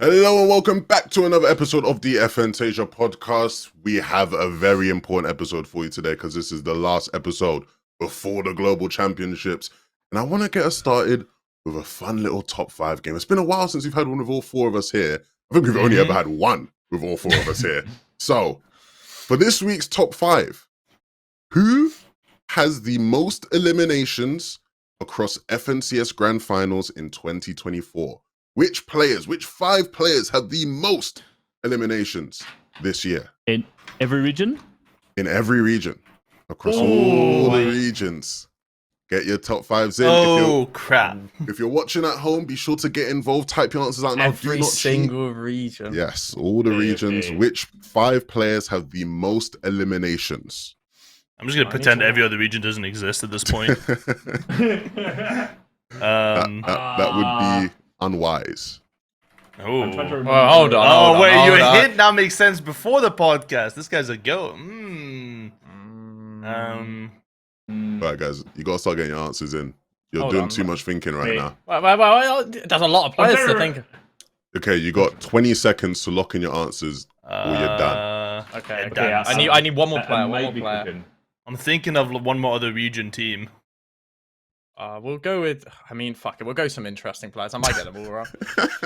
Hello and welcome back to another episode of the FNtasia podcast. We have a very important episode for you today because this is the last episode before the Global Championships. And I want to get us started with a fun little top 5 game. It's been a while since we've had one with all 4 of us here. I think we've only ever had one with all 4 of us here. So, for this week's top 5, who has the most eliminations across FNCS Grand Finals in 2024? Which 5 players have the most eliminations this year? In every region? In every region. Across all the regions. Get your top 5s in. Oh, crap. If you're watching at home, be sure to get involved. Type your answers out now. Every single region. Yes, all the regions. Okay. Which 5 players have the most eliminations? I'm just going to pretend every other region doesn't exist at this point. That would be unwise. Oh, Well, hold on. oh wait, hold your on. hint now makes sense before the podcast. This guy's a goat. Right, guys, you gotta start getting your answers in. You're Hold doing on. too much thinking right Wait. now. Well, there's a lot of players to think. Okay, you got 20 seconds to lock in your answers, or you're done. Okay, done. I need one more player. One more player. I'm thinking of one more other region team. We'll go with. I mean, fuck it. We'll go some interesting players. I might get them all wrong.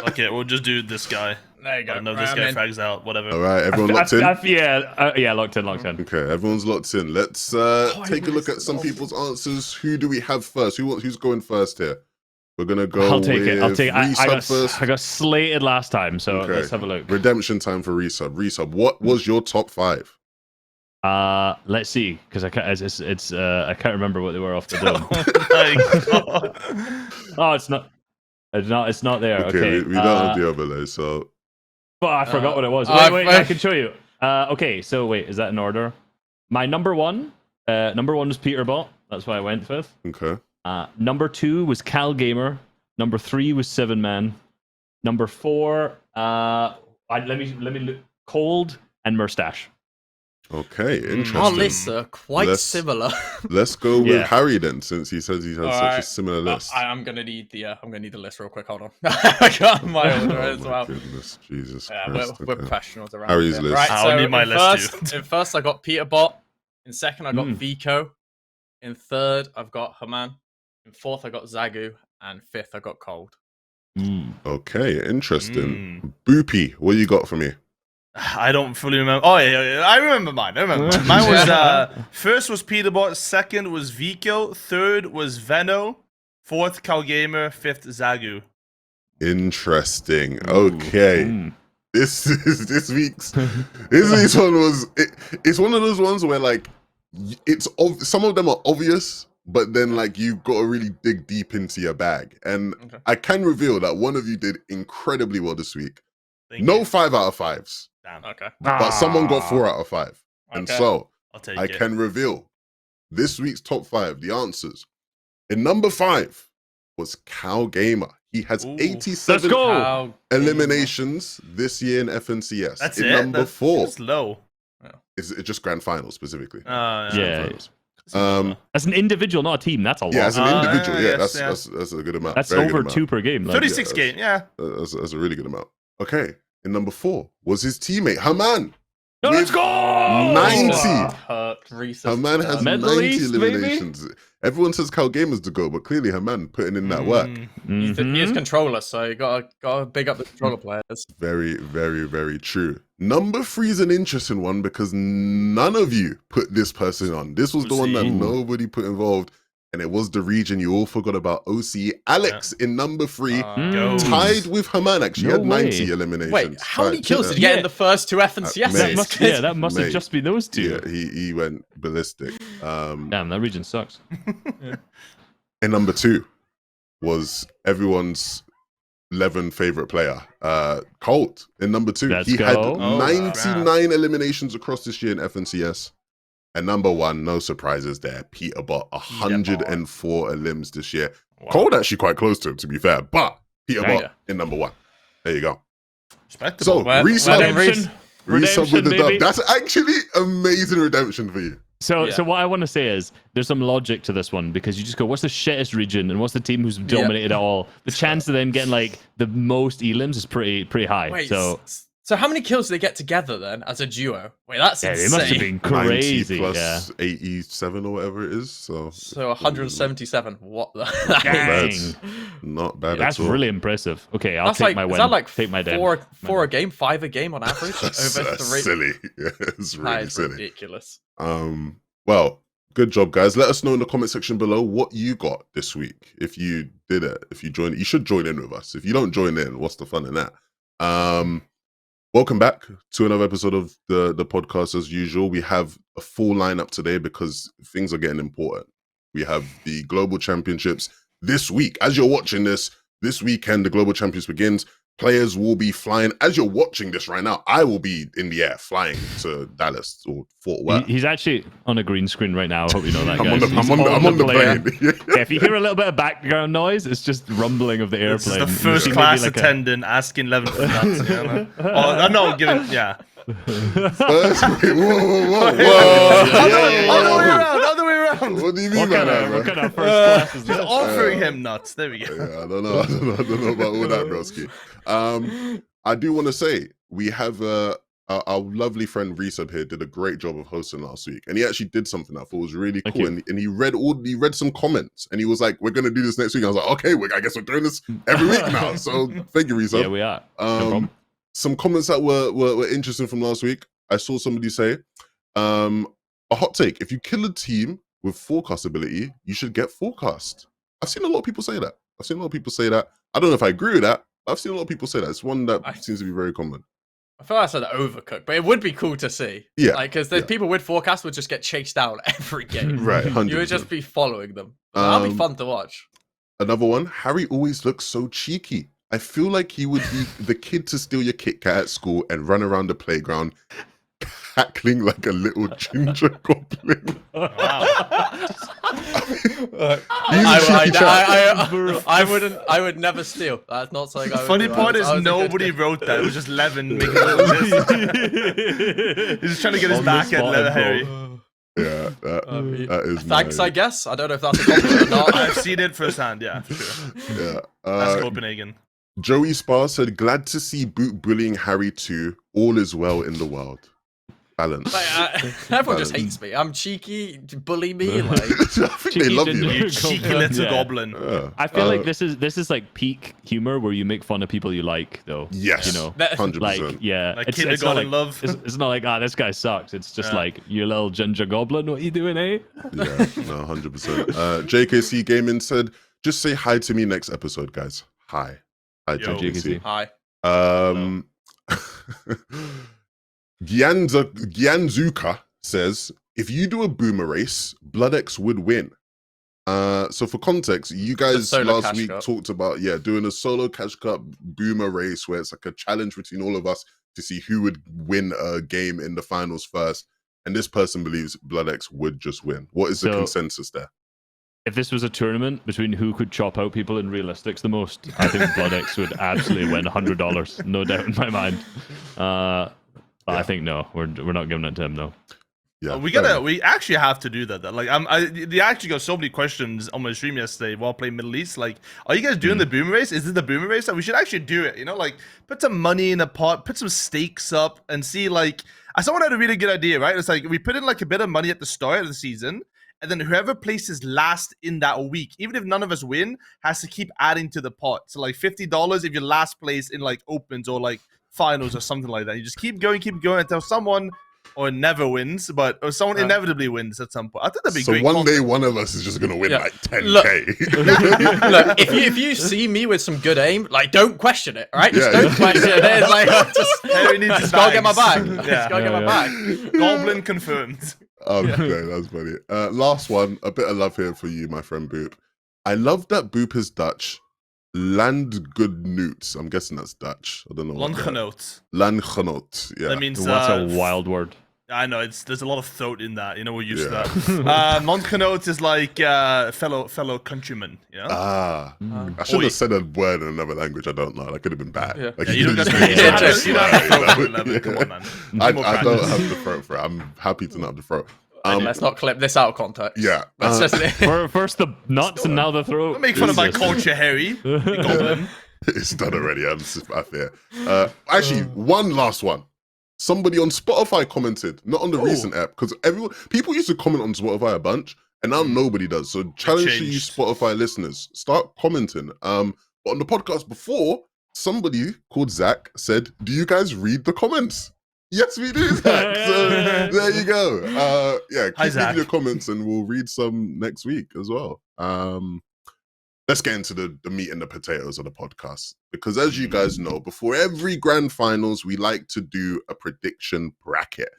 Okay, we'll just do this guy. There you go. I don't know if this Right, guy I'm in. frags out. Whatever. All right, everyone locked in? Yeah, locked in. Okay, everyone's locked in. Let's take a look at some people's answers. Who do we have first? Who's going first here? We're gonna go I'll take it. with I Resub first. got slated last time, so Okay. let's have a look. Redemption time for Resub. Resub, what was your top 5? Let's see, because I can't. I can't remember what they were off the dome. Oh my God. Oh, it's not. It's not there. Okay, we don't have the overlay, so But I forgot what it was. I- Wait, I can show you. Okay, so wait, is that in order? My number one was Peterbot. That's why I went with. okay. Number 2 was Cal Gamer. Number 3 was 7Man. Number 4, let me look. Cold and Mustache. Okay, interesting. Our lists are quite Let's- similar. Let's go with Yeah. Harry then, since he says he has such a Alright. similar list. I'm gonna need the list real quick. Hold on. I got my order Oh as my well. goodness, Jesus Yeah, Christ. we're okay. professionals around Harry's here. list. Right, I'll so need my in list first, in first I got Peterbot. In second I got Vico. In third I've got Haman. In fourth I got Zagu. And fifth I got Cold. Okay, interesting. Boopy, what you got for me? I don't fully remember. Oh, yeah, I remember mine. Mine was first was Peterbot, second was Vico, third was Veno, fourth Calgamer, fifth Zagu. Interesting. Okay. This week's one was it's one of those ones where like some of them are obvious, but then like you got to really dig deep into your bag. And Okay. I can reveal that one of you did incredibly well this week. Thank No you. 5 out of 5s, Damn. Okay. but someone got 4 out of 5. And Okay. so I'll take I it. can reveal this week's top 5, the answers. In number 5 was Cal Gamer. He has Ooh. 87 Let's go. How- eliminations this year in FNCS. That's in it. number That 4 seems low. is it just grand finals specifically. Yeah. Yeah. Finals. As an individual, not a team. That's a lot. Yeah, as an individual, yeah, yeah, yes, that's a good amount. That's Very good over amount. 2 per game. Like, 36 yeah, game, yeah. That's a really good amount. Okay, in number 4 was his teammate Haman. no, let's with go. 90. Haman has Middle 90 East, baby. eliminations. Everyone says Cal Gamer's the go, but clearly Haman putting in that work. He is Mhm. controller, so you gotta big up the controller players. Very, very, very true. Number 3 is an interesting one because none of you put this person on. This was the one that Ooh. nobody put involved, and it was the region you all forgot about. OC Alex in number 3, Go. tied with Haman. Actually, he No had 90 way. eliminations. Wait, how many Tied. kills did he get in Yeah. the first 2 FNCS? Mate. That must have Mate. just been those 2. Yeah, he went ballistic. Damn, that region sucks. And number 2 was everyone's 11 favorite player, Colt. In number 2, Let's he had go. Oh, 99 eliminations across this year in FNCS. And number 1, no surprises there, Peterbot, 104 elims this year. Wow. Colt actually quite close to him, to be fair, but Peterbot Yeah. in number 1. There you go. Respectable. So, resub Redemption. with the dub. baby. That's actually amazing redemption for you. So Yeah. what I want to say is there's some logic to this one because you just go, what's the shittest region and what's the team who's dominated it all? The chance of them getting like the most elims is pretty high. Wait, so so how many kills did they get together then as a duo? Wait, that's yeah, insane. it must have been 90 crazy. plus 87 or whatever it is. So 177. What the? Dang. not bad That's at all. really impressive. Okay, I'll That's take like, my win. is that like take my den. four a game, 5 a game on average That's, over that's 3? silly. Yeah, it's That really is silly. ridiculous. Well, good job, guys. Let us know in the comment section below what you got this week. If you did it, if you joined, you should join in with us. If you don't join in, what's the fun in that? Welcome back to another episode of the podcast. As usual, we have a full lineup today because things are getting important. We have the Global Championships this week. As you're watching this weekend, the Global Championships begins. Players will be flying. As you're watching this right now, I will be in the air flying to Dallas or Fort Worth. He's actually on a green screen right now. I hope you know that, guys. I'm on the plane. Yeah, if you hear a little bit of background noise, it's just rumbling of the This is airplane. the You first see class maybe like attendant asking Levin for nuts. You know? Oh, no, giving, yeah. First, wait, whoa. Other way around. What do you mean by that, what bro? kind of first class is Just this? offering him nuts. There we go. Yeah, I don't know about all that, broski. I do want to say we have our lovely friend Resub here did a great job of hosting last week, and he actually did something I thought was really Thank cool. you. And he read some comments, and he was like, "We're gonna do this next week." I was like, "Okay, I guess we're doing this every week now." So thank you, Resub. Yeah, we are. No problem. Some comments that were interesting from last week. I saw somebody say, a hot take: if you kill a team with forecast ability, you should get forecast. I've seen a lot of people say that. I don't know if I agree with that, but I've seen a lot of people say that. It's one that seems to be very common. I feel like I said overcooked, but it would be cool to see. Yeah, like because there's people with forecast would just get chased down every game. Right, 100%. You would just be following them. That'll be fun to watch. Another one, Harry always looks so cheeky. I feel like he would be the kid to steal your Kit Kat at school and run around the playground cackling like a little ginger goblin. I would never steal. That's not something I would Funny do. part is I was a good nobody kid. wrote that. It was just Levin making a little gist. He's just trying to get his On the back at spot, Levin bro. Harry. Yeah, that is Thanks, my- I guess. I don't know if that's a compliment or not. I've seen it firsthand, yeah, for sure. Yeah. That's Copenhagen. Joey Spar said, glad to see Boot bullying Harry too. All is well in the world. Balance. Like, everyone just hates me. I'm cheeky, bully me. Like, I think they love you. ginger man. Cheeky goblin, little yeah. goblin. Yeah. I feel like this is like peak humor where you make fun of people you like, though. Yes. You know, that- 100%. like yeah, Like it's not kindergarten like love. It's not like this guy sucks. It's just Yeah. like you little ginger goblin. What you doing, eh? Yeah, no, 100%. JKC Gaming said, just say hi to me next episode, guys. Hi. Hi, Yo. JKC. hi. Gyanzuka says, if you do a boomer race, BloodX would win. So for context, you guys solo last cash week cup. talked about doing a solo cash cup boomer race where it's like a challenge between all of us to see who would win a game in the finals first. And this person believes BloodX would just win. What is the So- consensus there? If this was a tournament between who could chop out people in realistics the most, I think BloodX would absolutely win $100, no doubt in my mind. But I think no, we're not giving it to him. No. Yeah, We actually have to do that. Though. Like, they actually got so many questions on my stream yesterday while playing Middle East. Like, are you guys doing the boomer race? Is it the boomer race? That we should actually do it. You know, like put some money in a pot, put some stakes up, and see. Like, someone had a really good idea, right? It's like we put in like a bit of money at the start of the season, and then whoever places last in that week, even if none of us win, has to keep adding to the pot. So like $50 if you're last place in like opens or like finals or something like that. You just keep going until someone or never wins, or someone inevitably wins at some point. I think that'd be So great. one day one of us is just gonna win Yeah. like 10K. Look, if you see me with some good aim, like don't question it, all right? Just Yeah. don't question it. It's like Harry needs his just gotta get my bags. bag. Yeah. Just gotta get my bag. Goblin confirmed. Okay, that's funny. Last one, a bit of love here for you, my friend Boop. I love that Boop is Dutch. Landgoednoot. I'm guessing that's Dutch. I don't know. Landgenoot. Landgenoot. Yeah. That means What's a wild word? I know there's a lot of throat in that. You know, we're used Yeah. to that. Landgenoot is like fellow countryman. You know? I should Oi. have said a word in another language. I don't know. That could have been bad. Yeah. Like, Yeah, you you don't could've got just made it you don't have the right, throat for it, you know? Levin. Come on, man. I More don't practice. have the throat for it. I'm happy to not have the throat. Let's not clip this out of context. Yeah, Let's just First the nuts and now the throat. Don't make fun of my Jesus. culture, Harry. You goblin. it's done already. I fear. Actually, one last one. Somebody on Spotify commented, not on the recent app, because people used to comment on Spotify a bunch, and now nobody does. So challenge to you changed. Spotify listeners, start commenting. But on the podcast before, somebody called Zach said, "Do you guys read the comments?" Yes, we do, Zach. So there you go. Yeah, Hi, keep Zach. leaving your comments, and we'll read some next week as well. Let's get into the meat and the potatoes of the podcast. Because as you guys know, before every grand finals, we like to do a prediction bracket.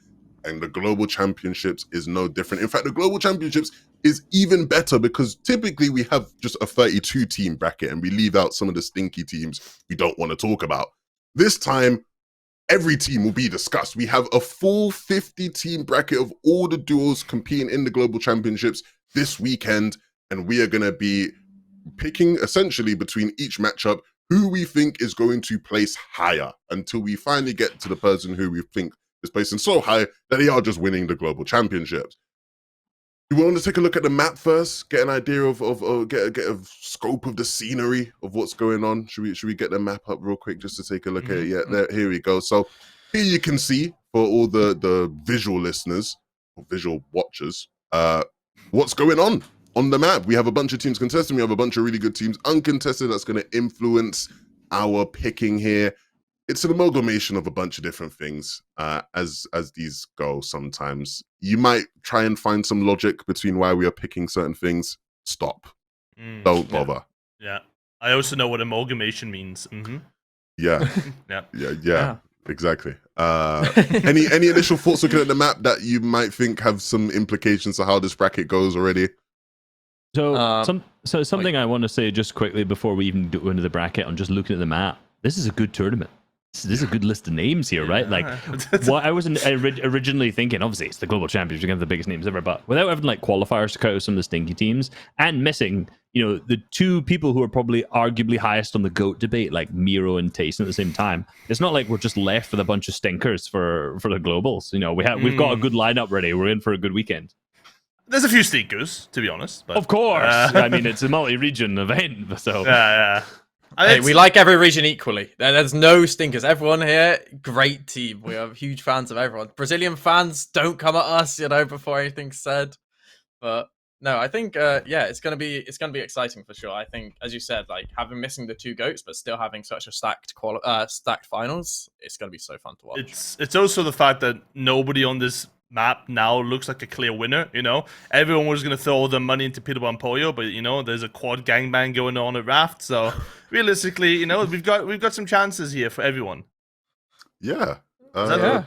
And the Global Championships is no different. In fact, the Global Championships is even better because typically we have just a 32-team bracket and we leave out some of the stinky teams we don't want to talk about. This time, every team will be discussed. We have a full 50-team bracket of all the duos competing in the Global Championships this weekend. And we are going to be picking essentially between each matchup who we think is going to place higher until we finally get to the person who we think is placing so high that they are just winning the Global Championships. You want to take a look at the map first, get an idea of get a scope of the scenery of what's going on. Should we get the map up real quick just to take a look at it? Yeah, here we go. So here you can see for all the visual listeners or visual watchers, what's going on the map. We have a bunch of teams contesting. We have a bunch of really good teams uncontested. That's going to influence our picking here. It's an amalgamation of a bunch of different things as these go sometimes. You might try and find some logic between why we are picking certain things. Stop. Don't bother. Yeah. I also know what amalgamation means. Yeah. Yeah. Exactly. Any initial thoughts looking at the map that you might think have some implications to how this bracket goes already? So something I want to say just quickly before we even go into the bracket on just looking at the map. This is a good tournament. This is a good list of names here, right? Like, what I wasn't originally thinking, obviously, it's the Global Champions, you're going to have the biggest names ever, but without having like qualifiers to cut out some of the stinky teams and missing, the two people who are probably arguably highest on the GOAT debate, like Miro and Tayson at the same time, it's not like we're just left with a bunch of stinkers for the Globals. We've got a good lineup ready. We're in for a good weekend. There's a few stinkers, to be honest. But, of course. I mean, it's a multi-region event, so... Yeah. Hey, we like every region equally. There's no stinkers. Everyone here, great team. We are huge fans of everyone. Brazilian fans, don't come at us, before anything's said. But no, I think it's gonna be exciting for sure. I think, as you said, like missing the two GOATs, but still having such a stacked finals, it's gonna be so fun to watch. It's also the fact that nobody on this map now looks like a clear winner. Everyone was going to throw all their money into Peter and Pollo, but there's a quad gangbang going on at Raft, so realistically, we've got some chances here for everyone. Yeah. Is that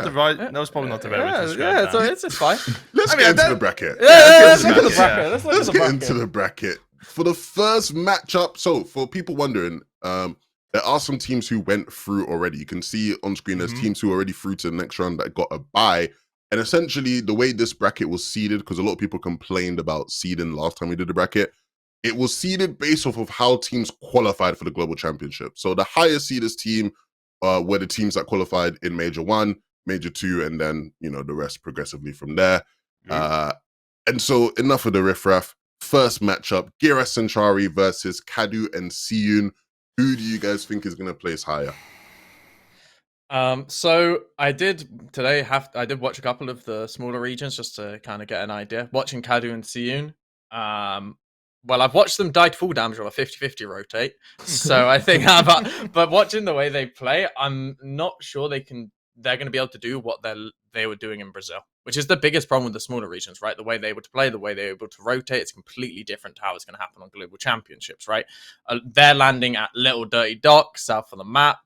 the right? No, it's probably not the right way to describe that. It's fine. Let's get into the bracket. Let's look at the bracket. Let's get into the bracket. For the first matchup, so for people wondering, there are some teams who went through already. You can see on screen there's teams who are already through to the next round that got a bye. And essentially, the way this bracket was seeded, because a lot of people complained about seeding last time we did the bracket, it was seeded based off of how teams qualified for the Global Championship. So the highest seeded team were the teams that qualified in Major 1, Major 2, and then, the rest progressively from there. And so enough of the riffraff. First matchup, Gira Centrari versus Kadu and Siyun. Who do you guys think is going to place higher? So I did watch a couple of the smaller regions just to kind of get an idea. Watching Kadu and Siyun. Well, I've watched them die to full damage on a 50-50 rotate. So I think, but watching the way they play, I'm not sure they're going to be able to do what they were doing in Brazil, which is the biggest problem with the smaller regions, right? The way they're able to play, the way they're able to rotate, it's completely different to how it's going to happen on Global Championships, right? They're landing at Little Dirty Dock, south of the map,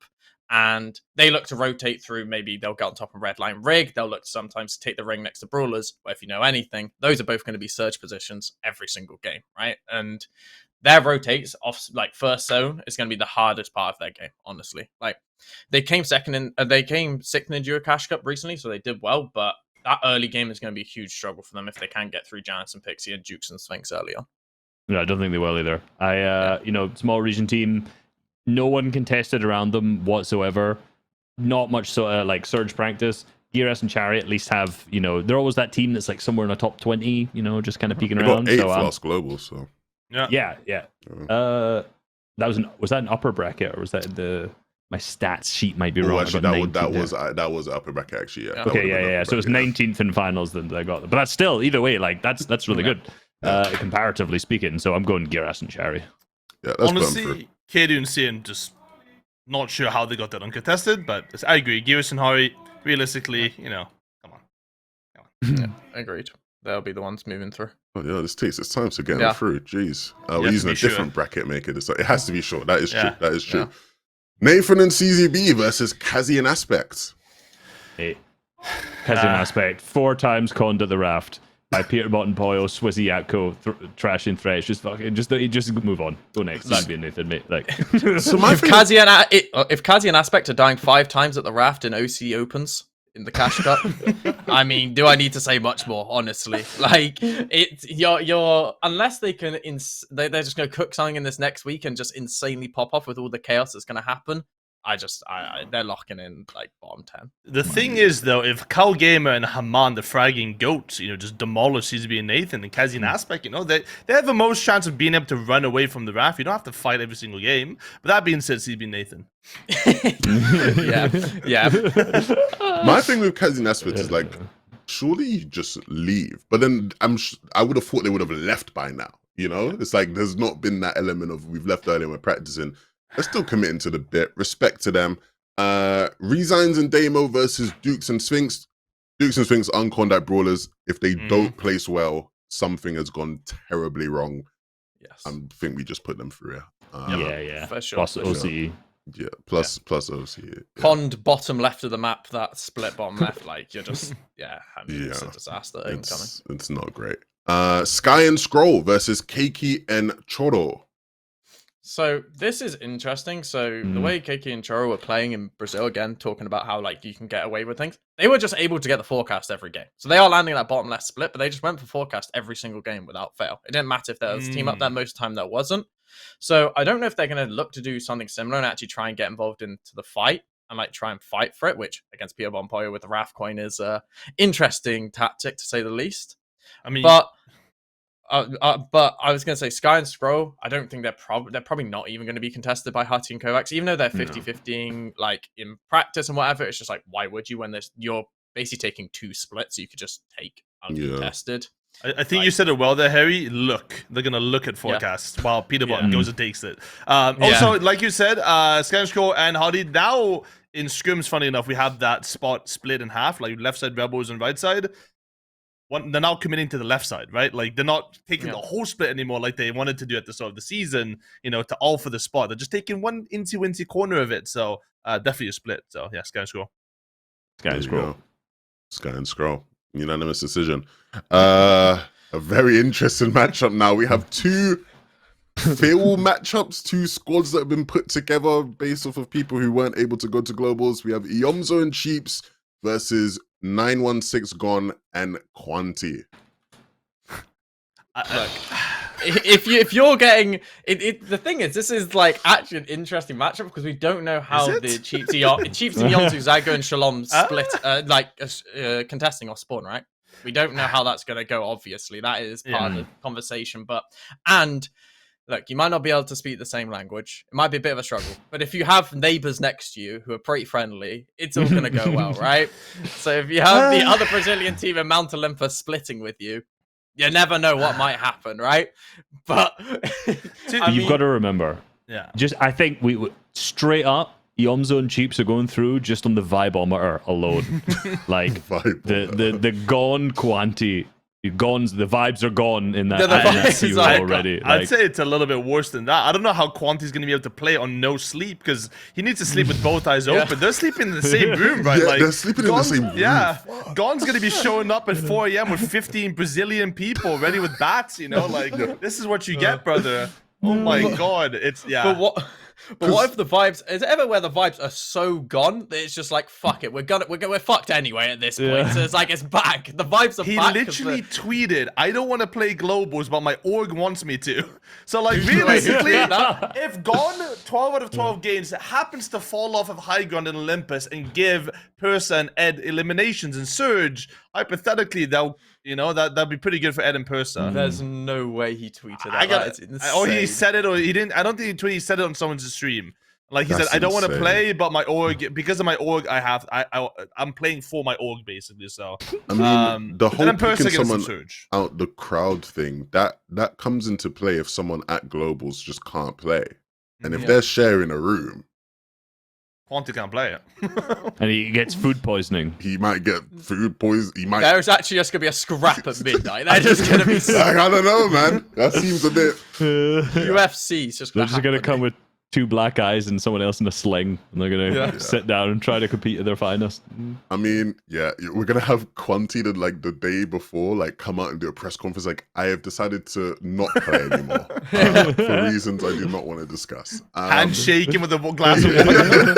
and they look to rotate through. Maybe they'll get on top of Red Line Rig. They'll look to sometimes take the ring next to Brawlers. But if you know anything, those are both going to be surge positions every single game, right? And their rotates off first zone is going to be the hardest part of their game, honestly. They came sixth in Euro Cash Cup recently, so they did well. But that early game is going to be a huge struggle for them if they can get through Janice and Pixie and Jukes and Sphinx early on. No, I don't think they will either. Small region team. No one contested around them whatsoever. Not much surge practice. Geras and Chari at least have, they're always that team that's like somewhere in the top 20, just kind of peeking They around. got 8th So last global, so yeah. That was that an upper bracket, or was that my stats sheet might be wrong? actually, that was upper bracket actually. Yeah. Okay, yeah. So it was 19th in finals that I got, but that's still either way, like that's really good, comparatively speaking. So I'm going Geras and Chari. Yeah, that's honestly, Kadu and Cian just not sure how they got that uncontested, but I agree. Geras and Hari, realistically, come on. Yeah, agreed. They'll be the ones moving through. Oh yeah, this takes its time to get them through. Jeez, we're using a different bracket maker. It has to be short. That is true. That is true. Nathan and CZB versus Kazi and Aspect. Hey, Kazi and Aspect 4 times conned at the raft by Peter Botton Poyo, Swizzy Atco, trashing Thresh. Just move on. Go next. Like, be Nathan, mate. Like, so my if Kazi and Aspect are dying 5 times at the raft in OC opens in the Cash Cup, I mean, do I need to say much more? Honestly, like you're unless they can they're just gonna cook something in this next week and just insanely pop off with all the chaos that's gonna happen. They're locking in like bottom 10. The thing is, though, if Cal Gamer and Haman, the fragging goats, just demolish CZB and Nathan and Kazi and Aspect, they have the most chance of being able to run away from the raft. You don't have to fight every single game. But that being said, CZB and Nathan. yeah. My thing with Kazi and Aspect is like, surely you just leave. But then I would have thought they would have left by now. It's like there's not been that element of we've left early and we're practicing. They're still committing to the bit. Respect to them. Resigns and Damo versus Dukes and Sphinx. Dukes and Sphinx unconned brawlers. If they don't place well, something has gone terribly wrong. Yes. I think we just put them through. Yeah. For sure. Plus OCE. Yeah, plus OCE. Yeah. Pond bottom left of the map, that split bottom left, like you're just it's a disaster incoming. It's not great. Sky and Scroll versus Keiki and Choro. So this is interesting. So the way Keiki and Choro were playing in Brazil, again, talking about how like you can get away with things, they were just able to get the forecast every game. So they are landing that bottom left split, but they just went for forecast every single game without fail. It didn't matter if there was a team up there, most of the time there wasn't. So I don't know if they're going to look to do something similar and actually try and get involved into the fight and like try and fight for it, which against Peter Bompoyo with the Wrath coin is a interesting tactic to say the least. I mean, but I was going to say Sky and Scroll, I don't think they're probably not even going to be contested by Hutty and Kovacs, even though they're 50-50 like in practice and whatever. It's just like, why would you when you're basically taking 2 splits you could just take uncontested? I think you said it well there, Harry. They're going to look at forecasts while Peter Bottom goes and takes it. Also, like you said, Sky and Scroll and Hutty, now in scrims, funny enough, we have that spot split in half, like left side Rebels and right side. They're now committing to the left side, right? Like they're not taking the whole split anymore like they wanted to do at the start of the season, to all for the spot. They're just taking one incy corner of it. So definitely a split. So yeah, Sky and Scroll. Sky and Scroll. Unanimous decision. A very interesting matchup now. We have 2 Phil matchups, 2 squads that have been put together based off of people who weren't able to go to globals. We have Iomzo and Cheeps versus 916 Gone and Quanti. Look, if you're getting it, the thing is, this is like actually an interesting matchup because we don't know how the Cheeps and Yonzu, Zago and Shalom split, contesting off spawn, right? We don't know how that's going to go. Obviously, that is part of the conversation. And look, you might not be able to speak the same language. It might be a bit of a struggle. But if you have neighbors next to you who are pretty friendly, it's all going to go well, right? So if you have the other Brazilian team in Mount Olympus splitting with you, you never know what might happen, right? But you've got to remember. Yeah. I think we straight up, Iomzo and Cheeps are going through just on the vibometer alone. Like the Gone Quanti. The vibes are gone in that zero already. I'd say it's a little bit worse than that. I don't know how Quanti's going to be able to play on no sleep because he needs to sleep with both eyes open. They're sleeping in the same room, right? Yeah, they're sleeping in the same room. Yeah, Gon's going to be showing up at 4 a.m. with 15 Brazilian people ready with bats. Like this is what you get, brother. Oh my god, it's But But what if the vibes? Is it ever where the vibes are so gone that it's just like fuck it, we're fucked anyway at this point. Yeah. So it's like it's back. The vibes are He back. literally tweeted, "I don't want to play globals, but my org wants me to." So like Wait, who realistically, tweeted that? if Gone 12 out of 12 games happens to fall off of high ground in Olympus and give Persa and Ed eliminations in Surge, hypothetically that'd be pretty good for Ed and Persa. There's no way he tweeted that. I got That is it. insane. Or he said it, or he didn't. I don't think he tweeted. He said it on someone's stream. Like he That's said, I don't want to insane. play, but my org, because of my org, I'm playing for my org basically. So I mean, the whole then picking Persa gets some someone Surge. out the crowd thing, that comes into play if someone at globals just can't play, and if Yeah. they're sharing a room, Quanti can't play it. And he gets food poisoning. he might get food poison. He might. There's actually just gonna be a scrap at midnight. They're just gonna be Like, I don't know, man. That seems a bit. UFC's just. They're Gonna just gonna happen. come with 2 black eyes and someone else in a sling, and they're gonna Yeah. sit down and try to compete at their finest. I mean, yeah, we're gonna have Quanti the day before, like, come out and do a press conference. Like, I have decided to not play anymore for reasons I do not want to discuss. Handshaking with a glass of water.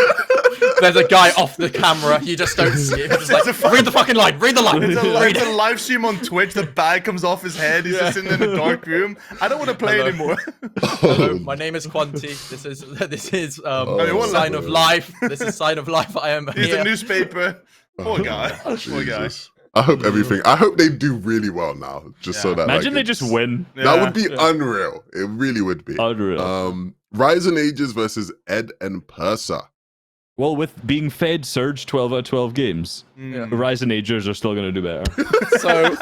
There's a guy off the camera. You just don't see it. Just like read the fucking line. Read the line. It's Read a it. live stream on Twitch. The bag comes off his head. He's just sitting in a dark room. I don't want to play Hello. anymore. Hello, my name is Quanti. This is what sign level of is it? life. This is sign of life. I am He's here. a newspaper. Poor guy. Poor guy. Jesus. I hope everything. I hope they do really well now, just so Yeah. that. Imagine like, they just it's- win. That would be unreal. It really would be. Unreal. Rising Ages versus Ed and Persa. Well, with being fed Surge 12 out of 12 games, the Rising Agers are still going to do better. So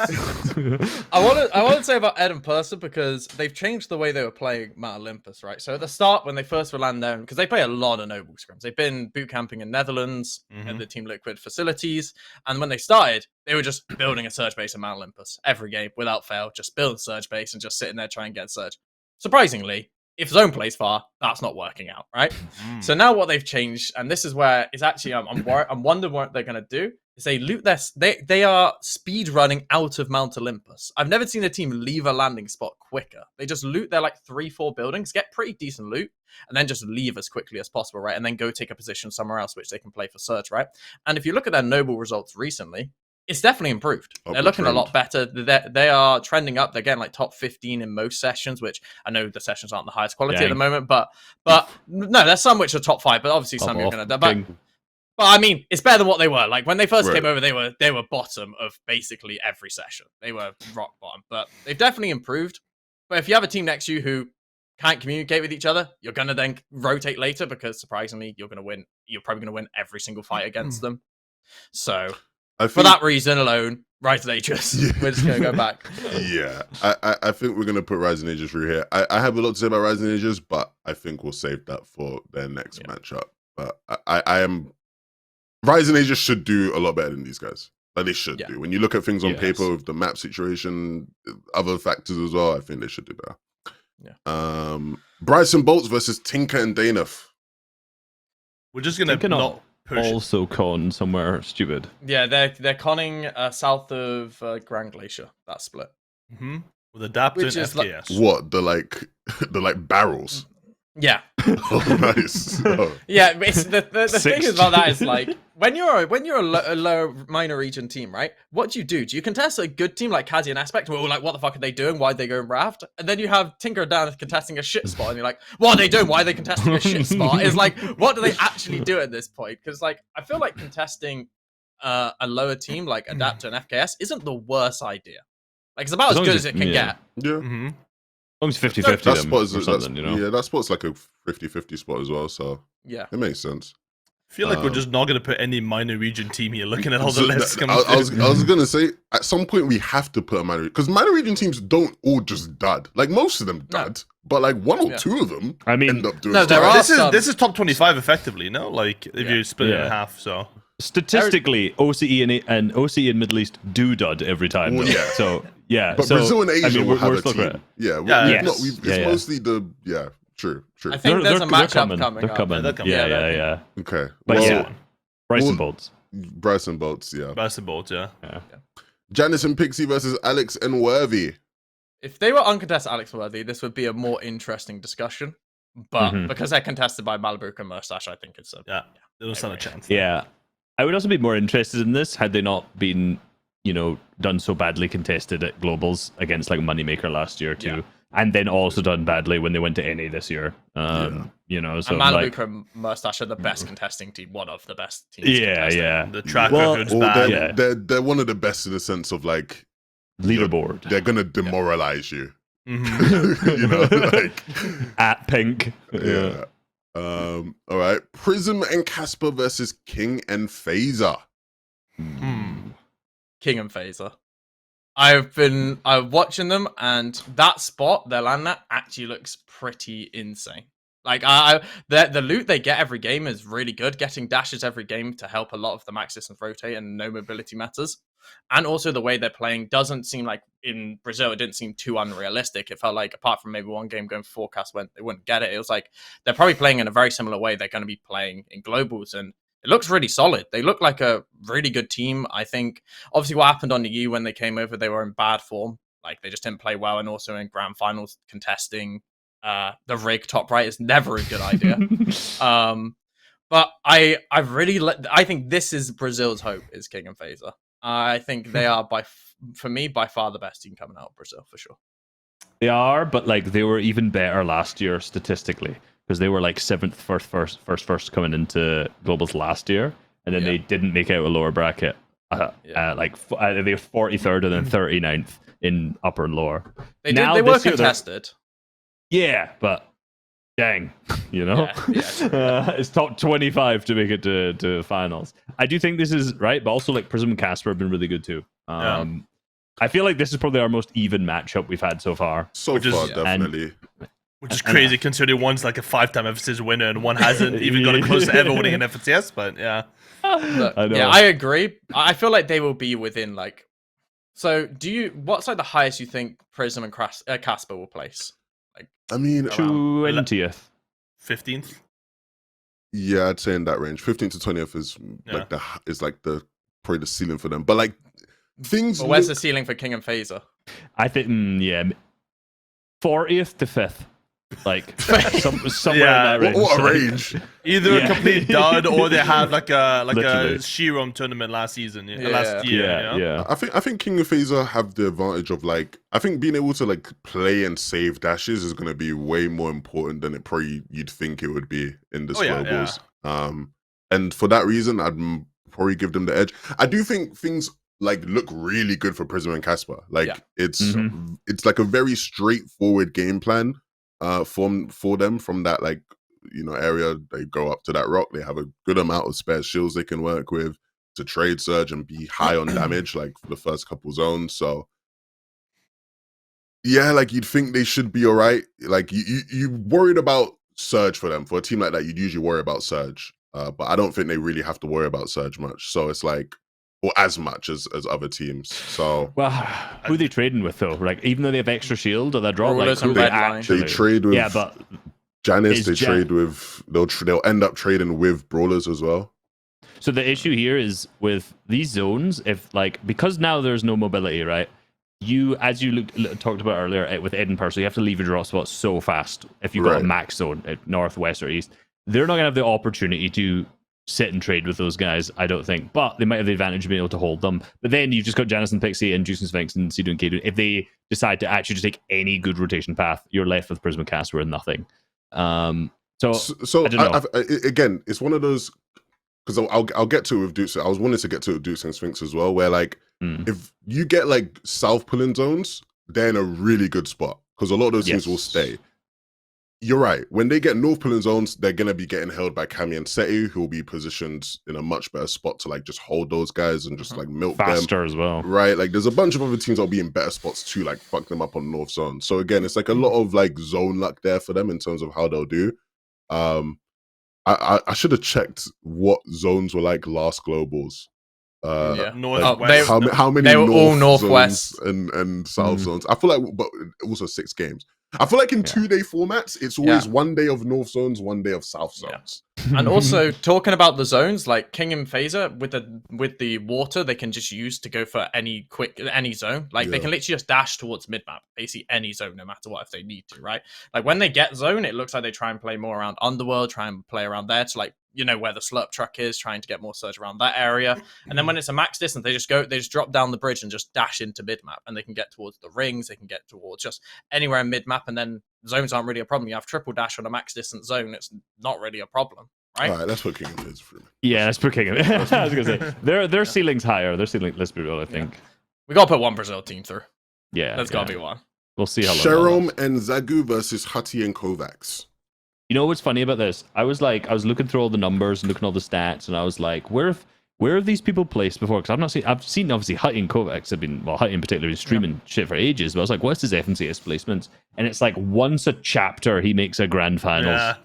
I want to say about Ed and Persa because they've changed the way they were playing Mount Olympus, right? So at the start when they first were landing down, because they play a lot of noble scrims, they've been boot camping in Netherlands at the Team Liquid facilities, and when they started, they were just building a Surge base in Mount Olympus every game without fail, just build a Surge base and just sitting there trying to get Surge. Surprisingly, if zone plays far, that's not working out, right? So now what they've changed, and this is where it's actually I'm wondering what they're gonna do. Is they loot they are speed running out of Mount Olympus. I've never seen a team leave a landing spot quicker. They just loot their like 3-4 buildings, get pretty decent loot, and then just leave as quickly as possible, right? And then go take a position somewhere else which they can play for Surge, right? And if you look at their noble results recently, it's definitely improved. They're looking a lot better. They are trending up. They're getting like top 15 in most sessions, which I know the sessions aren't the highest quality at the moment, but no, there's some which are top 5, but obviously some you're gonna. But I mean, it's better than what they were. Like when they first came over, they were bottom of basically every session. They were rock bottom, but they've definitely improved. But if you have a team next to you who can't communicate with each other, you're gonna then rotate later because surprisingly, you're gonna win. You're probably gonna win every single fight against them. So. For that reason alone, Rising Ages. Yeah. We're just going to go back. Yeah, I think we're going to put Rising Ages through here. I have a lot to say about Rising Ages, but I think we'll save that for their next matchup. But I am... Rising Ages should do a lot better than these guys. Like, they should do. When you look at things on paper with the map situation, other factors as well, I think they should do better. Yeah. Bryson Bolts versus Tinker and Daneth. We're just going to not push it. Also con somewhere stupid. Yeah, they're conning south of Grand Glacier, that split. With adapter and Which is FKS. What? The barrels? Yeah. Oh, nice. Oh. Yeah, it's the thing about that is like when you're a low minor region team, right? What do? Do you contest a good team like Kazi and Aspect? Well, like what the fuck are they doing? Why'd they go and raft? And then you have Tinker down contesting a shit spot, and you're like, what are they doing? Why are they contesting a shit spot? It's like, what do they actually do at this point? Because like I feel like contesting a lower team like Adapter and FKS isn't the worst idea. Like it's about as good as it can get. Yeah. As long as 50-50 That them spot is or something, you know? Yeah, that spot's like a 50-50 spot as well, so yeah, it makes sense. I feel like we're just not going to put any minor region team here looking at all the lists coming I was going to say, at some point we have to put a minor... Because minor region teams don't all just dud. Like, most of them dud, but like one or two of them end up doing there stuff. are This is top 25 effectively, no? Like, if you split it in half, so... Statistically, OCE and OCE in Middle East do dud every time. Well, though. yeah. So yeah, But Brazil and Asia will have a still team. great. Yeah, Yes. it's mostly the... Yeah, true. I think there's a matchup coming They're up. coming. They're coming. Yeah. Okay. But well, yeah, Bryson Bolts. Bryson Bolts, yeah. Bryson Bolts, yeah. Janice and Pixie versus Alex and Worthy. If they were uncontested Alex Worthy, this would be a more interesting discussion. but Mhm. because they're contested by Malabuk and Mustache, I think it's a Yeah, there was not a chance. Yeah. I would also be more interested in this had they not been, done so badly contested at Globals against like Moneymaker last year too. Yeah. And then also done badly when they went to NA this year. So And I'm Malabuk and Mustache are the best contesting team, one of the best teams. Yeah, contesting. yeah. The track Well, record's Or bad. they're one of the best in the sense of like Leaderboard. they're gonna demoralize you. Mhm. Like At Pink. yeah. All right. Prism and Casper versus King and Phaser. King and Phaser. I'm watching them, and that spot they're landing at actually looks pretty insane. Like the loot they get every game is really good. Getting dashes every game to help a lot of the max distance rotate and no mobility matters. And also the way they're playing doesn't seem like in Brazil, it didn't seem too unrealistic. It felt like apart from maybe one game going for forecast when they wouldn't get it, it was like they're probably playing in a very similar way they're going to be playing in globals, and it looks really solid. They look like a really good team. I think obviously what happened on the U when they came over, they were in bad form. Like they just didn't play well, and also in grand finals contesting the rig top right is never a good idea. But I think this is Brazil's hope is King and Phaser. I think they are for me by far the best team coming out of Brazil for sure. They are, but like they were even better last year statistically because they were like seventh first coming into globals last year, and then they didn't make out a lower bracket. They were 43rd and then 39th in upper and lower. They were contested. Yeah, but dang, it's top 25 to make it to finals. I do think this is right, but also like Prism and Casper have been really good too. I feel like this is probably our most even matchup we've had so far. Definitely. Which is crazy considering one's like a 5-time FNtasia winner and one hasn't even got close to ever winning an FNTS, but yeah. I agree. I feel like they will be within like. So what's like the highest you think Prism and Casper will place? Like, I mean, 20th. 15th? Yeah, I'd say in that range. 15th to 20th is like the probably the ceiling for them. But like things. But where's the ceiling for King and Phaser? I think 40th to 5th. Like somewhere in that range. What a range! Either a complete dud or they have like a Literally. Shirom tournament last year. Yeah. I think King and Phaser have the advantage of like I think being able to like play and save dashes is going to be way more important than it probably you'd think it would be in this globals. And for that reason, I'd probably give them the edge. I do think things like look really good for Prism and Casper. Like it's like a very straightforward game plan. For them from that area. They go up to that rock, they have a good amount of spare shields they can work with to trade surge and be high on damage like for the first couple zones. So yeah, like you'd think they should be all right. Like you worried about surge for them. For a team like that, you'd usually worry about surge, but I don't think they really have to worry about surge much. So it's like or as much as other teams. So well, who are they trading with though? Like even though they have extra shield or they draw like who they trade with but Janice, trade with they'll end up trading with brawlers as well. So the issue here is with these zones, if like because now there's no mobility, right? As you talked about earlier with Edinburgh, so you have to leave your drop spot so fast if you've got a max zone at north, west, or east. They're not gonna have the opportunity to sit and trade with those guys, I don't think. But they might have the advantage of being able to hold them. But then you've just got Janice and Pixie and Juice and Sphinx and Cedo and Kado. If they decide to actually just take any good rotation path, you're left with Prism and Casper and nothing. So I don't know. Again, it's one of those because I'll get to it with Dukes. I was wanting to get to it with Dukes and Sphinx as well, where like if you get like south pulling zones, they're in a really good spot because a lot of those teams will stay. You're right. When they get north pulling zones, they're gonna be getting held by Kami and Seti, who will be positioned in a much better spot to like just hold those guys and just like milk faster them as well. Right. Like there's a bunch of other teams that'll be in better spots to like fuck them up on north zone. So again, it's like a lot of like zone luck there for them in terms of how they'll do. I should have checked what zones were like last globals. Northwest. How many they were all northwest northwest and south zones? I feel like, but also 6 games. I feel like in 2-day formats, it's always Yeah. 1 day of North Zones, 1 day of South Yeah. Zones. And also talking about the zones, like King and Phaser with the water, they can just use to go for any zone. Like they Yeah. can literally just dash towards mid map, basically any zone, no matter what, if they need to, right? Like when they get zone, it looks like they try and play more around Underworld, try and play around there to like where the slurp truck is, trying to get more surge around that area. And then when it's a max distance, they just drop down the bridge and just dash into mid map, and they can get towards the rings, they can get towards just anywhere in mid map, and then zones aren't really a problem. You have triple dash on a max distance zone, it's not really a problem. Right? All right, let's put King of Phaser for me. Yeah, that's per king. I was gonna say their ceiling's higher. Their ceiling, let's be real, I think. We gotta put one Brazil team through. Yeah, That's gotta be one. We'll see how long. Sharom and Zagu versus Hutty and Kovacs. You know what's funny about this? I was looking through all the numbers and looking at all the stats, and I was like, where have these people placed before? Because I've seen obviously Hutty and Kovacs have been, well, Hutty in particular is streaming shit for ages, but I was like, what's his FNCS placements? And it's like once a chapter he makes a grand finals. Yeah.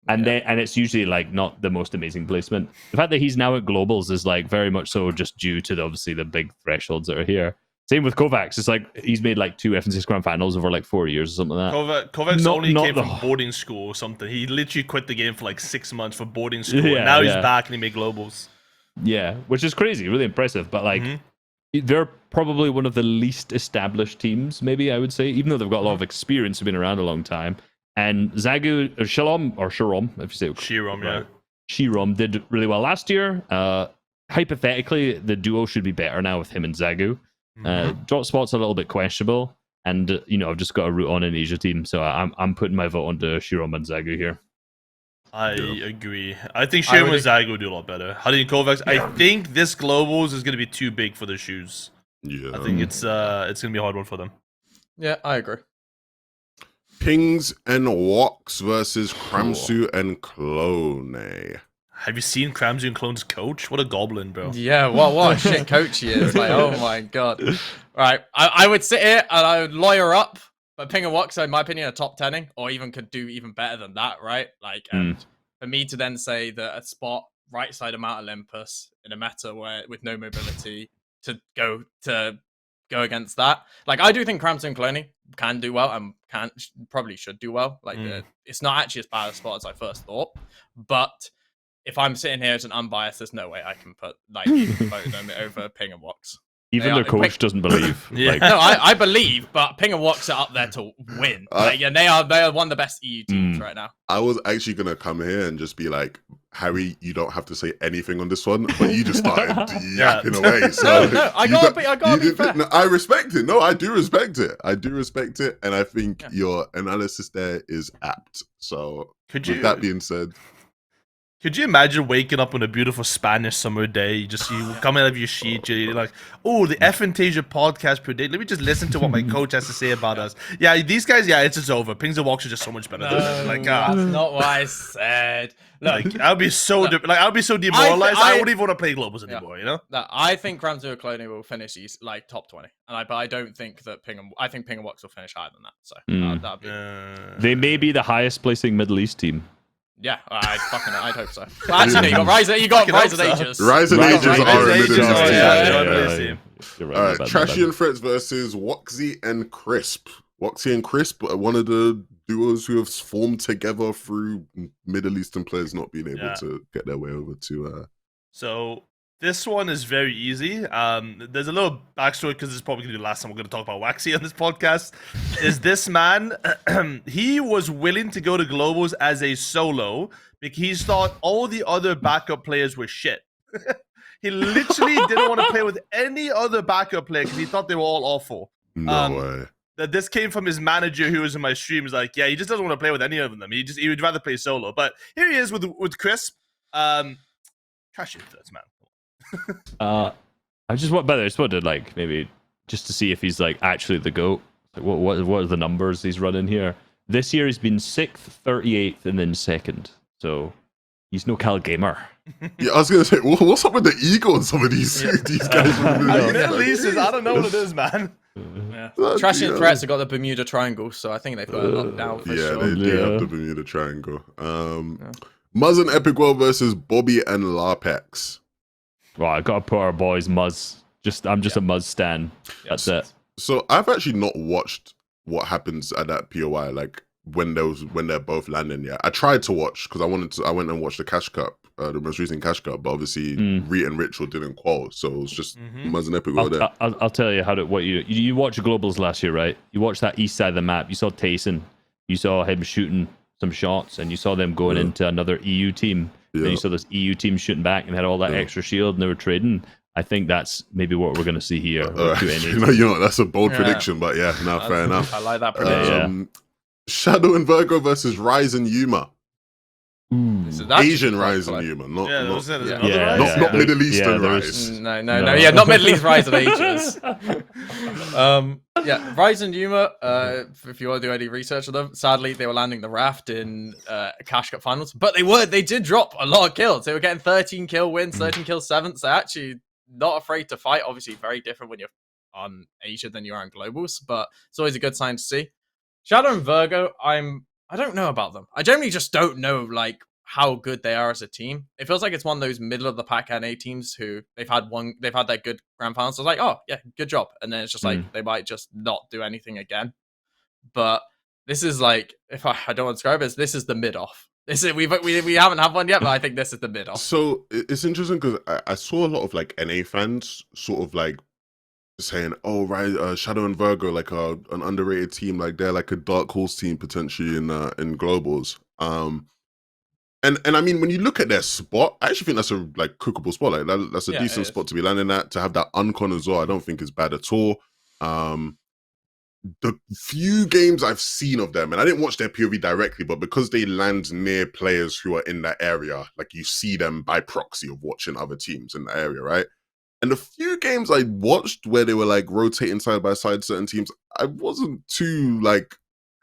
And it's usually like not the most amazing placement. The fact that he's now at globals is like very much so just due to obviously the big thresholds that are here. Same with Kovacs. It's like he's made like 2 FNCS grand finals over like 4 years or something like that. Kovacs only came from boarding school or something. He literally quit the game for like 6 months for boarding school. Yeah, and now he's yeah. back and he made globals. Yeah, which is crazy, really impressive. But like, they're probably one of the least established teams, maybe I would say, even though they've got a lot of experience, have been around a long time. And Zagu, or Sharom, if you say Shirom, yeah. Shirom did really well last year. Hypothetically, the duo should be better now with him and Zagu. Drop spot's a little bit questionable, and I've just got a root on an Asia team, so I'm putting my vote onto Shirom and Zagu here. I agree. I think Shirom and Zagu do a lot better. Hutty and Kovacs, I think this globals is going to be too big for the shoes. Yeah. I think it's going to be a hard one for them. Yeah, I agree. Pings and Woks versus Kramsu and Clone. Have you seen Kramsu and Clone's coach? What a goblin, bro. Yeah, what a shit coach he is. Like, oh my god. Right, I would sit here and I would lawyer up, but Ping and Woks, in my opinion, are top 10ing, or even could do even better than that, right? Like, and for me to then say that a spot right side of Mount Olympus in a meta where with no mobility to go against that, like I do think Kramsu and Clone can do well and probably should do well. Like it's not actually as bad a spot as I first thought, but if I'm sitting here as an unbiased, there's no way I can put vote them over Ping and Woks. Even their coach doesn't believe. Yeah. Like, No, I believe, but Ping and Woks are up there to win. And they are one of the best EU teams right now. I was actually gonna come here and just be like, Harry, you don't have to say anything on this one, but you just started yapping away. So no, I gotta be fair. No, I respect it. No, I do respect it. And I think your analysis there is apt. So with that being said, could you imagine waking up on a beautiful Spanish summer day? You come out of your sheet, you're like, oh, the FNtasia podcast per day. Let me just listen to what my coach has to say about us. Yeah, these guys, it's just over. Pings and Woks are just so much better than them. Like, that's not what I said. Look, like, I'll be so demoralized. I wouldn't even want to play globals anymore. You know? I think Kramsu and Clone will finish top 20, but I don't think that I think Ping and Woks will finish higher than that. So that'd be. They may be the highest placing Middle East team. Yeah, I'd hope so. Well, actually, you got Rise of Ages. Rise of Ages are a Middle East team. You're All right, Trashy and Fritz versus Woxy and Crisp. Woxy and Crisp are one of the duos who have formed together through Middle Eastern players not being able to get their way over to. So this one is very easy. There's a little backstory because this is probably going to be the last time we're going to talk about Waxy on this podcast. Is this man, he was willing to go to globals as a solo because he thought all the other backup players were shit. He literally didn't want to play with any other backup player because he thought they were all awful. No way. That this came from his manager who was in my stream. He's like, he just doesn't want to play with any of them. He would rather play solo. But here he is with Crisp. Trashy first, man. I just wanted like maybe just to see if he's like actually the GOAT. Like what are the numbers he's running here? This year he's been 6th, 38th, and then 2nd. So he's no Cal gamer. Yeah, I was gonna say, what's up with the ego on some of these guys? Middle East I don't know what it is, man. Yeah. Trashy and Threats have got the Bermuda Triangle, so I think they've got it locked down for sure. They do have the Bermuda Triangle. Muzz and Epic World versus Bobby and Larpex. Well, I gotta put our boys Muzz. I'm just a Muzz stan. That's it. So I've actually not watched what happens at that POI, like when they're both landing. Yeah, I tried to watch because I went and watched the Cash Cup, the most recent Cash Cup, but obviously Reet and Ritual didn't qual, so it was just Mazin Epic over there. I'll tell you what you watched Globals last year, right? You watched that east side of the map. You saw Tayson, you saw him shooting some shots, and you saw them going into another EU team. And you saw this EU team shooting back and had all that extra shield, and they were trading. I think that's maybe what we're going to see here. That's a bold prediction, but fair enough. I like that prediction. Shadow and Virgo versus Rise and Yuma. Asian Rise and Yuma, not Middle Eastern Rise. No, not Middle East Rise and Ages. Rise and Yuma, if you want to do any research on them, sadly they were landing the raft in Cash Cup finals, but they did drop a lot of kills. They were getting 13 kill wins, 13 kill 7th. They're actually not afraid to fight. Obviously very different when you're on Asia than you are on Globals, but it's always a good sign to see. Shadow and Virgo, I don't know about them. I generally just don't know like how good they are as a team. It feels like it's one of those middle of the pack NA teams who they've had their good grand finals. So it's like, oh yeah, good job. And then it's just like they might just not do anything again. But this is like, if I don't want to describe it, this is the mid off. This is we haven't had one yet, but I think this is the mid off. So it's interesting because I saw a lot of like NA fans sort of like saying, "Oh, right, Shadow and Virgo like an underrated team, like they're like a dark horse team potentially in Globals." And I mean, when you look at their spot, I actually think that's a like cookable spot. Like that's a decent spot to be landing at. To have that uncon as well, I don't think is bad at all. The few games I've seen of them, and I didn't watch their POV directly, but because they land near players who are in that area, like you see them by proxy of watching other teams in the area, right? And the few games I watched where they were like rotating side by side certain teams, I wasn't too like,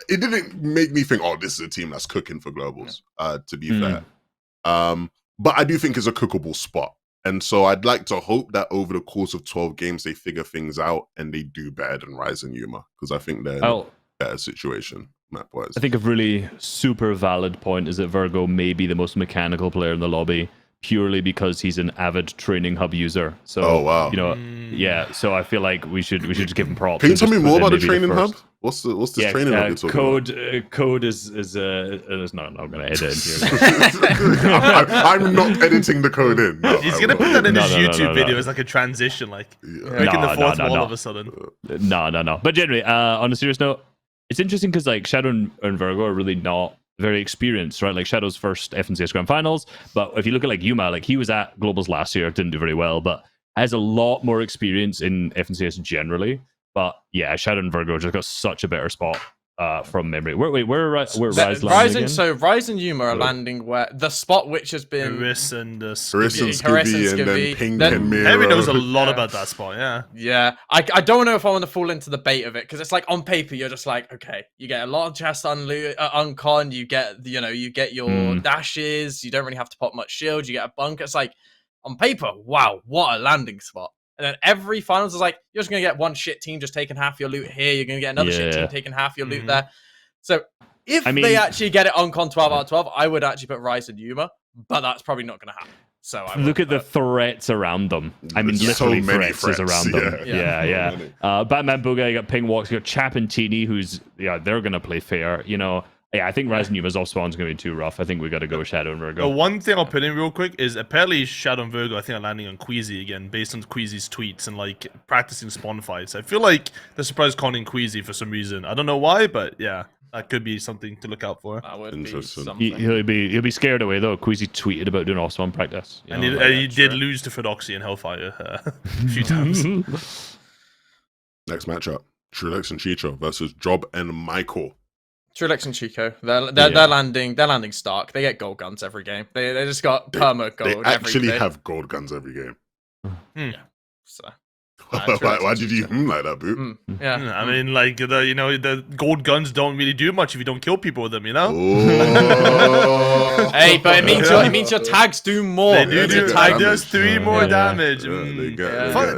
it didn't make me think, oh, this is a team that's cooking for Globals, to be fair. But I do think it's a cookable spot. And so I'd like to hope that over the course of 12 games, they figure things out and they do better than Rise and Yuma, because I think they're in a better situation map-wise. I think a really super valid point is that Virgo may be the most mechanical player in the lobby, purely because he's an avid training hub user. So, so I feel like we should just give him props. Can you tell me more about the training hub? What's this training hub you're talking about? Code is not going to edit in here. I'm not editing the code in. No, he's going to put that in his YouTube video as like a transition, like breaking the fourth wall all of a sudden. No. But generally, on a serious note, it's interesting because like Shadow and Virgo are really not very experienced, right? Like Shadow's first FNCS Grand Finals, but if you look at like Yuma, like he was at Globals last year, didn't do very well, but has a lot more experience in FNCS generally. But yeah, Shadow and Virgo just got such a better spot from memory. Where Rise landing again? So Rise and Yuma are landing where the spot which has been Harris and Skivvy, and then Pink and Miro. Harry knows a lot about that spot. Yeah. I don't know if I want to fall into the bait of it, because it's like on paper you're just like, okay, you get a lot of chests uncon, you get your dashes, you don't really have to pop much shield, you get a bunker. It's like on paper, wow, what a landing spot. And then every finals is like, you're just going to get one shit team just taking half your loot here. You're going to get another shit team taking half your loot there. So if they actually get it on con 12 out of 12, I would actually put Rise and Yuma, but that's probably not going to happen. So look at the threats around them. I mean, literally so many threats around them. Yeah. Batman Booga, you got Ping Walks, you got Chapantini, who's, they're going to play fair, Yeah, I think Rise and Yuma's off spawn's going to be too rough. I think we got to go with Shadow and Virgo. One thing I'll put in real quick is apparently Shadow and Virgo, I think, are landing on Queasy again, based on Queasy's tweets and like practicing spawn fights. I feel like they're surprise conning Queasy for some reason. I don't know why, but yeah, that could be something to look out for. That would be something. He'll be scared away though. Queasy tweeted about doing off spawn practice. And he did lose to Fedoxy and Hellfire a few times. Next matchup: Trilex and Chicho versus Job and Michael. Trilex and Chico, they're landing Stark. They get gold guns every game. They just got perma gold. They actually have gold guns every game. Yeah. So why did you like that, Boot? Yeah. I mean, like the gold guns don't really do much if you don't kill people with them, Oh. Hey, but it means your tags do more. They do. Tag does 3 more damage.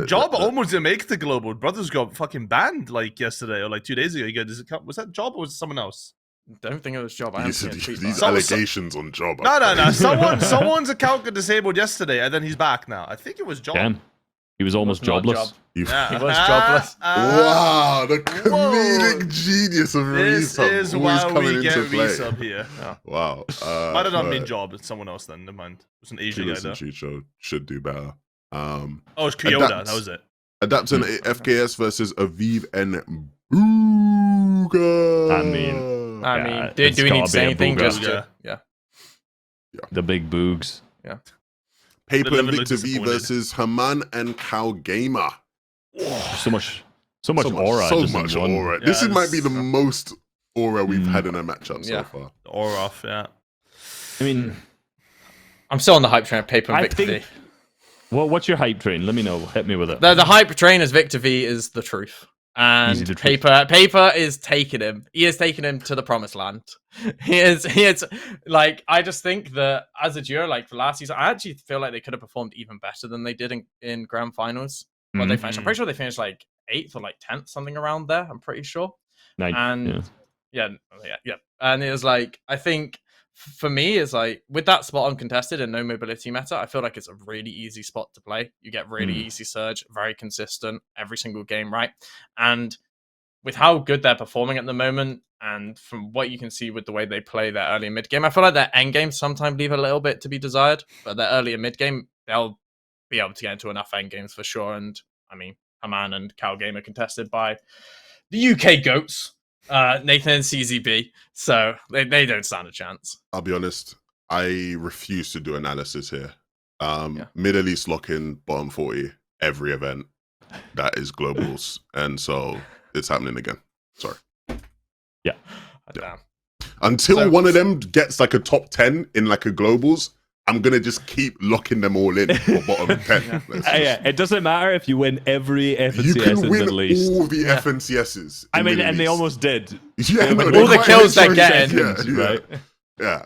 Job almost didn't make the global. Brothers got fucking banned like yesterday or like 2 days ago. Was that Job or was it someone else? Don't think it was Job. These allegations on Job. No. Someone's account got disabled yesterday, and then he's back now. I think it was Job. Damn. He was almost not a jobless. job. You- He was jobless. Wow, the comedic whoa. genius of This Resub is always why coming we get into play. resub here. Yeah. Wow. Might have not been but Job. It's someone else then. Never mind. It's an Asian guy Killers though. and Cheat Show should do better. Oh, it's Kyoda. Adapt. That was it. Adapting FKS versus Aviv and Booga. I mean, I Yeah, mean, it's do we need gotta to say be a anything? Booga. Just Booga. yeah. The big boogs. Paper They'll and never look Victor V disappointed. versus Haman and Cal Gamer. So much aura. So just in much one. aura. Yeah, this it's- might be the most aura we've Mm. had in a matchup so Yeah. far. Or off. Yeah. I mean, I'm still on the hype train of Paper and I Victor think. V. Well, what's your hype train? Let me know. Hit me with it. The hype train is Victor V is the truth. And Easy to truth. Paper is taking him. He is taking him to the promised land. He is like, I just think that as a duo, like for last season, I actually feel like they could have performed even better than they did in grand finals. Well, they finished. I'm pretty sure they finished like 8th or like 10th, something around there. I'm pretty sure. Ninth, And yeah. yeah. And it was like, I think for me, it's like with that spot uncontested and no mobility meta, I feel like it's a really easy spot to play. You get really easy surge, very consistent every single game, right? And with how good they're performing at the moment, and from what you can see with the way they play their early and mid game, I feel like their end game sometimes leave a little bit to be desired, but their early and mid game, they'll be able to get into enough end games for sure. And I mean, Haman and Cal Game are contested by the UK GOATs, Nathan and CZB, so they don't stand a chance. I'll be honest, I refuse to do analysis here. Middle East lock-in, bottom 40, every event. That is globals. And so it's happening again. Sorry. Yeah. Damn. Until So- one of them gets like a top 10 in like a globals, I'm going to just keep locking them all in for bottom 10. Let's just- Yeah, it doesn't matter if you win every You FNCS can in win Middle East. all the FNCSs. I in mean, Middle and they East. almost did. Yeah, they no, went they all the quite kills they're literally getting, said, yeah, right? Yeah,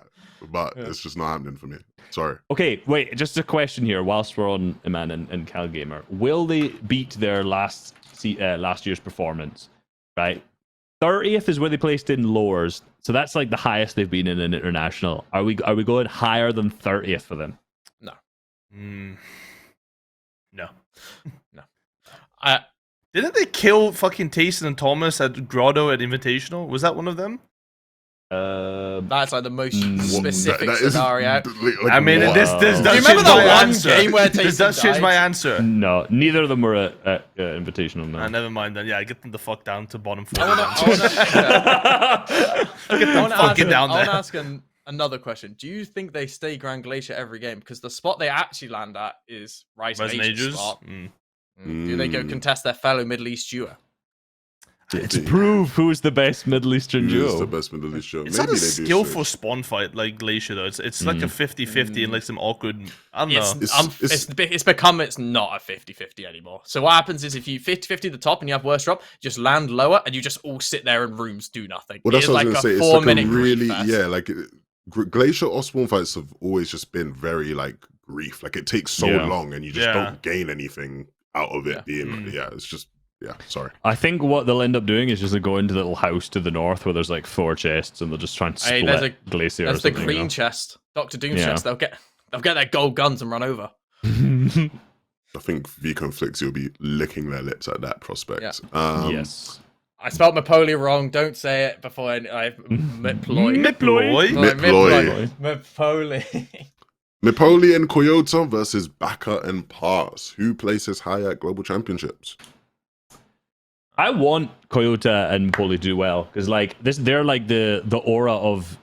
but it's just not happening for me. Sorry. Okay, wait, just a question here whilst we're on Iman and Cal Gamer. Will they beat their last year's performance, right? 30th is where they placed in lowers, so that's like the highest they've been in an international. Are we going higher than 30th for them? No. I Didn't they kill fucking Tayson and Thomas at Grotto at Invitational? Was that one of them? that's like the most What- specific that is scenario. like, I mean, wow. this Do does you change remember that my one answer. game where This Tayson does change my died? answer. No, neither of them were at Invitational. No. Never mind then. Yeah, get them the fuck down to bottom 4. I wanna fuck it down I want to there. ask another question. Do you think they stay Grand Glacier every game? Because the spot they actually land at is Rising Resin Ages Ages? spot. Mm. Do they go contest their fellow Middle East duo? To prove who's the best Middle Eastern Who is duo. the best Middle East show? It's Maybe not a they do skillful switch. spawn fight like Glacier though. It's like a 50-50 and like some awkward. I don't know. It's become it's not a 50-50 anymore. So what happens is if you 50-50 the top and you have worst drop, just land lower and you just all sit there in rooms, do nothing. Well, that's It what I is was going to say. like a It's like 4-minute a grief really, fest. yeah, like Glacier or spawn fights have always just been very like grief. Like it takes so Yeah. long and you just Yeah. don't gain anything out of it Yeah. being, it's just, sorry. I think what they'll end up doing is just go into the little house to the north where there's like 4 chests and they'll just try and Hey, split there's Glacier or That's the something. green chest, Doctor Doom's Yeah. chest. They'll get their gold guns and run over. I think V Conflicts will be licking their lips at that prospect. Yeah. Yes. I spelled Mapoli wrong. Don't say it before I Miploy. Miploy. Miploy. Mapoli. Napoli and Toyota versus Baka and Pars. Who places high at global championships? I want Toyota and Poli to do well because like they're like the aura of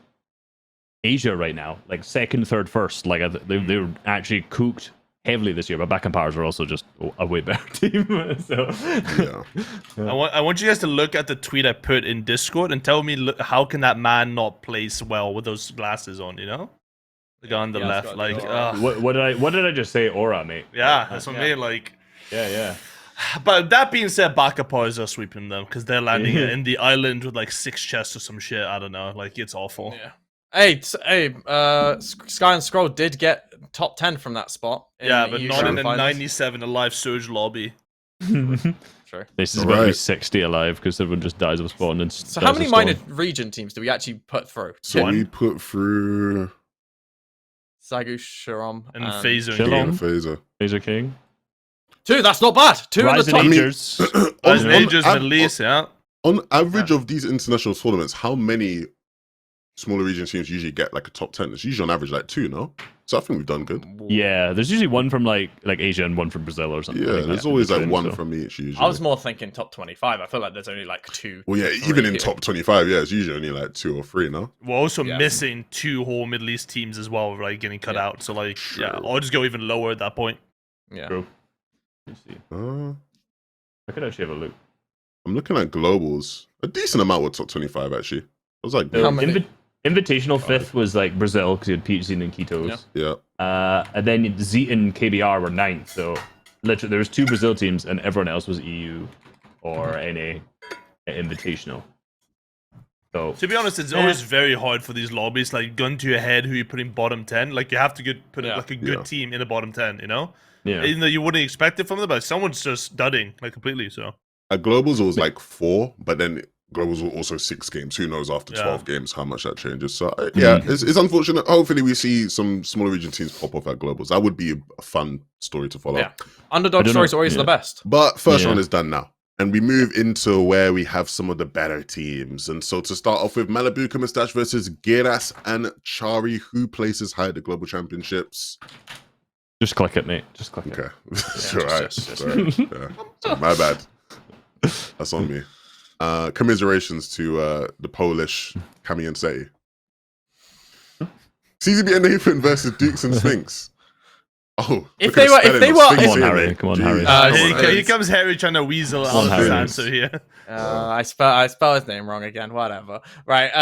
Asia right now, like second, third, first. Like they were actually cooked heavily this year, but Back and Powers are also just a way better team. So Yeah. I want you guys to look at the tweet I put in Discord and tell me how can that man not place well with those glasses on, you know? The guy on the Yeah, it's left, got the like, aura. what did I just say? Aura, mate. yeah, that's what I Yeah. mean, like. Yeah. But that being said, Baka Powers are sweeping them because they're landing in the island with like 6 chests or some shit. I don't know, like it's awful. Yeah. Hey, Sky and Scroll did get top 10 from that spot. Yeah, the but EU not in a finals. 97 alive surge lobby. True. This is All going to be right. 60 alive because everyone just dies of spawn. And So how many minor region teams do we actually put through? So One. we put through Sagu, Sharom, And Phaser and Shalom. King. Phaser. Phaser King? 2, that's not bad. 2 in the Rising top. Agers. As on- Ages, on- Middle East, yeah. On average of these international tournaments, how many smaller region teams usually get like a top 10? It's usually on average like 2, no? So I think we've done good. Yeah, there's usually one from like Asia and one from Brazil or something. Yeah, like there's that always in like between, one so. from each usually. I was more thinking top 25. I feel like there's only like 2. Well, yeah, 3 even in here. top 25, yeah, it's usually only like 2 or 3, no? We're also Yeah. missing 2 whole Middle East teams as well, right? Getting cut Yeah. out. So like, yeah, True. I'll just go even lower at that point. Yeah. True. Let's see. Uh, I could actually have a look. I'm looking at globals. A decent amount were top 25, actually. I was like, How many? Invitational 5th was like Brazil because you had Peach Zine and Ketos. yeah. And then Z and KBR were 9th. So literally, there was 2 Brazil teams, and everyone else was EU or NA Invitational. So To be honest, it's always very hard for these lobbies. Like, gun to your head, who you put in bottom 10. Like, you have to put Yeah. like a good Yeah. team in the bottom 10. You know, yeah, even though you wouldn't expect it from them, but someone's just dudding like completely. So At globals, it was like 4, but then globals were also 6 games. Who knows after Yeah. 12 games how much that changes? So, yeah, it's unfortunate. Hopefully, we see some smaller region teams pop off at globals. That would be a fun story to follow. Yeah. Underdog don't stories know. are always Yeah. the best. But first Yeah. round is done now. And we move into where we have some of the better teams. And so to start off with, Malibu Mustache versus Geras and Chari. Who places high at the Global Championships? just click it, mate. Just click it. Okay. It's Yeah, all right. just- It's all right. Yeah. So, my bad. That's on me. Commiserations to the Polish Kami and Seti. CZB and Nathan versus Dukes and Sphinx. Oh, If look at they the were- spelling if of they Sphinx were- Come on, here, Harry. mate. Come on, Jeez. Harry. here comes Harry trying to weasel Come on, out his Harry. answer here. I spell his name wrong again. Whatever. Right.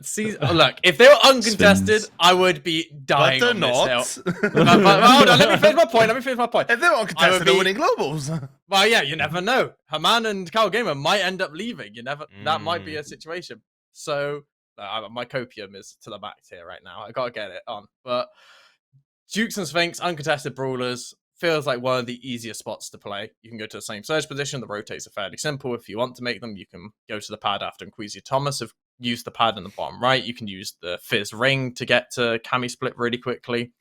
Look, if they were uncontested, Spins. I would be But dying they're on this not. hill. But hold on, let me finish my point. If they're I uncontested, would they're be- winning globals. Well, yeah, you never know. Haman and Cal Gamer might end up leaving. That might be a situation. So my copium is to the max here right now. I gotta get it on. But Dukes and Sphinx, uncontested brawlers, feels like one of the easier spots to play. You can go to the same surge position. The rotates are fairly simple. If you want to make them, you can go to the pad after Inquisia Thomas have used the pad in the bottom right. You can use the Fizz Ring to get to Cami Split really quickly.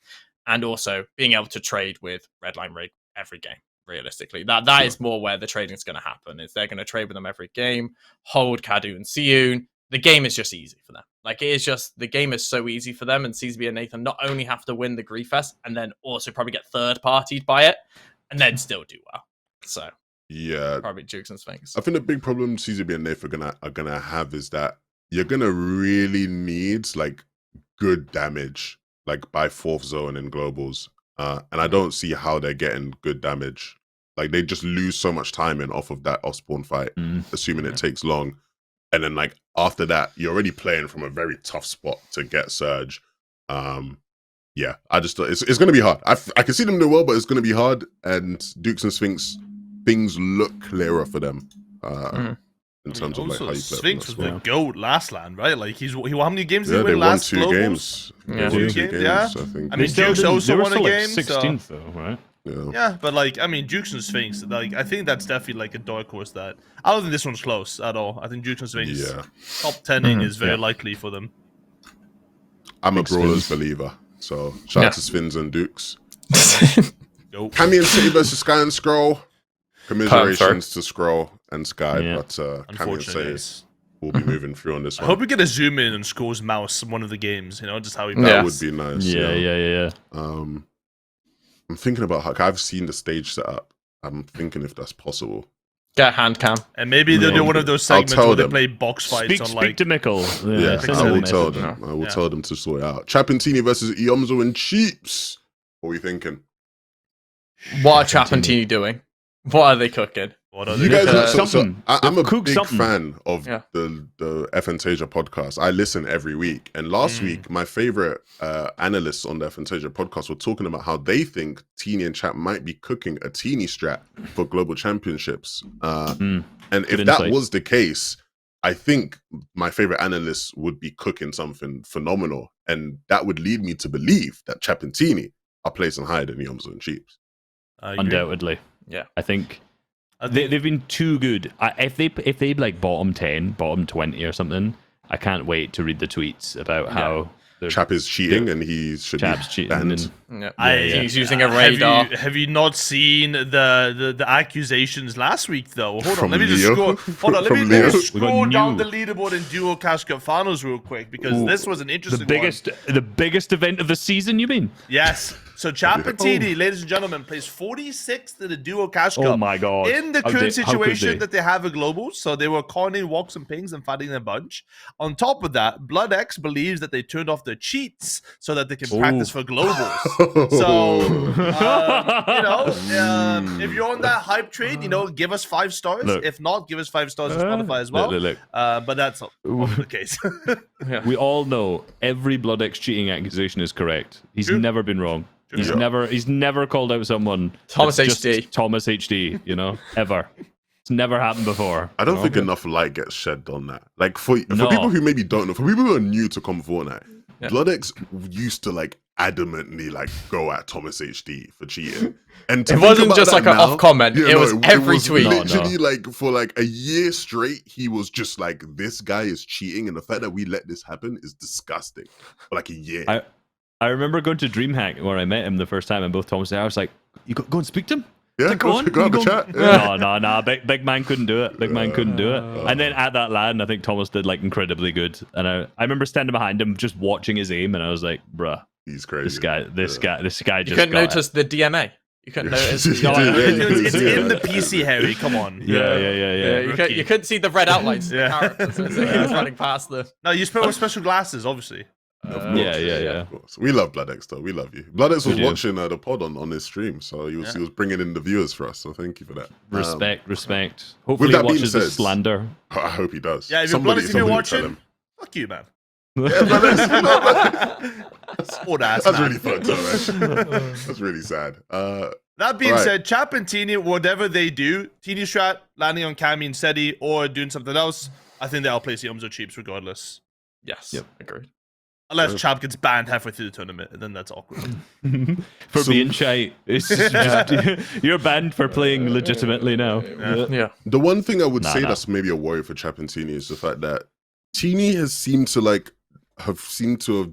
And also being able to trade with Redline Rig every game. Realistically, that is more where the trading is going to happen. Is they're going to trade with them every game, hold Kadu and Siyun. The game is just easy for them. Like it is just the game is so easy for them, and CZB and Nathan not only have to win the Grief Fest and then also probably get third partied by it, and then still do well. So Yeah, probably Dukes and Sphinx. I think the big problem CZB and Nathan are gonna have is that you're gonna really need like good damage, like by 4th zone in globals. And I don't see how they're getting good damage. Like they just lose so much time in off of that off-spawn fight, assuming it takes long. And then like after that, you're already playing from a very tough spot to get Surge. Yeah, I just thought it's gonna be hard. I can see them do well, but it's gonna be hard. And Dukes and Sphinx, things look clearer for them. In terms of like how you play. Sphinx was from that the GOAT last land, right? Like how many games spot. did he they win won last 2 globals? games. They Yeah. won Two 2 games, games, yeah. I think. I mean, Still Dukes didn't- also they were won a still, like, game, so- 16th though, right? Yeah. Yeah, but like I mean, Dukes and Sphinx, like I think that's definitely like a dark horse that I don't think this one's close at all. I think Dukes and Sphinx Yeah. top 10ing is very likely for them. I'm a Big Brawlers Spins. believer. So shout Yeah. out to Spins and Dukes. Go. Cami and City versus Sky and Scroll. Commiserations to Scroll and Sky, Yeah. but Cami and Unfortunately, City will be moving through on this I one. hope we get a zoom in on Skull's mouse one of the games. You know, just how he. That Yeah. would be nice. Yeah. I'm thinking about how I've seen the stage set up. I'm thinking if that's possible. Get hand cam. And maybe they'll do one of those I'll segments tell where they them. play box fights on Speak like. to Mickle. Yeah, send I them a will message. tell them. I will Yeah. tell them to sort it out. Chapentini versus Iomzo and Cheeps. What are we thinking? What are Chapentini doing? What are they cooking? What are You they guys doing? know, so something. I'm a Cook big something. fan of Yeah. the FNtasia podcast. I listen every week. And last week, my favorite analysts on the FNtasia podcast were talking about how they think Teeny and Chap might be cooking a Teeny strat for global championships. And if Good that insight. was the case, I think my favorite analysts would be cooking something phenomenal. And that would lead me to believe that Chap and Teeny are placing higher than Iomzo and Cheeps. I agree. Undoubtedly. Yeah. I think I think- they've been too good. If they like bottom 10, bottom 20 or something, I can't wait to read the tweets about how Chap is cheating and he should Chap's be cheating. banned. He's using a radar. Have you not seen the accusations last week though? Hold on, From let me just Leo? scroll. Hold on, let From me Leo? scroll down new. the leaderboard in Duo Cash Cup Finals real quick because this was an interesting The biggest event of the season, you mean? Yes. So Chapatini, ladies and gentlemen, plays 46th in the Duo Cash Cup. Oh my god. In the How current could situation they? that they have at Globals, so they were calling walks and pings and fighting a bunch. On top of that, BloodX believes that they turned off their cheats so that they can practice for Globals. So, if you're on that hype train, give us 5 stars. Look. If not, give us 5 stars on Spotify as well. Look. But that's not the case. We all know every BloodX cheating accusation is correct. He's True. never been wrong. He's never called out someone Thomas that's just HD. Thomas HD, ever. It's never happened before. I don't think enough light gets shed on that. Like for No. people who maybe don't know, for people who are new to Come Fortnite, Yeah. BloodX used to adamantly go at Thomas HD for cheating. And to It think wasn't about just that like an now, off comment. It was every tweet. Literally, for a year straight, he was just like, "This guy is cheating," and the fact that we let this happen is disgusting. For a year. I remember going to DreamHack where I met him the first time, and both Thomas and I was like, "You go and speak to him." Yeah, Like, go on, go have you a go- chat. Yeah. No. Big man couldn't do it. Big man couldn't do it. And then at that LAN, I think Thomas did incredibly good. And I remember standing behind him, just watching his aim, and I was like, "Bruh, He's crazy. this guy just." You couldn't got notice the DMA. You couldn't notice. Yeah, It's yeah. in the PC, Harry. Come on. it. Yeah. You couldn't see the red outlines. of the Yeah. characters as he was running past them. No, you spell with special glasses, obviously. Yeah. Of course. We love BloodX though. We love you. BloodX was do. watching the pod on his stream, so he was bringing in the viewers for us. So thank you for that. Respect. Hopefully, that he being watches the said- slander. I hope he does. Yeah, if you're somebody if you're tell watching, him. fuck you, man. Yeah, BloodX. Old ass That's man. really fucked up, man. That's really sad. That being Right. said, Chap and Teeny, whatever they do, Teeny strat, landing on Cammy and Seti, or doing something else, I think they'll place the Umzo Cheaps regardless. Yes, agreed. Unless Chap gets banned halfway through the tournament, and then that's awkward. For being shy. It's just, you're banned for playing legitimately now. Yeah. The one thing I would say Nah. that's maybe a worry for Chapantini is the fact that Teeny has seemed to have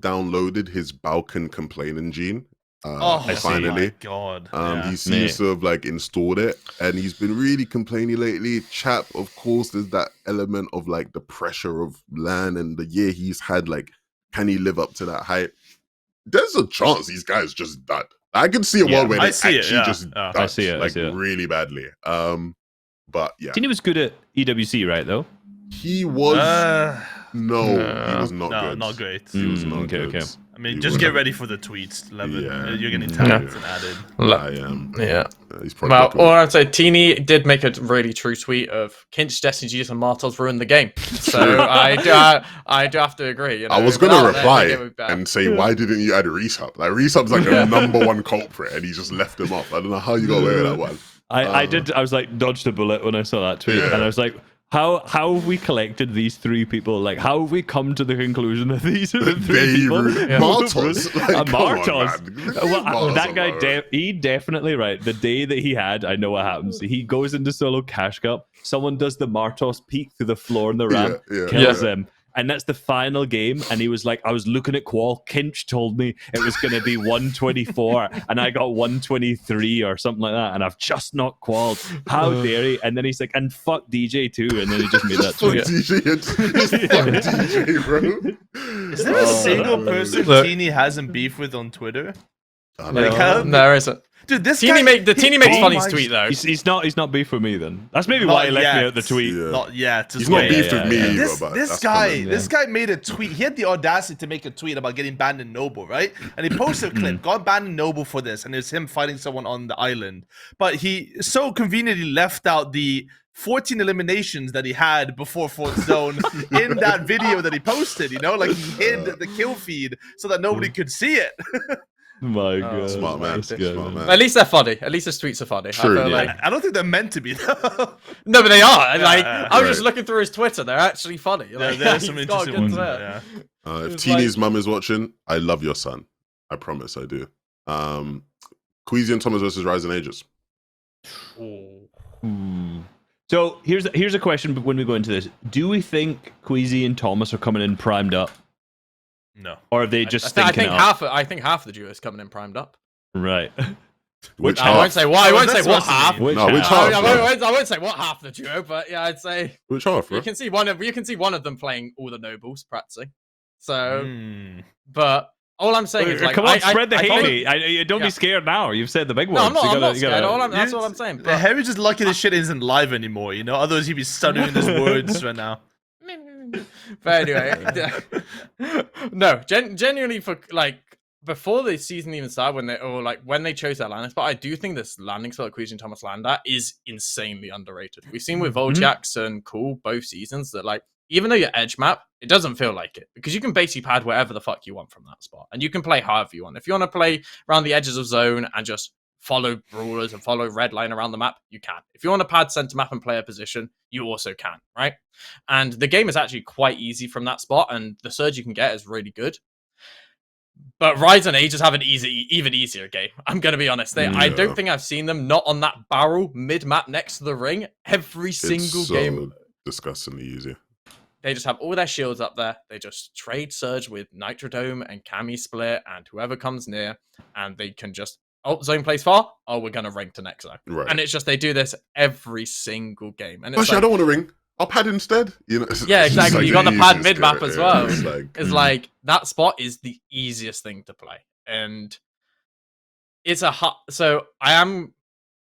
downloaded his Balkan complaining gene. Finally. my god. He seems to have installed it, and he's been really complaining lately. Chap, of course, there's that element of the pressure of LAN and the year he's had. Can he live up to that hype? There's a chance these guys just dud. I can see a world where I they see it, actually yeah. just Yeah. dud, I see it. really badly. But yeah, Tini was good at EWC, right, though? he was he was not no, good. not great. He was not okay, good. okay. I mean, He just was- get ready for the tweets, Levin. Yeah. You're getting tagged and added. I am. Yeah. He's probably Well, looking- or I'd say Teeny did make a really true tweet of Kinch, Destiny, and Martels ruined the game. So I do have to agree. I was going to Without them, reply the game would be bad. and say, why didn't you add Resub? Resub's a #1 culprit, and he just left him off. I don't know how you got away with that one. I was dodged a bullet when I saw that tweet, and I was like, how have we collected these 3 people? How have we come to the conclusion that these are the 3 They people? Martos. Come on, Martos. man. Leave Well, Martos that guy, alone. he definitely, right, the day that he had, I know what happens. He goes into solo cash cup, someone does the Martos peek through the floor in the ramp, kills them. And that's the final game. And he was like, I was looking at Qual. Kinch told me it was going to be 124. And I got 123 or something like that. And I've just not qualled. How dare he? And then he's like, and fuck DJ too. And then he just made that Fuck tweet. DJ, fuck DJ, bro. Is there a single person Look. Teeny hasn't beef with on Twitter? I Like, know. how- No, there isn't. Dude, this Teeny guy... Teeny makes oh funny my- tweet though. He's not beef with me then. That's maybe Not why he left me yet. out the tweet. Yeah. Not yet. He's not Wait. beefed with me yeah. either, This, but this that's guy, coming. this guy made a tweet. He had the audacity to make a tweet about getting banned in Noble, right? And he posted a clip, got banned in Noble for this, and it was him fighting someone on the island. But he so conveniently left out the 14 eliminations that he had before Fourth Zone in that video that he posted. He hid the kill feed so that nobody could see it. My God. Smart man. That's good. Smart man. At least they're funny. At least his tweets are funny. True, I feel yeah. like I don't think they're meant to be. though. no, but they are. I was just Right. looking through his Twitter. They're actually funny. There's some he's got a interesting good ones. Twitter. Yeah. If It's Teeny's mum is watching, I love your son. I promise I do. Queasy and Thomas versus Rising Ages. So here's a question when we go into this. Do we think Queasy and Thomas are coming in primed up? No. Or are they just I thinking think half the duo is coming in primed up. Right. Which I won't half? say what. I Oh, won't say that's what what's the half. name. Which No, which half? half? bro? I won't say what half the duo, but yeah, I'd say Which half, bro? you can see one of them playing all the nobles practically. So, Mm. but all I'm saying is like, come on, spread the I hate. follow- Don't Yeah. be scared now. You've said the big No, words. I'm not You scared. gotta- That's what I'm saying. The But Harry's just lucky this shit isn't live anymore, you know? Otherwise he'd be stuttering his words right now. but anyway, no, genuinely for like before the season even started, when they chose that landing spot, I do think this landing spot that Queasy and Thomas land at is insanely underrated. We've seen with Voljax and Cool both seasons that like even though your edge map, it doesn't feel like it because you can basically pad wherever the fuck you want from that spot, and you can play however you want. If you want to play around the edges of zone and just follow brawlers and follow red line around the map, you can. If you want to pad center map and player position, you also can, right? And the game is actually quite easy from that spot, and the surge you can get is really good. But Rise and Ages have an even easier game. I'm going to be honest. I don't think I've seen them not on that barrel mid-map next to the ring every single game. Disgustingly easy. They just have all their shields up there. They just trade Surge with Nitrodome and Cami Split and whoever comes near, and they can just, zone plays far. Oh, we're going to ring to next zone. Right. And it's just, they do this every single game. And it's Actually, like, I don't want to ring. I'll pad instead. You know. yeah, it's exactly. like You got the the pad easiest mid map bit, as yeah. well. It's Like that spot is the easiest thing to play, and it's a hot. So I am,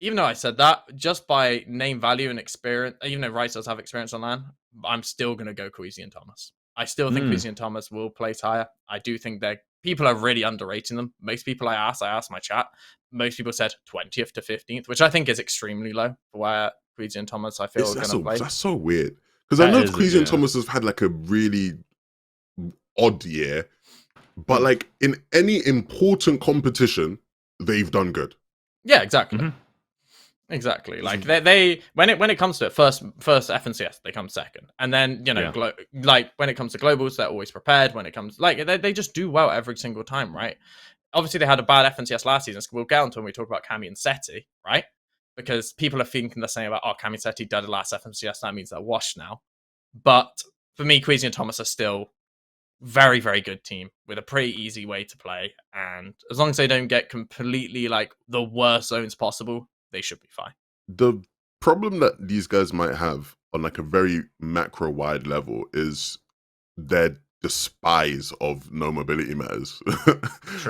even though I said that, just by name value and experience, even though Rice does have experience on LAN, I'm still gonna go Queasy and Thomas. I still think Queasy and Thomas will place higher. I do think that people are really underrating them. Most people I asked my chat, most people said 20th to 15th, which I think is extremely low for where Queasy and Thomas I feel are going to play. That's so weird because I That know is, Queasy and yeah. Thomas have had like a really odd year, but like in any important competition, they've done good. Yeah, exactly. Exactly. Like they when it comes to it, first FNCS they come second, and then like when it comes to globals they're always prepared. When it comes like they just do well every single time, right? Obviously they had a bad FNCS last season. So we'll get onto when we talk about Cami and Seti, right? Because people are thinking the same about Cami and Seti did the last FNCS. That means they're washed now. But for me, Queasy and Thomas are still very, very good team with a pretty easy way to play, and as long as they don't get completely like the worst zones possible, they should be fine. The problem that these guys might have on like a very macro wide level is their despise of no mobility matters.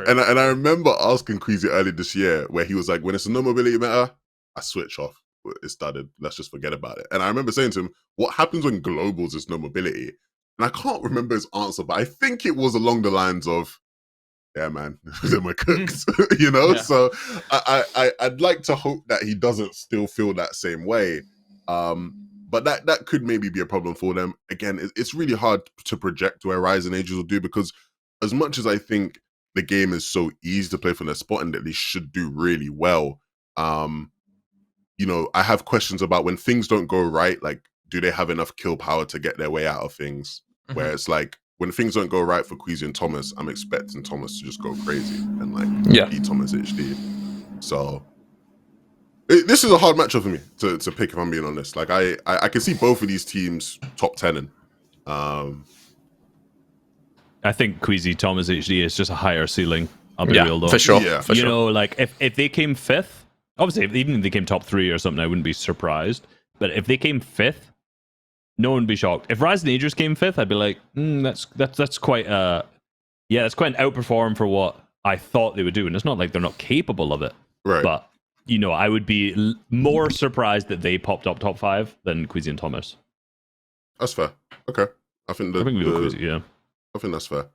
and I remember asking Queasy early this year where he was like, when it's a no mobility matter, I switch off. It started, let's just forget about it. And I remember saying to him, what happens when globals is no mobility? And I can't remember his answer, but I think it was along the lines of, yeah, man, then we're cooked, you know? Yeah. So I'd like to hope that he doesn't still feel that same way. But that could maybe be a problem for them. Again, it's really hard to project where Rise and Ages will do, because as much as I think the game is so easy to play from their spot and that they should do really well, you know, I have questions about when things don't go right, like, do they have enough kill power to get their way out of things? Where it's like, when things don't go right for Queasy and Thomas, I'm expecting Thomas to just go crazy and like beat Thomas HD. So this is a hard matchup for me to pick, if I'm being honest. Like I can see both of these teams top 10ing. I think Queasy Thomas HD is just a higher ceiling. I'll be real though. For sure. Yeah. For you sure. know, like if they came fifth, obviously even if they came top 3 or something, I wouldn't be surprised. But if they came fifth, no one would be shocked. If Rise and Ages came fifth, I'd be like, that's quite that's quite an outperform for what I thought they would do. And it's not like they're not capable of it. Right. But you know, I would be more surprised that they popped up top 5 than Queasy and Thomas. That's fair. Okay. I think we go Queasy, yeah. I think that's fair.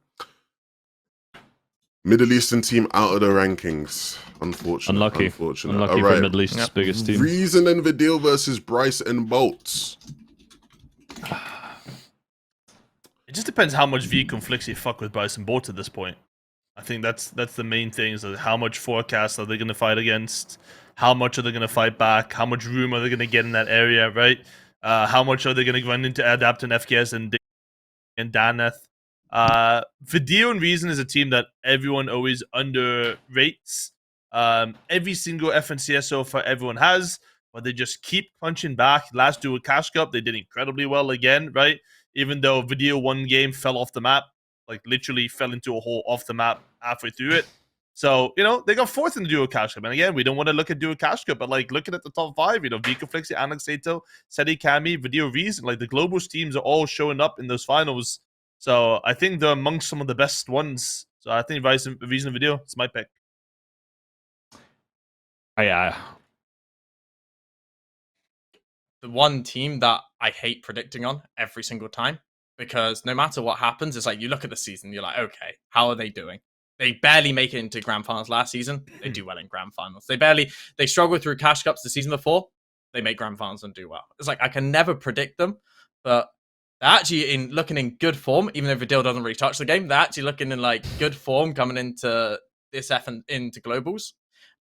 Middle Eastern team out of the rankings. Unfortunate. Unlucky for Middle East's biggest team. Reason and Vidil versus Bryce and Bolts. It just depends how much V conflicts you fuck with Bryson Bolt at this point. I think that's the main thing, is how much forecast are they going to fight against? How much are they going to fight back? How much room are they going to get in that area, right? How much are they going to run into Adapt and FKS and Daneth? Vidil and Reason is a team that everyone always underrates. Every single FNCS so far everyone has, but they just keep punching back. Last dual Cash Cup, they did incredibly well again, right? Even though Vidil one game fell off the map, like literally fell into a hole off the map halfway through it. So, you know, they got fourth in the Duo Cash Cup. And again, we don't want to look at Duo Cash Cup, but like looking at the top five, you know, Vico Flixi, Alex Sato, Seti Kami, Video Reason, like the Globals teams are all showing up in those finals. So I think they're amongst some of the best ones. So I think Reason Video, it's my pick. Yeah. The one team that I hate predicting on every single time, because no matter what happens, it's like you look at the season, you're like, okay, how are they doing? They barely make it into grand finals last season. They do well in grand finals. They struggled through cash cups the season before. They make grand finals and do well. It's like I can never predict them, but they're actually looking in good form, even though Vidal doesn't really touch the game. They're actually looking in like good form coming into this into globals,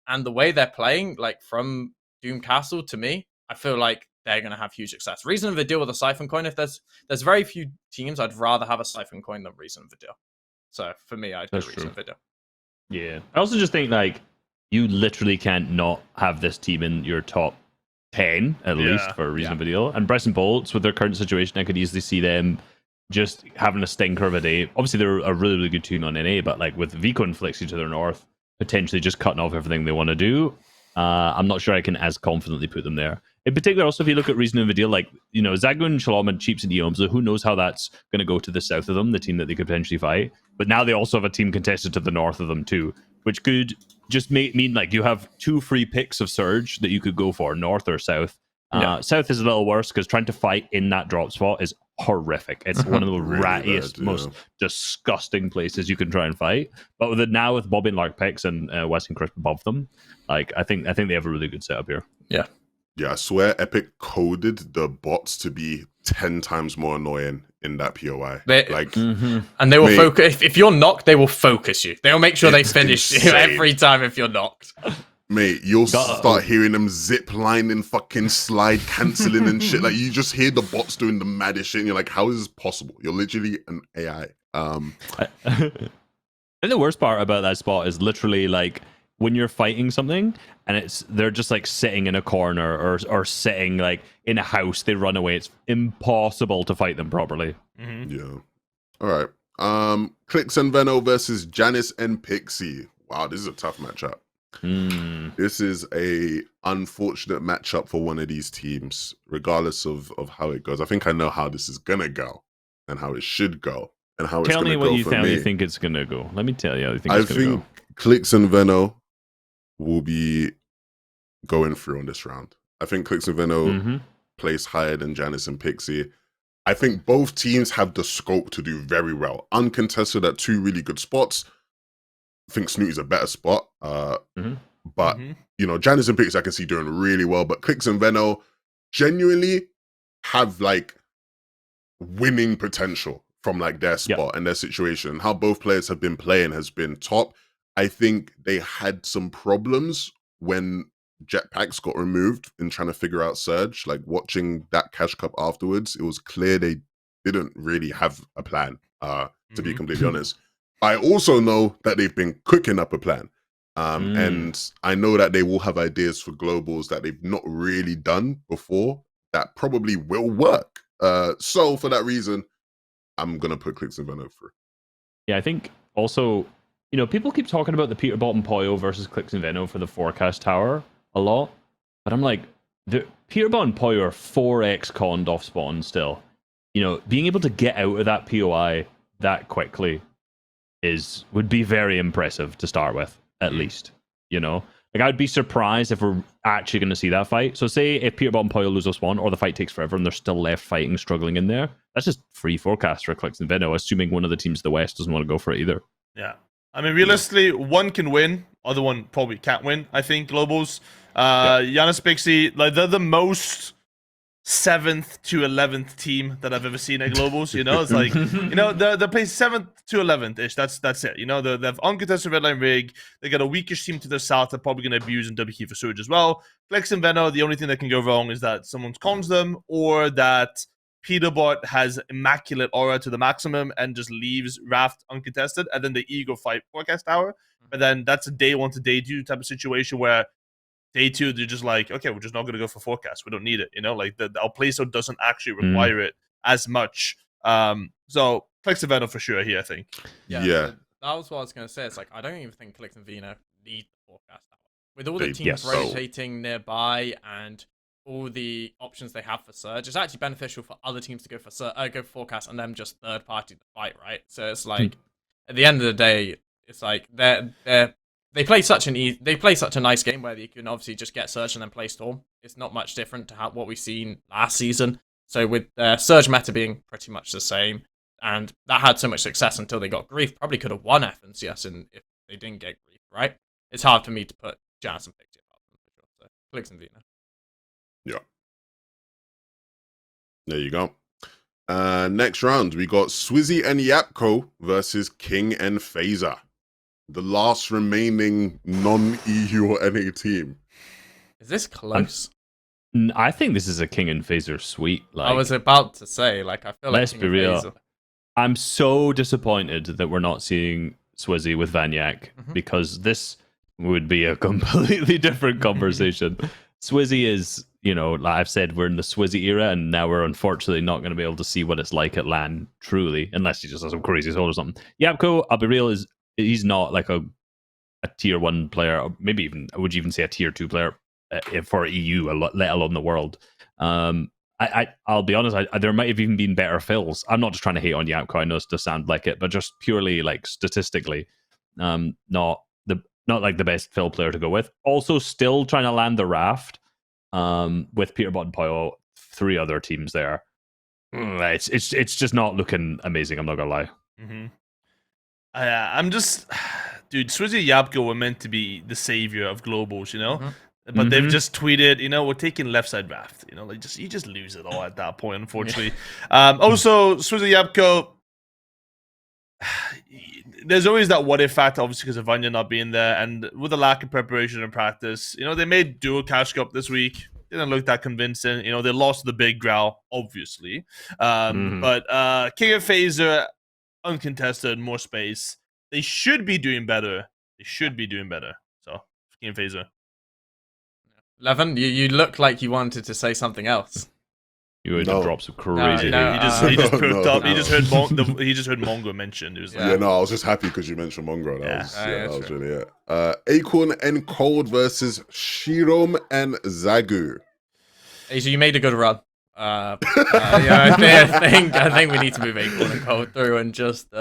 and the way they're playing, like from Doom Castle to me, I feel like they're going to have huge success. Reason Vidal with a Siphon coin. If there's very few teams I'd rather have a Siphon coin than Reason Vidal. So for me, I'd go Reason Vidal. Yeah. I also just think like you literally can't not have this team in your top 10 at least for a Reason Vidal. And Bryson Bolts with their current situation, I could easily see them just having a stinker of a day. Obviously, they're a really, really good team on NA, but like with Vico and Flixi to their north, potentially just cutting off everything they want to do. I'm not sure I can as confidently put them there. In particular, also, if you look at Reason and Vidal, like, you know, Zagun, Shalom, and Cheeps and Eoms, who knows how that's going to go to the south of them, the team that they could potentially fight. But now they also have a team contested to the north of them, too, which could just mean, like, you have 2 free picks of Surge that you could go for, north or south. South is a little worse because trying to fight in that drop spot is horrific. It's one of the Really rattiest, bad, most disgusting places you can try and fight. But with it now with Bobby and Lark picks and West and Crisp above them, like I think they have a really good setup here. Yeah, I swear Epic coded the bots to be 10 times more annoying in that POI. And they will focus. If you're knocked, they will focus you. They'll make sure they finish you every time if you're knocked. Mate, you'll start hearing them zip lining, fucking slide cancelling and shit. Like you just hear the bots doing the maddest shit and you're like, how is this possible? You're literally an AI. And the worst part about that spot is literally like when you're fighting something and they're just like sitting in a corner or sitting like in a house, they run away. It's impossible to fight them properly. Yeah. All right. Clix and Veno versus Janice and Pixie. Wow, this is a tough matchup. This is a unfortunate matchup for one of these teams, regardless of how it goes. I think I know how this is gonna go and how it should go and how it's gonna go for me. Tell me what you think it's gonna go. Let me tell you how I think it's gonna go. Clix and Veno will be going through on this round. I think Clix and Veno place higher than Janice and Pixie. I think both teams have the scope to do very well. Uncontested at 2 really good spots. I think Snooty's a better spot. But, you know, Janice and Pixie I can see doing really well. But Clix and Veno genuinely have, like, winning potential from, like, their spot and their situation. How both players have been playing has been top. I think they had some problems when Jetpacks got removed in trying to figure out Surge. Like, watching that Cash Cup afterwards, it was clear they didn't really have a plan, to be completely honest. I also know that they've been cooking up a plan. And I know that they will have ideas for globals that they've not really done before that probably will work. So for that reason, I'm going to put Clix and Veno through. Yeah, I think also, you know, people keep talking about the Peterbot and Poyo versus Clix and Veno for the Forecast Tower a lot. But I'm like, the Peterbot and Poyo are 4x conned off spawn still. You know, being able to get out of that POI that quickly would be very impressive to start with, at least. You know, like I'd be surprised if we're actually going to see that fight. So say if Peterbot and Poyo lose a spawn or the fight takes forever and they're still left fighting, struggling in there, that's just free forecast for Clix and Veno, assuming one of the teams of the West doesn't want to go for it either. Yeah. I mean, realistically, one can win, other one probably can't win, I think, globals. Giannis Pixie, like, they're the most 7th to 11th team that I've ever seen at globals. You know, it's like, you know, they're playing 7th to 11th ish. That's it. You know, they have uncontested redline rig. They got a weakish team to their south. They're probably going to abuse and double key for Surge as well. Flex and Veno, the only thing that can go wrong is that someone cons them or that Peterbot has immaculate aura to the maximum and just leaves Raft uncontested, and then the ego fight Forecast Tower. But then that's a day 1 to day 2 type of situation where day 2, they're just like, okay, we're just not going to go for Forecast. We don't need it. You know, like our playset doesn't actually require it as much. So Plex and Venom for sure here, I think. Yeah. So that was what I was going to say. It's like, I don't even think Clix and Vino need the forecast. With all the They- teams yes. rotating nearby and all the options they have for Surge, it's actually beneficial for other teams to go for go for forecast and them just third party the fight, right? So it's like, at the end of the day, it's like they play such a nice game where you can obviously just get Surge and then play Storm. It's not much different to what we've seen last season. So with Surge meta being pretty much the same, and that had so much success until they got Grief, probably could have won FNCS if they didn't get Grief, right? It's hard for me to put Jazz and Pixie apart from them, for sure. So Clix and Vina. Yeah. There you go. Next round, we got Swizzy and Yapko versus King and FNtasia, the last remaining non-EU or NA team. Is this close? I think this is a King and FNtasia sweep. Like, I was about to say, like, I feel like let's King be and real. FNtasia- I'm so disappointed that we're not seeing Swizzy with Vanyak because this would be a completely different conversation. Swizzy is, like I've said, we're in the Swizzy era, and now we're unfortunately not going to be able to see what it's like at LAN, truly, unless he just has some crazy soul or something. Yapko, I'll be real, he's not like a tier 1 player, or maybe even, would you even say a tier 2 player for EU, let alone the world. I'll be honest, there might have even been better fills. I'm not just trying to hate on Yapko, I know it does sound like it, but just purely like statistically, not like the best fill player to go with. Also, still trying to land the raft with Peterbot and Poyo, 3 other teams there. It's just not looking amazing, I'm not gonna lie. I'm just, dude, Swizzy Yapko were meant to be the savior of globals, But Mm-hmm. they've just tweeted, we're taking left side raft. Like you just lose it all at that point, unfortunately. Also, Swizzy Yapko, there's always that what if factor, obviously, because of Vanya not being there, and with the lack of preparation and practice. They made dual cash cup this week. Didn't look that convincing. They lost to the big growl, obviously. But King of FNtasia, uncontested, more space. They should be doing better. So, King of FNtasia. Levin, you look like you wanted to say something else. You would No. drop some crazy. No, He just perked up. no. He just heard Mongo mentioned. It was Yeah, no, I was just happy because you mentioned Mongo. That Yeah, was true. really it. Acorn and Cold versus Shirom and Zagu. Asia, you made a good run. Yeah, I think we need to move Acorn and Cold through and just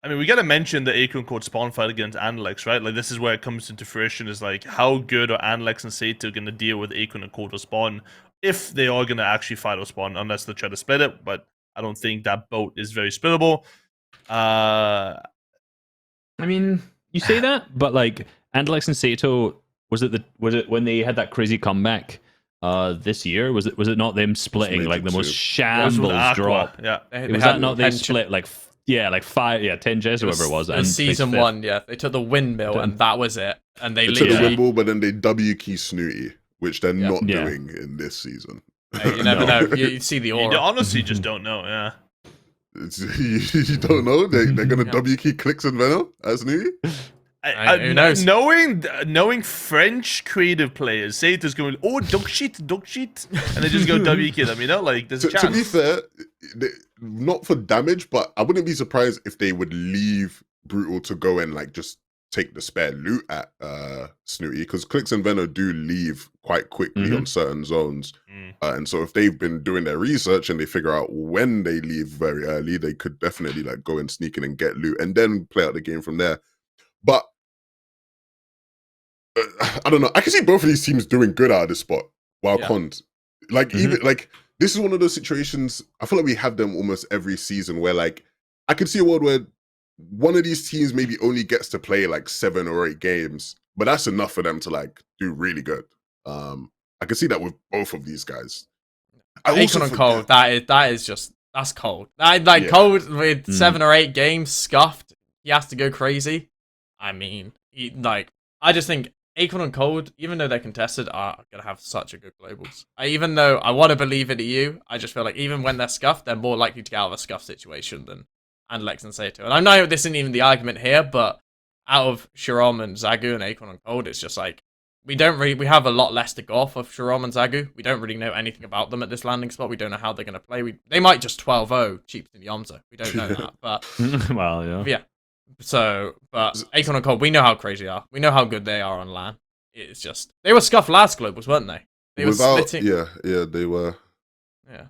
I mean, we got to mention the Acorn Code spawn fight against Anlex, right? Like, this is where it comes into fruition, is like, how good are Anlex and Sato going to deal with Acorn and Code or spawn, if they are going to actually fight or spawn, unless they try to split it, but I don't think that boat is very splittable. I mean, you say that, but like Andalex and Sato, was it when they had that crazy comeback this year? Was it not them splitting Major like the most two. shambles Aqua, drop? yeah. Was that not they split like 10 J's or whatever it was? It and was they season split. 1, yeah. They took the windmill Done. and that was it. And they They took the literally, windmill, but then they W key Snooty, which they're not Yeah. doing in this season. you never No. know. You see the You aura. honestly just don't know, yeah. You don't know? They're going to Yeah. W key Clicks and Venom as Snooty? Who knows? Knowing French creative players, say it is going, duck sheet, and they just go WK them, like there's a To chance. be fair, not for damage, but I wouldn't be surprised if they would leave Brutal to go and like just take the spare loot at Snooty, because Clicks and Venom do leave quite quickly on certain zones. And so if they've been doing their research and they figure out when they leave very early, they could definitely like go and sneak in and get loot and then play out the game from there. But I don't know. I can see both of these teams doing good out of this spot. While Yeah. Cons, like even like this is one of those situations. I feel like we have them almost every season where like I could see a world where one of these teams maybe only gets to play like 7 or 8 games, but that's enough for them to like do really good. I can see that with both of these guys. Acorn and Cold, that's cold. Yeah. Cold with 7 or 8 games scuffed. He has to go crazy. I mean, I just think Acorn and Cold, even though they're contested, are gonna have such a good globals. Even though I want to believe in EU, I just feel like even when they're scuffed, they're more likely to get out of a scuff situation than Lex and Sato. And I know this isn't even the argument here, but out of Shirom and Zagu and Acorn and Cold, it's just like we have a lot less to go off of Sharom and Zagu. We don't really know anything about them at this landing spot. We don't know how they're going to play. They might just 12-0 cheap than Yomza. We don't know that, but Well, yeah. yeah. So, but Akon and Cold, we know how crazy they are. We know how good they are on LAN. It's just they were scuffed last globals, weren't they? They were splitting. Yeah, they were. Yeah,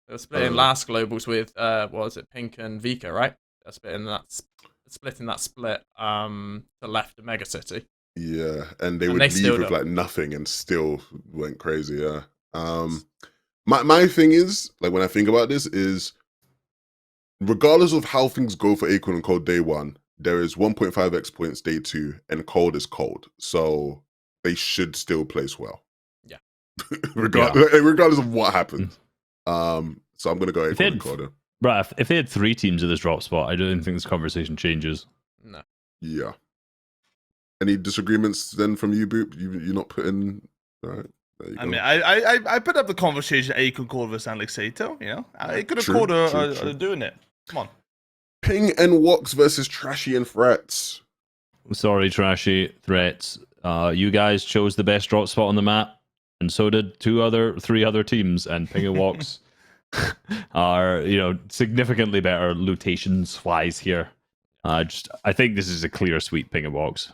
they were splitting last globals with what was it, Pink and Vika, right? They're splitting that split to left of Mega City. Yeah, and they would leave with like nothing and still went crazy. Yeah. My thing is, like, when I think about this is, regardless of how things go for Acorn and Cold day one, there is 1.5x points day two, and Cold is Cold, so they should still place well. Yeah. Regardless of what happens. So I'm gonna go Acorn and Cold. Right, if they had 3 teams at this drop spot, I don't think this conversation changes. No. Yeah. Any disagreements then from you, Boop? You're not putting. All right. I mean, I put up the conversation. Akon Cold versus Alex Sato. You know, I could have called doing it. Come on. Ping and Wox versus Trashy and Threats. Sorry, Trashy, Threats. You guys chose the best drop spot on the map, and so did 3 other teams. And Ping and Wox are, significantly better lutations wise here. I think this is a clear sweep Ping and Wox.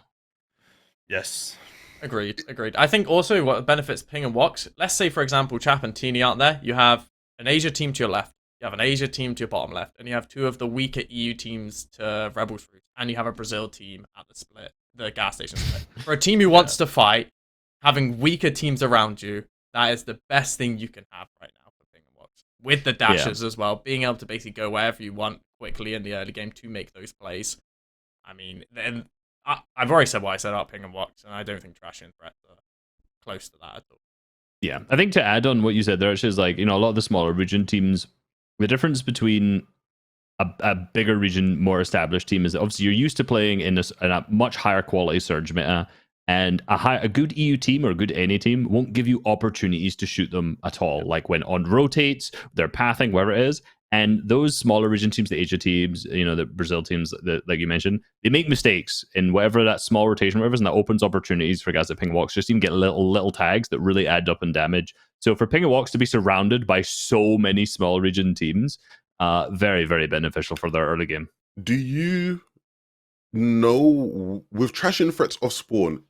Yes. Agreed. I think also what benefits Ping and Wox, let's say, for example, Chap and Teeny aren't there. You have an Asia team to your left, you have an Asia team to your bottom left, and you have 2 of the weaker EU teams to Rebels route, and you have a Brazil team at the gas station split. For a team who wants to fight, having weaker teams around you, that is the best thing you can have right now for Ping and Wox. With the dashes as well, being able to basically go wherever you want quickly in the early game to make those plays. I mean, then I've already said what I said about Ping and Wox, and I don't think Trashy and Threat are close to that at all. Yeah, I think to add on what you said there, it's just like, a lot of the smaller region teams, the difference between a bigger region, more established team is obviously you're used to playing in a much higher quality surge meta, and a good EU team or a good NA team won't give you opportunities to shoot them at all. Like when on rotates, they're pathing, wherever it is. And those smaller region teams, the Asia teams, the Brazil teams, like you mentioned, they make mistakes in whatever that small rotation, whatever, and that opens opportunities for guys at Ping and Wox just even get little tags that really add up in damage. So for Ping and Wox to be surrounded by so many small region teams, very, very beneficial for their early game. Do you know, with Trash and Threats off spawn,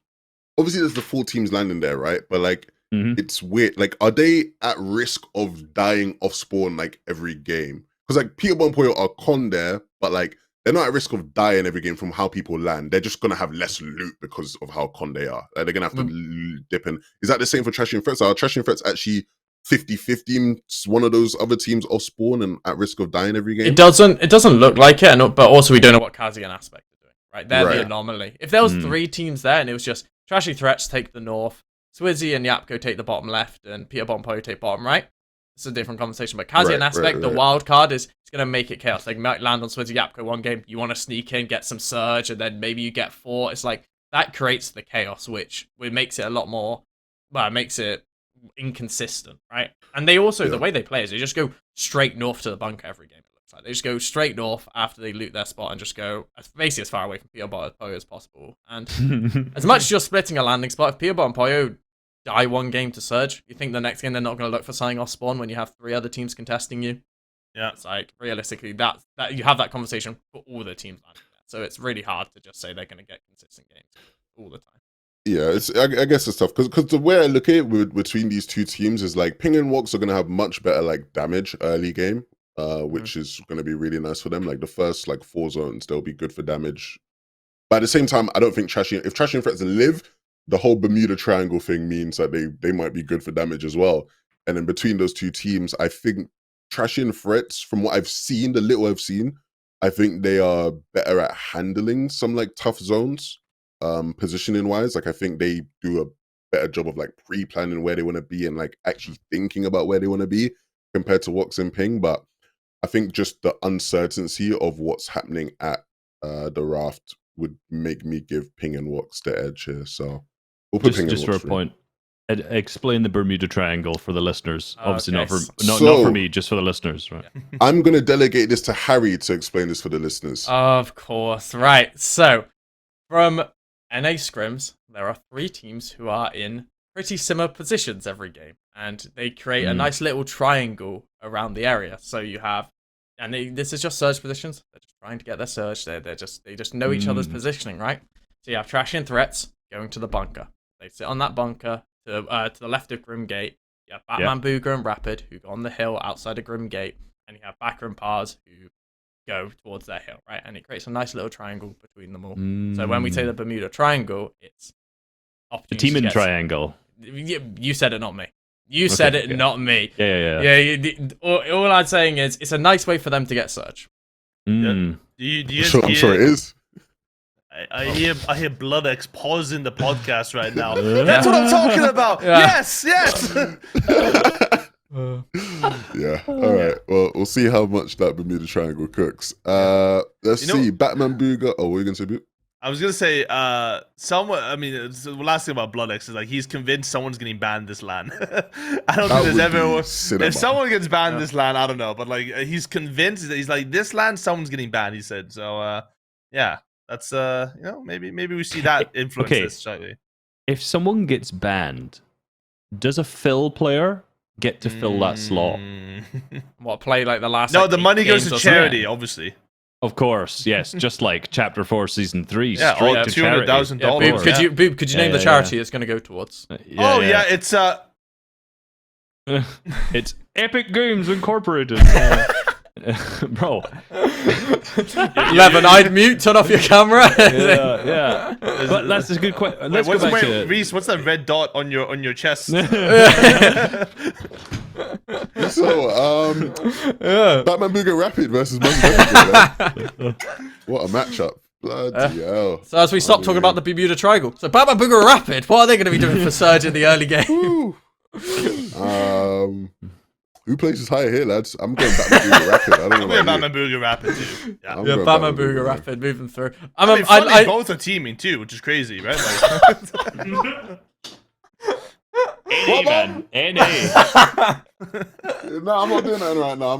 obviously there's the 4 teams landing there, right? But like, it's weird. Like, are they at risk of dying off spawn like every game? Because like Peter Bon Pollo are con there, but like they're not at risk of dying every game from how people land. They're just gonna have less loot because of how con they are. Like, they're gonna have to dip in. Is that the same for Trash and Threats? Are Trash and Threats actually 50-50 one of those other teams off spawn and at risk of dying every game? It doesn't look like it, but also we don't know what Kazi and Aspect are doing. Right, they're the anomaly. If there was 3 teams there and it was just Trashy Threats take the north, Swizzy and Yapko take the bottom left, and Peter Bon Pollo take bottom right, it's a different conversation. But Kazi and Aspect, the wild card is it's going to make it chaos. They might land on Swizzy Yapko one game, you want to sneak in, get some surge, and then maybe you get 4. It's like that creates the chaos, which makes it a lot more. Well, it makes it inconsistent, right? And they also the way they play is they just go straight north to the bunker every game. It looks like they just go straight north after they loot their spot and just go basically as far away from Peter Bon Pollo as possible. And as much as you're splitting a landing spot, if Peter Bon Pollo die one game to surge, you think the next game they're not going to look for something off spawn when you have 3 other teams contesting you? Yeah, it's like realistically that you have that conversation for all the teams landing there. So it's really hard to just say they're going to get consistent games all the time. Yeah, I guess it's tough because the way I look at it between these 2 teams is like Ping and Wox are going to have much better like damage early game, which is going to be really nice for them. Like the first like 4 zones, they'll be good for damage. But at the same time, I don't think if Trashy and Threats live, the whole Bermuda Triangle thing means that they might be good for damage as well. And then between those 2 teams, I think Trashy and Threats, from what I've seen, the little I've seen, I think they are better at handling some like tough zones. Positioning wise, like I think they do a better job of like pre-planning where they want to be and like actually thinking about where they want to be compared to Wox and Ping. But I think just the uncertainty of what's happening at the raft would make me give Ping and Wox the edge here. So we'll put Ping and Wox for a point. Explain the Bermuda Triangle for the listeners. Obviously not for me, just for the listeners, right? I'm gonna delegate this to Harry to explain this for the listeners. Of course, right. So from NA scrims, there are 3 teams who are in pretty similar positions every game, and they create a nice little triangle around the area. So you have, and this is just surge positions. They're just trying to get their surge. They just know each other's positioning, right? So you have Trash and Threats going to the bunker. They sit on that bunker to the left of Grim Gate. You have Batman, Booger, and Rapid who go on the hill outside of Grim Gate, and you have Backer and Pars who go towards their hill, right? And it creates a nice little triangle between them all. So when we say the Bermuda Triangle, it's The Team Triangle. You said it, not me. You said it, not me. Yeah. All I'm saying is it's a nice way for them to get search. Do you I'm sure it is. I hear BloodX pausing the podcast right now. That's what I'm talking about. Yeah. Yes. Yeah. All right. Well, we'll see how much that Bermuda Triangle cooks. Let's see. Batman Booger. Oh, what are you gonna say, Boot? I was gonna say, someone. I mean, the last thing about BloodX is like he's convinced someone's getting banned this LAN. I don't think there's ever. If someone gets banned this LAN, I don't know, but like he's convinced that he's like this LAN, someone's getting banned. He said so. Yeah, that's maybe we see that influence this slightly. If someone gets banned, does a fill player get to fill that slot? What, play like the last? No, like, the money goes games to or charity, obviously. Of course, yes. Just like Chapter 4, Season 3. Yeah, straight to charity. $200,000. Could you name the charity it's going to go towards? It's it's Epic Games Incorporated. Bro. Levin, I'd mute, turn off your camera. yeah. But that's a good question. Let's go back to Reese, what's that red dot on your chest? So, Batman Booger Rapid versus Muzzy. What a matchup. Bloody hell. So as we stop talking about the Bermuda Triangle, so Batman Booger Rapid, what are they going to be doing for Surge in the early game? Who places higher here, lads? I'm going Batman Booger Rapid. I don't know about Batman Booger Rapid too. Yeah, Batman Booger Rapid moving through. I both are teaming too, which is crazy, right? Like, NA, man. NA. No, I'm not doing that right now.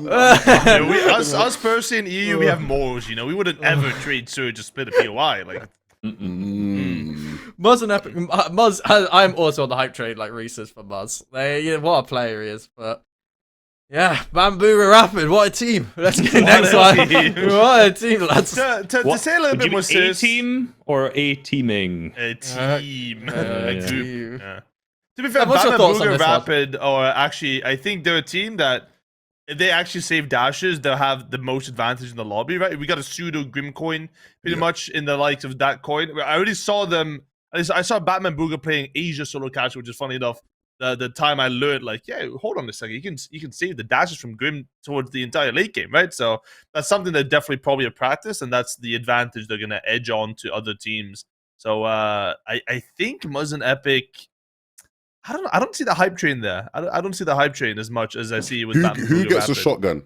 Us personally in EU, we have morals, you know. We wouldn't ever trade Surge or split a POI. Like, Muzz and Epic. Muzz, I'm also on the hype train like Reese's for Muzz. What a player he is, but yeah, Bamboo Rapid, what a team. Let's get next one. What a team, lads. To say a little bit more serious. A team or a teaming? A team. A group. Yeah. To be fair, what's your Batman thoughts on Booger this Rapid are actually, I think they're a team that if they actually save dashes, they'll have the most advantage in the lobby, right? We got a pseudo Grim coin pretty much in the likes of that coin. I already saw them. I saw Batman Booger playing Asia solo catch, which is funny enough. The time I learned, like, yeah, hold on a second, you can save the dashes from Grim towards the entire late game, right? So that's something that definitely probably a practice, and that's the advantage they're gonna edge on to other teams. So I think Muzz and Epic. I don't see the hype train there. I don't see the hype train as much as I see with Batman who Booger gets Rapid. a shotgun?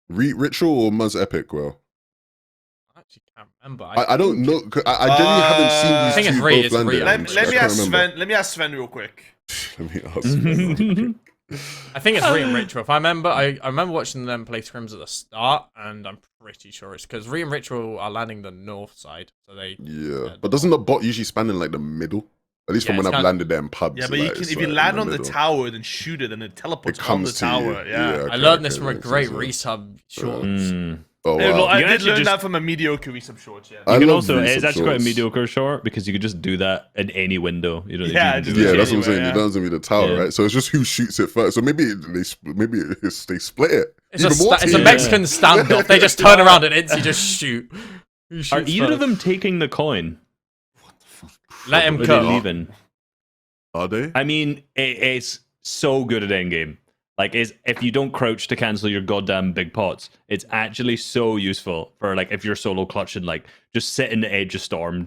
Ritual or Muzz Epic? Well, I actually can't remember. I don't know. I genuinely haven't seen these I think it's two Rhea, both it's landed. Rhea. Let me ask Sven. Let me ask Sven real quick. Let me ask Sven. I think it's Rhea and Ritual. If I remember, I remember watching them play scrims at the start, and I'm pretty sure it's because Rhea and Ritual are landing the north side, so they. Yeah, but doesn't the bot usually span in like the middle? At least from when I've landed there in pubs. Yeah, but like, if you land on the tower, then shoot it, and it teleports on the tower. Yeah. I learned this from a great resub shorts. Oh, wow. I did learn that from a mediocre resub shorts. Yeah. You can also, it's actually quite a mediocre short because you could just do that in any window. You know, that's what I'm saying. It doesn't mean the tower, right? So it's just who shoots it first. So maybe they split it. It's a Mexican standoff. They just turn around and instantly just shoot. Are either of them taking the coin? Let him go. Leaving. Are they? I mean, it's so good at endgame. Like, if you don't crouch to cancel your goddamn big pots, it's actually so useful for like if you're solo clutching, like just sit in the edge of storm,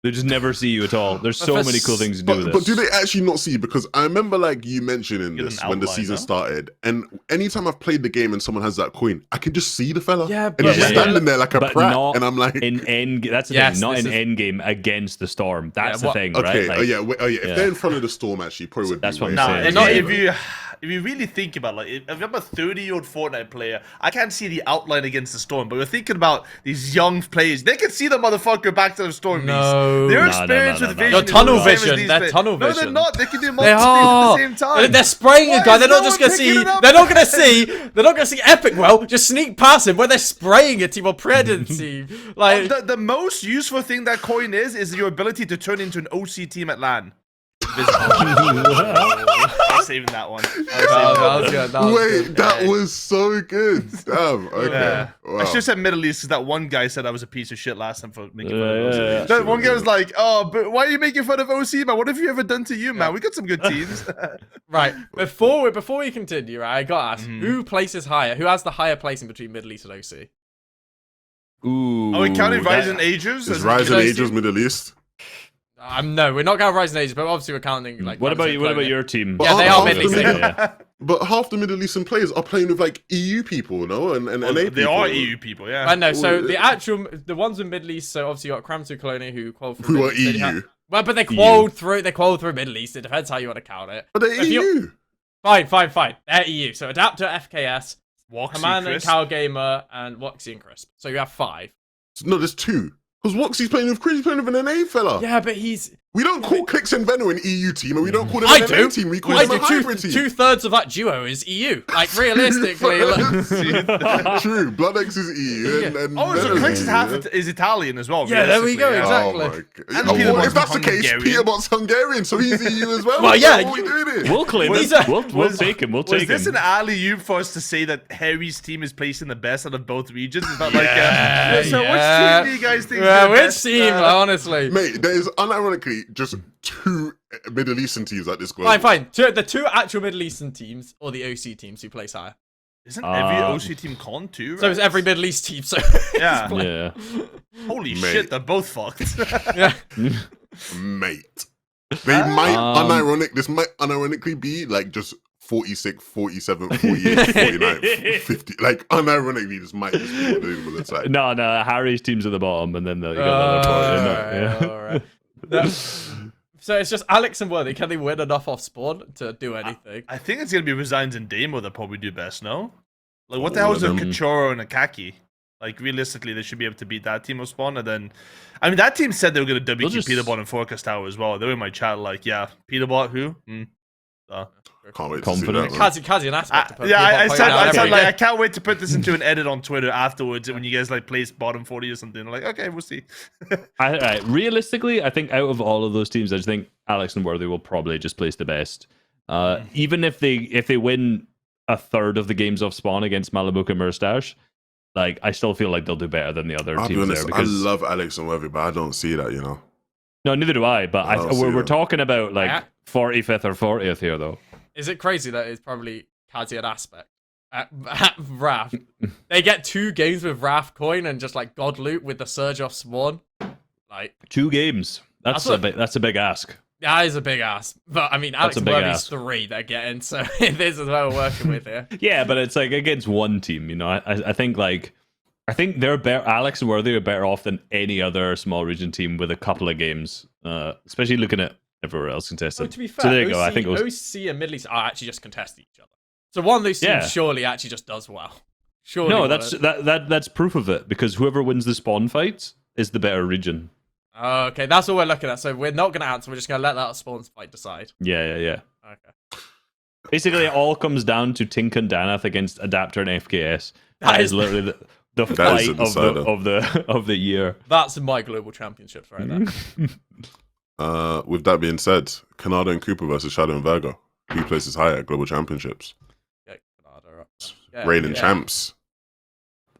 they just never see you at all. There's so many cool things to do with this. But do they actually not see? Because I remember like you mentioning this when the season started, and anytime I've played the game and someone has that coin, I can just see the fella. Yeah, and he's just standing there like a prat, and I'm like, in end. That's the thing. Not in end game against the storm. That's the thing, right? Okay. Like, if they're in front of the storm, actually, probably would. That's be what I'm saying. Not if you really think about like, if I'm a 30-year-old Fortnite player, I can't see the outline against the storm. But we're thinking about these young players. They can see the motherfucker back to the storm. No. Their No, experience no, with no, no. vision. Your is tunnel the same as vision. these They're players. tunnel No, they're vision. not. They can do They multiple things at the are. same time. They're spraying Why a guy. is They're no not just one gonna picking see. it up? They're not gonna see. They're not gonna see Epic well. Just sneak past him where they're spraying a team or Predator team. Like The most useful thing that coin is your ability to turn into an OC team at LAN. I'm saving that one. that was good. That was Wait, good. that was so good. Damn. Okay. Yeah. Wow. I should have said Middle East because that one guy said I was a piece of shit last time for making fun of OC. Yeah. That one guy was like, "Oh, but why are you making fun of OC, man? What have you ever done to you, man? We got some good teams." Right. Before we continue, right, I got to ask who places higher? Who has the higher placing between Middle East and OC? Ooh. Are we counting that- Rising Ages? Is as Rising Middle Ages Middle East? No, we're not counting Rising Ages, but obviously we're counting like. What about you? What about Cloning. your team? But Yeah, they half are the Middle East. Middle- But half the Middle Eastern players are playing with like EU people, no, and Well, NA they people. are EU people, yeah. I know. So Well, the ones in Middle East. So obviously you got Kramsu Colonia who qualified. Who are EU? Well, but they qualified through. They qualified through Middle East. It depends how you want to count it. But they're If you- EU. Fine. They're EU. So Adapter, FKS, Woxy, Command and Chris. Cal Gamer, and Woxy and Crisp. So you have 5. No, there's 2. Because Woxy's playing with Chris, he's playing with an NA fella. Yeah, but he's. We don't call Clicks and Venom an EU team, and we don't call them I an do. NA team. We call I them do. a hybrid team. 2/3 of that duo is EU. Like realistically. True. Blood X is EU. And Oh, so Venom Clicks is half EU. is Italian as well. Yeah, there we go, realistically, yeah. exactly. Oh my god. And Oh, Peter well, if Bot's that's the case, Hungarian. Peterbot's Hungarian, so he's EU as well. Well, yeah, What are we doing here? We'll claim Was it. that- We'll take him. We'll Was take this him. an alley-oop for us to say that Harry's team is placing the best out of both regions? Is that Yeah, like, so yeah. which team do you guys think? Yeah, is the which best, team? Honestly. Mate, there is unironically just 2 Middle Eastern teams at this global. Fine. The 2 actual Middle Eastern teams or the OC teams who place higher. Isn't every OC team con too? So it's right? every Middle East team. So Yeah. Yeah. Holy Mate. shit, they're both fucked. yeah. Mate. They might this might unironically be like just 46, 47, 48, 49, 50. Like unironically, this might just be what they're doing all the time. No, Harry's team's at the bottom, and then you got the other part in there. Yeah. Alright. No. So it's just Alex and Worthy. Can they win enough off spawn to do anything? I think it's gonna be Resigns and Damo that probably do best. No, like what the hell is a them. Kachoro and a Kaki? Like realistically, they should be able to beat that team of spawn. And then, I mean, that team said they were gonna WQ just- Peterbot and Forecast Tower as well. They were in my chat like, yeah, Peterbot who? Can't wait Confident. to see that. Kazi an aspect to put Yeah, I people said, point out I said every like, game. I can't wait to put this into an edit on Twitter afterwards when you guys like place bottom 40 or something. Like, okay, we'll see. Realistically, I think out of all of those teams, I just think Alex and Worthy will probably just place the best. Even if they win a third of the games off spawn against Malibu and Mustache, like I still feel like they'll do better than the other I'll be teams honest, there. I Because love Alex and Worthy, but I don't see that, you know. no, neither do I. But I don't see we're that. talking about like Yeah. 45th or 40th here, though. Is it crazy that it's probably Kazi an aspect? At Wrath. They get 2 games with Wrath coin and just like God loot with the surge off spawn. Like 2 games. That's That's a big ask. that is a big ass. But I mean Alex a and big Worthy's ask. 3 they're getting, so this is what we're working with here. Yeah, but it's like against one team, you know. I think they're better. Alex and Worthy are better off than any other small region team with a couple of games, especially looking at everywhere else contested. Oh, to be fair, so there you OC, go. I think it was OC and Middle East are actually just contest each other. So one of those teams Yeah. surely actually just does well. Surely no. one That's of- that's proof of it because whoever wins the spawn fights is the better region. Okay, that's what we're looking at. So we're not going to answer. We're just going to let that spawns fight decide. Yeah. Okay. Basically, it all comes down to Tink and Danath against Adapter and FKS. That That is- is literally the That fight is a of the decider. of the year. That's my global championships right there. With that being said, Canada and Cooper versus Shadow and Virgo. Who places higher at global championships? Yeah, Canada up. Yeah, Reigning yeah. champs.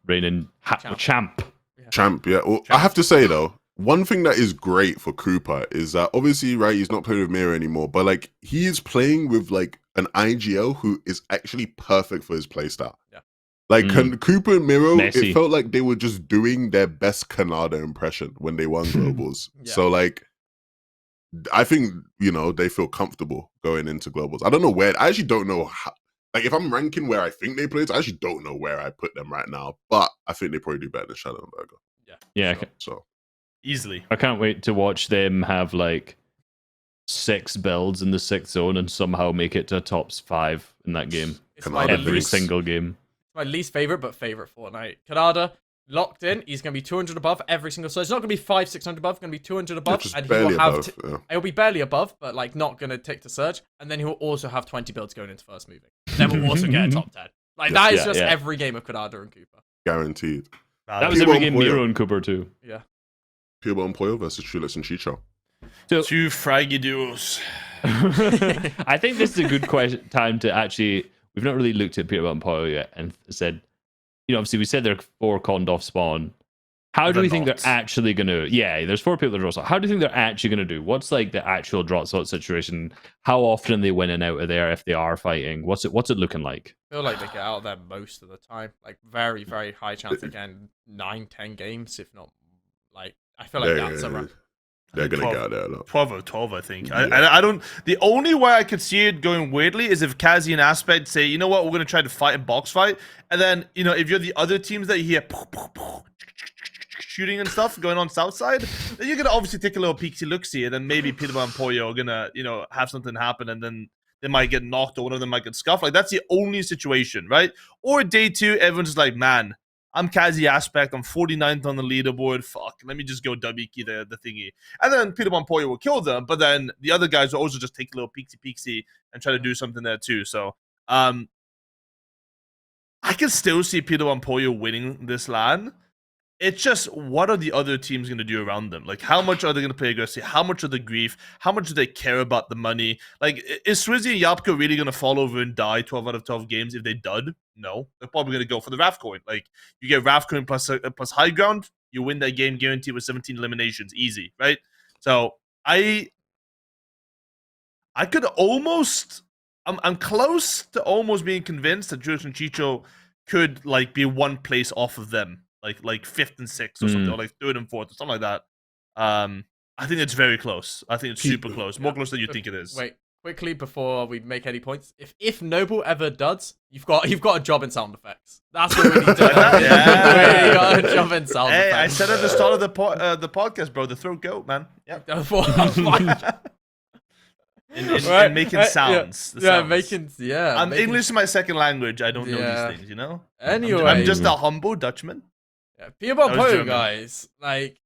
Reigning Champ. champ. Champ, yeah. Well, I have to say though, one thing that is great for Cooper is that obviously, right, he's not playing with Mira anymore, but like he is playing with like an IGL who is actually perfect for his playstyle. Yeah. Like Cooper and Miro, Messy. it felt like they were just doing their best Canada impression when they won globals. Yeah. So like, I think they feel comfortable going into globals. I don't know where. I actually don't know how. Like if I'm ranking where I think they played, I actually don't know where I put them right now. But I think they probably do better than Shadow and Virgo. Yeah, So Easily. I can't wait to watch them have like 6 builds in the 6th zone and somehow make it to tops 5 in that game. It's Come my on, Every least- single game. least favorite, but favorite Fortnite. Kadada, locked in. He's going to be 200 above every single surge. It's not going to be 500-600 above. It's going to be 200 above. just And he barely will have... above. Yeah. He'll be barely above, but like not going to tick to surge. And then he will also have 20 builds going into first moving. Then we'll also get a top 10. Like, that is just every game of Kadada and Cooper. Guaranteed. That was People every game on Poyo. Miro and Cooper too. Yeah. Pubo and Poyo versus Trulix and Chicho. So, Two fraggy duos. I think this is a good time to actually. We've not really looked at Peter and Poyo yet and said, obviously we said they're 4 conned off spawn. How do we think they're actually going to? Yeah, there's 4 people that draw slot. How do you think they're actually going to do? What's like the actual draw slot situation? How often they win and out of there if they are fighting? What's it looking like? I feel like they get out of there most of the time. Like, very, very high chance again. 9-10 games, if not, like, I feel like that's a wrap. They're going to get out there a lot. 12 or 12, I think. Yeah. I don't. The only way I could see it going weirdly is if Kazi and Aspect say, you know what, we're going to try to fight a box fight. And then, if you're the other teams that you hear shooting and stuff going on south side, then you're going to obviously take a little peeksy look-see. And then maybe Peter and Poyo are going to, have something happen. And then they might get knocked or one of them might get scuffed. Like, that's the only situation, right? Or day 2, everyone's just like, man, I'm Kazi Aspect. I'm 49th on the leaderboard. Fuck. Let me just go W key the thingy. And then Peter Poyo will kill them. But then the other guys will also just take a little peeksy and try to do something there too. So I can still see Peter Poyo winning this LAN. It's just, what are the other teams going to do around them? Like, how much are they going to play aggressive? How much are the grief? How much do they care about the money? Like, is Swizzy and Yapko really going to fall over and die 12 out of 12 games if they dud? No. They're probably going to go for the Wrath coin. Like, you get Wrath coin plus high ground, you win that game guaranteed with 17 eliminations. Easy, right? So, I could almost... I'm close to almost being convinced that Julius and Chicho could, like, be one place off of them. Like 5th and 6th or something, or like 3rd and 4th or something like that. I think it's very close. I think it's super close, more close than you think it is. Wait, quickly before we make any points, if Noble ever duds, you've got a job in sound effects. That's what we need to do. Yeah. You got a job in sound Hey, effects. I said at the start of the podcast, bro. The throat goat, man. Yeah. And making sounds. The sounds. making. English is my second language. I don't know these things, Anyway, I'm just a humble Dutchman. Yeah, Peter Poyo, German. guys. Like,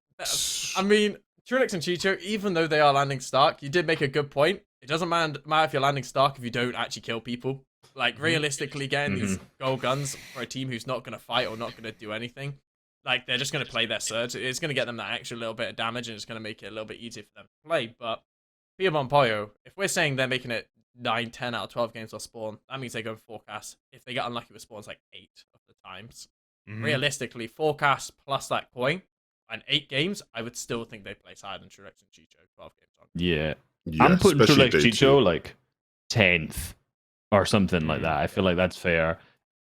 I mean, Trulix and Chicho, even though they are landing Stark, you did make a good point. It doesn't matter if you're landing Stark if you don't actually kill people. Like, realistically, getting these gold guns for a team who's not going to fight or not going to do anything, like, they're just going to play their surge. It's going to get them that extra little bit of damage, and it's going to make it a little bit easier for them to play. But Peter Poyo, if we're saying they're making it 9, 10 out of 12 games off spawn, that means they go forecast. If they get unlucky with spawns, like 8 of the times. Realistically, forecast plus that coin and 8 games, I would still think they place higher than Trudex and Chicho 12 games on. Yeah. Yeah, I'm putting especially Trudex day Chicho 2. like 10th or something like that. I feel like that's fair.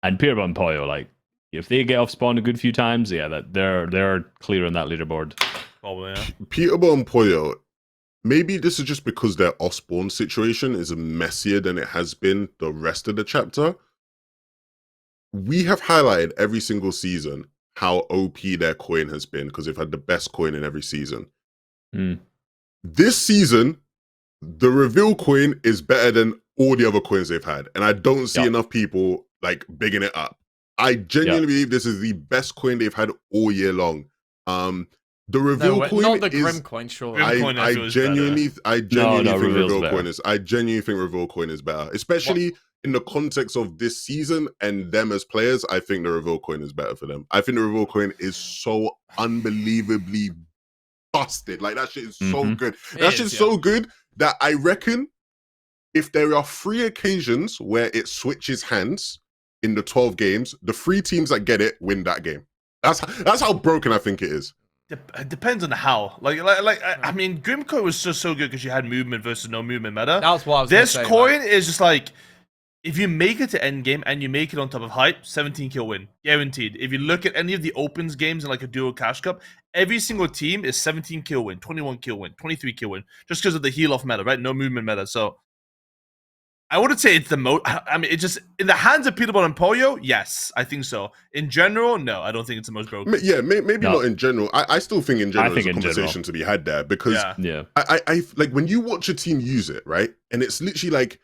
And Peter and Poyo, like, if they get off spawn a good few times, that they're clear on that leaderboard. Probably, yeah. Peter and Poyo, maybe this is just because their off-spawn situation is messier than it has been the rest of the chapter. We have highlighted every single season how OP their coin has been because they've had the best coin in every season. This season, the reveal coin is better than all the other coins they've had. And I don't see enough people like bigging it up. I genuinely believe this is the best coin they've had all year long. The reveal coin not the is... Grim coin, surely. Grim coin I feel is genuinely think reveal better. coin is. I genuinely think reveal coin is better, especially in the context of this season and them as players. I think the reveal coin is better for them. I think the reveal coin is so unbelievably busted. Like, that shit is so good. That shit's so good that I reckon if there are 3 occasions where it switches hands in the 12 games, the 3 teams that get it win that game. That's how broken I think it is. It depends on how. I mean, Grim coin was just so good because you had movement versus no movement meta. That was what I was gonna This say, coin is just like, if you make it to end game and you make it on top of hype, 17 kill win, guaranteed. If you look at any of the opens games in like a duo cash cup, every single team is 17 kill win, 21 kill win, 23 kill win, just because of the heal off meta, right? No movement meta. So I wouldn't say it's the most. I mean, it's just in the hands of Peterball and Pollo. Yes, I think so. In general, no, I don't think it's the most broken. Yeah, maybe No. not in general. I still think in general think there's a in conversation general. to be had there because Yeah. Yeah. I like when you watch a team use it, right? And it's literally like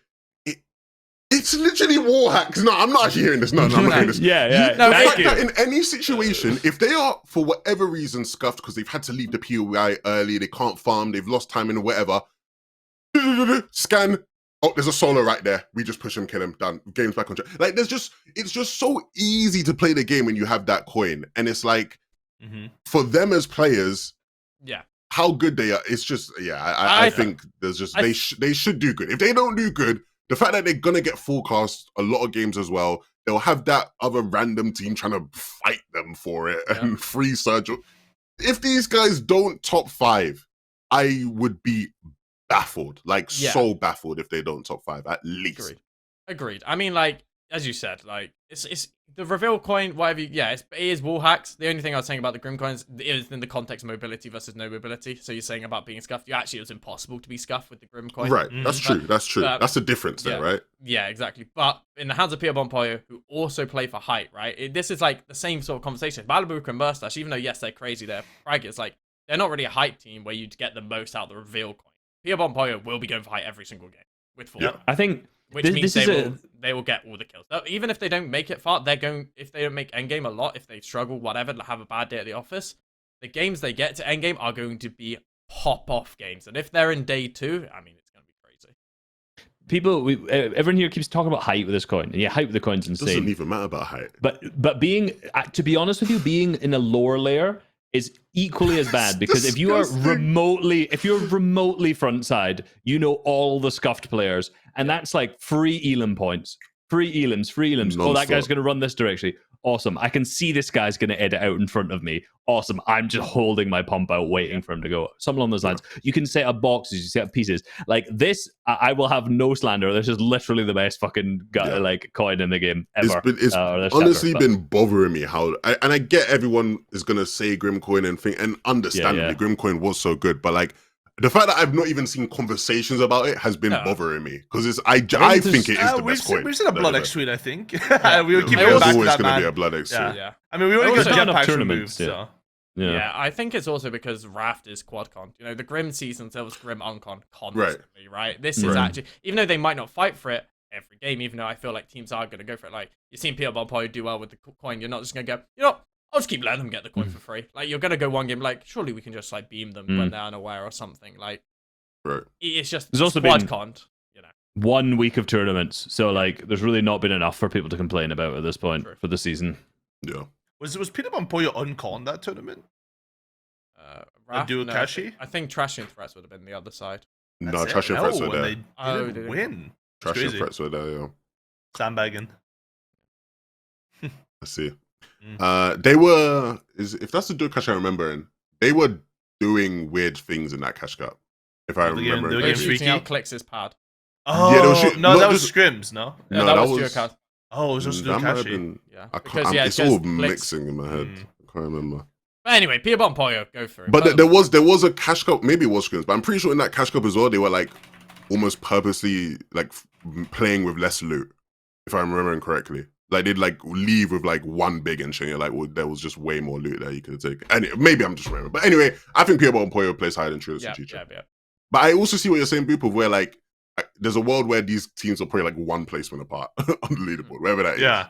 it's literally war hacks. No, I'm not actually hearing this. No, I'm not hearing this. Yeah. The Thank fact you. that in any situation, if they are for whatever reason scuffed because they've had to leave the POI early, they can't farm, they've lost time in whatever, scan. Oh, there's a solo right there. We just push him, kill him, done. Game's back on track. Like it's just so easy to play the game when you have that coin, and it's like for them as players, Yeah. how good they are. It's just I think there's just they should do good. If they don't do good, the fact that they're gonna get forecast a lot of games as well, they'll have that other random team trying to fight them for it and free Surge. If these guys don't top 5, I would be baffled, like so baffled if they don't top 5 at least. Agreed. I mean, like as you said, like it's the reveal coin, whatever. It is wall hacks. The only thing I was saying about the Grim coins is in the context of mobility versus no mobility. So you're saying about being scuffed. It was impossible to be scuffed with the Grim coin. Right. That's true. That's true. That's the difference there, right? Yeah, exactly. But in the hands of Pierre Bonpoyo, who also play for height, right? This is like the same sort of conversation. Malibu and Burstash, even though yes, they're crazy, they're fraggers. Like they're not really a height team where you'd get the most out of the reveal coin. Pierre Bonpoyo will be going for height every single game with full. Yeah. I think which means they will get all the kills. Even if they don't make it far, if they don't make endgame a lot, if they struggle, whatever, have a bad day at the office, the games they get to endgame are going to be pop-off games. And if they're in day 2, I mean, it's going to be crazy. People, everyone here keeps talking about height with this coin, and hype with the coin's insane. It doesn't even matter about height. But being, to be honest with you, being in a lower layer is equally as bad because if you're remotely front side, you know all the scuffed players, and that's like free elim points, free elims. Oh, that guy's going to run this direction. Awesome. I can see this guy's going to edit out in front of me. Awesome. I'm just holding my pump out, waiting for him to go. Something along those lines. You can set up boxes, you set up pieces. Like this, I will have no slander. This is literally the best fucking like coin in the game ever. It's honestly been bothering me how, and I get everyone is going to say Grim Coin and think, and understandably, Grim Coin was so good, but like, the fact that I've not even seen conversations about it has been bothering me because I think it is the best coin. We've seen a Blood X tweet, I think. We will keep going back to always that, going to man. be a Blood X. Yeah. I mean, we only Also got done enough jetpacks tournaments, removed, so. Yeah, I think it's also because Raft is quad con. You know, the Grim seasons, there was Grim uncon constantly, right? This is actually, even though they might not fight for it every game, even though I feel like teams are going to go for it. Like, you've seen Pierre Bonpoyo do well with the coin. You're not just going to go, you know, I'll just keep letting them get the coin for free. Like, you're going to go one game, like, surely we can just, like, beam them when they're unaware or something. Like, it's just there's also quad been conned, you know. 1 week of tournaments, so like there's really not been enough for people to complain about at this point for the season. Yeah. Was Peter Bonpoyo unconned that tournament? Raft, Duokashi? I think Trash and Threats would have been the other side. No, Trash and Threats were there. They didn't win. Trash and Threats were there, yeah. Sandbagging. I see. They were, if that's the Duokashi I'm remembering, they were doing weird things in that cash cup. If I remember. They were They're getting shooting freaky. out Clix's pad. Oh, yeah, that was scrims, no? No, that was Duokashi. Oh, it was just that might have Duokashi. been. Yeah, It's all mixing in my head. I can't remember. But anyway, Pierre Bonpoyo, go through. But there was a cash cup. Maybe it was scrims, but I'm pretty sure in that cash cup as well, they were like almost purposely like playing with less loot, if I'm remembering correctly. Like they'd like leave with like one big and shit. You're like, well, there was just way more loot there you could have taken. And maybe I'm just remembering. But anyway, I think Pierre Bonpoyo plays higher than Trulis and Chicho. Yeah. But I also see what you're saying, people, where like there's a world where these teams are probably like one placement apart on the leaderboard, wherever that is. Yeah.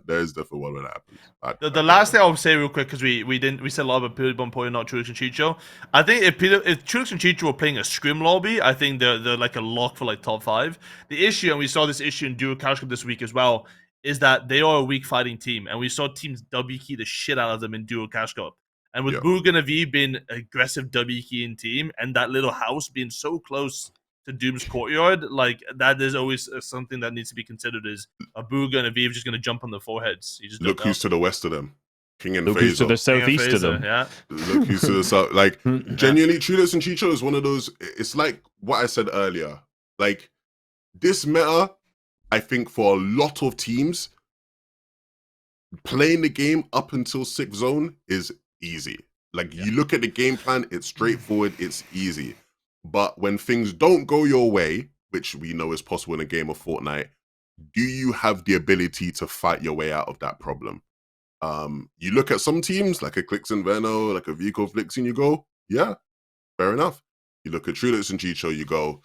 There is definitely a world where that happens. The last thing I'll say real quick, because we said a lot about Peter Bonpoyo, not Trulis and Chicho. I think if Trulis and Chicho were playing a scrim lobby, I think they're like a lock for like top 5. The issue, and we saw this issue in Duo Cash Cup this week as well, is that they are a weak fighting team, and we saw teams W key the shit out of them in Duo Cash Cup. And with Boog and Aviv being aggressive W keying team, and that little house being so close to Doom's courtyard, like that is always something that needs to be considered. Is a Boog and Aviv just going to jump on their foreheads? You just look who's to the west of them, King and Look who's to the southeast of them. Yeah. Look who's to the south. Like genuinely, Trulis and Chicho is one of those. It's like what I said earlier. Like this meta, I think for a lot of teams, playing the game up until 6th zone is easy. Like you look at the game plan, it's straightforward, it's easy. But when things don't go your way, which we know is possible in a game of Fortnite, do you have the ability to fight your way out of that problem? You look at some teams like a Clicks and Veno, like a Vico Flix, and you go, yeah, fair enough. You look at Trulix and Chicho, you go,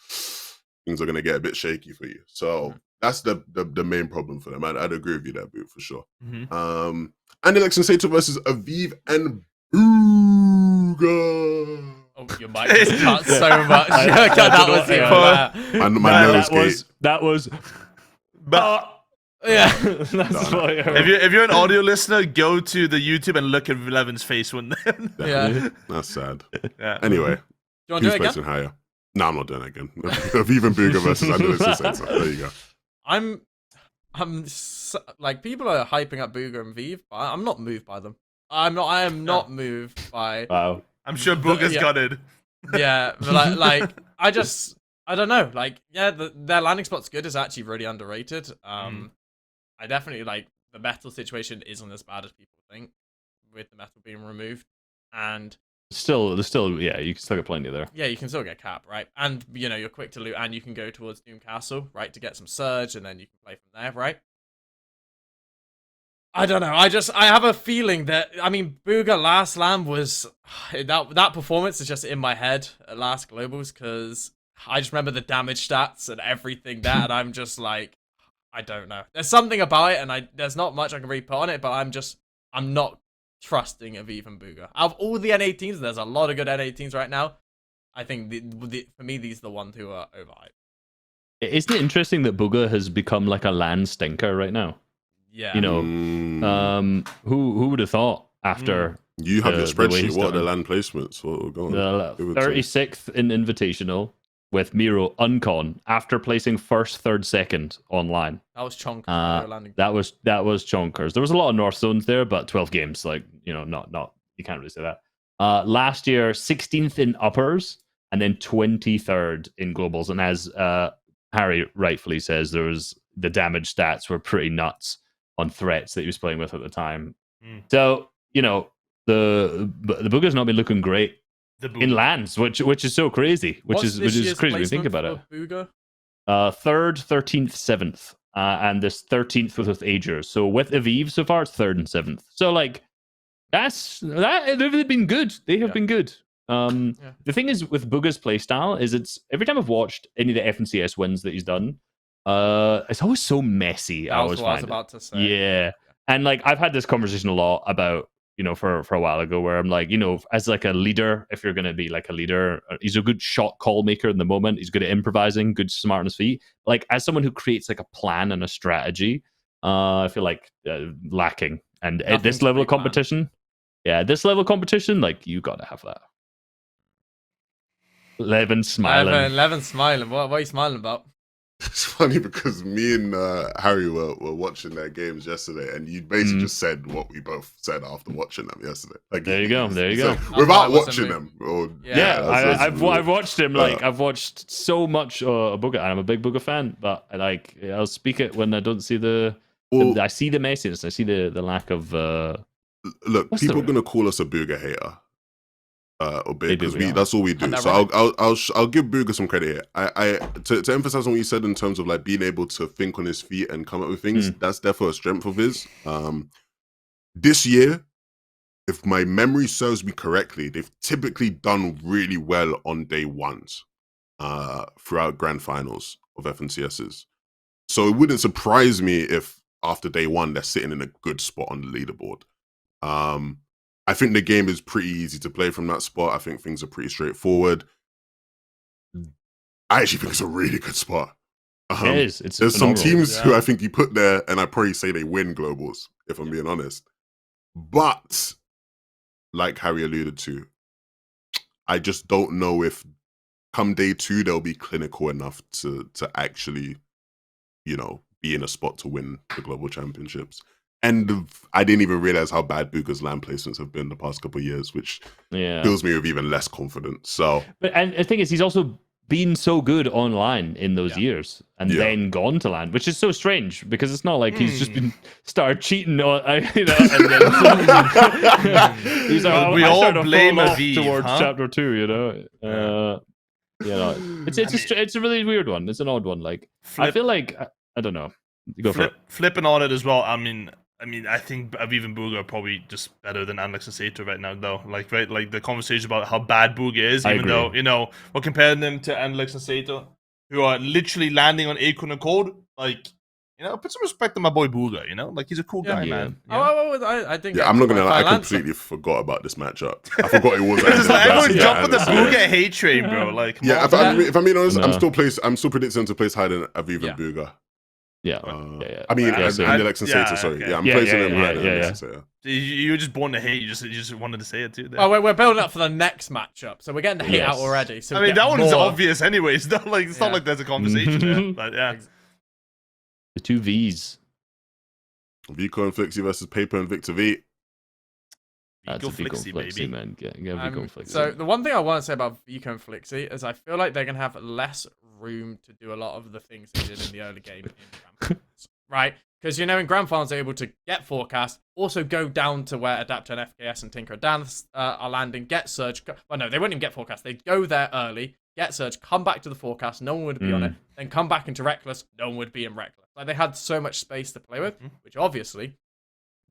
things are going to get a bit shaky for you. So that's the main problem for them. I'd agree with you there, Boot, for sure. Andy Lexensator versus Aviv and Booga. Oh, your mic just cut so much. God, that was even My nose gate. That was. Yeah. That's what I heard. If you're an audio listener, go to the YouTube and look at Levin's face when. Yeah. That's sad. Yeah. Do Anyway, you want to who's do it placing again? higher? No, I'm not doing it again. Aviv and Booga versus Andy Lexensator. There you go. Like, people are hyping up Booga and Vive, but I'm not moved by them. I am not moved by. Wow. I'm sure Booga's got it. Yeah, but like I don't know. Like, yeah, their landing spot's good. Is actually really underrated. I definitely like the metal situation isn't as bad as people think, with the metal being removed, and There's still, yeah, you can still get plenty there. yeah, you can still get cap, right? And you know, you're quick to loot, and you can go towards Doom Castle, right, to get some surge, and then you can play from there, right? I don't know. I have a feeling that, I mean, Booga last LAN was that performance is just in my head at last globals, because I just remember the damage stats and everything there, and I'm just like, I don't know. There's something about it, and there's not much I can really put on it, but I'm not trusting Aviv and Booga. Out of all the N18s, there's a lot of good N18s right now. I think for me, these are the ones who are overhyped. Isn't it interesting that Booga has become like a LAN stinker right now? Yeah. You know, who would have thought after You have your the way spreadsheet. he's What are the done. land placements? What we're going? The Give it to me. 36th in Invitational with Miro uncon after placing first, third, second online. That was Chonk. That was chonkers. There was a lot of North zones there, but 12 games, like, you know, not you can't really say that. Last year, 16th in uppers and then 23rd in globals. And as Harry rightfully says, there was the damage stats were pretty nuts on threats that he was playing with at the time. So, you know, the Booga's not been looking great in lands, which is so crazy, which is crazy when you think about it. Booga? 3rd, 13th, 7th, and this 13th was with Ager. So with Aviv so far, it's 3rd and 7th. So like they've been good. They have been good. The thing is with Booga's playstyle is it's every time I've watched any of the FNCS wins that he's done, it's always so messy. That was what I was about to say. Yeah. And like I've had this conversation a lot about, you know, for a while ago, where I'm like, you know, as like a leader, if you're going to be like a leader, he's a good shot call maker in the moment. He's good at improvising, good smart on his feet. Like as someone who creates like a plan and a strategy, I feel like lacking. And at this level of competition, like you got to have that. Levin's smiling. Levin's smiling. What are you smiling about? It's funny because me and Harry were watching their games yesterday, and you basically just said what we both said after watching them yesterday. Like, There you go. Without watching them. I've watched him. Like I've watched so much Booga, and I'm a big Booga fan. But like, I'll speak it when I don't see I see the messiness. I see the lack of. Look, people are gonna call us a Booga hater. Or big, because that's all we do. And So I'll give Booga some credit here. I to emphasize on what you said in terms of like being able to think on his feet and come up with things. That's definitely a strength of his. This year, if my memory serves me correctly, they've typically done really well on day ones throughout grand finals of FNCSs. So it wouldn't surprise me if after day one they're sitting in a good spot on the leaderboard. I think the game is pretty easy to play from that spot. I think things are pretty straightforward. I actually think it's a really good spot. It is. There's some teams who I think you put there, and I probably say they win globals, if I'm being honest. But, like Harry alluded to, I just don't know if come day two they'll be clinical enough to actually, you know, be in a spot to win the global championships. And I didn't even realize how bad Booga's land placements have been the past couple of years, which fills me with even less confidence. So, and the thing is, he's also been so good online in those years, and then gone to land, which is so strange because it's not like he's just been started cheating, or you know. And then, he's like, we all blame Aviv towards chapter 2, you know. You know, it's a really weird one. It's an odd one. Like I Flip- feel like I don't know. Go for it. Flipping on it as well. I mean, I think Aviv and Booga are probably just better than Alex and Sato right now, though. Like, right, like the conversation about how bad Booga is, I even agree. though, you know, we're comparing them to Alex and Sato, who are literally landing on Acorn and Code. Like, you know, put some respect on my boy Booga, you know? Like, he's a cool guy, Yeah. man. You know? I think. Yeah, I'm not gonna lie. I Lance- completely forgot about this matchup. I forgot it was. It's just like, everyone's Yeah, jumping the and it's- Booga hate train, bro. Like, come Yeah, on, man. if I'm being honest, No. I'm still predicting to place higher than Aviv Yeah. and Booga. Yeah. I mean, Yeah, and same. Alex and Sato, Yeah, sorry. okay. Yeah, I'm Yeah, placing yeah, them yeah, higher than yeah, Alex and Sato. You were just born to hate. You just wanted to say it too. There. Oh, we're building up for the next matchup, so we're getting the hate out Yes. already. So I we mean, get that one's more. obvious, anyways. It's not like Yeah. there's a conversation there. But yeah, The two V's. Vico and Flixie versus Paper and Victor V. That's Vico a Vico Flixie, Flixie, baby. man. Yeah, Vico Flixie. So the one thing I want to say about Vico and Flixie is I feel like they're gonna have less room to do a lot of the things they did in the early game in Grand Finals, right? Because you know in Grand Finals they're able to get forecast, also go down to where Adapter and FKS and Tinker and Dance are landing, get Surge. Well, no, they wouldn't even get forecast. They'd go there early, get Surge, come back to the forecast, no one would be on it, then come back into Reckless, no one would be in Reckless. Like they had so much space to play with, which obviously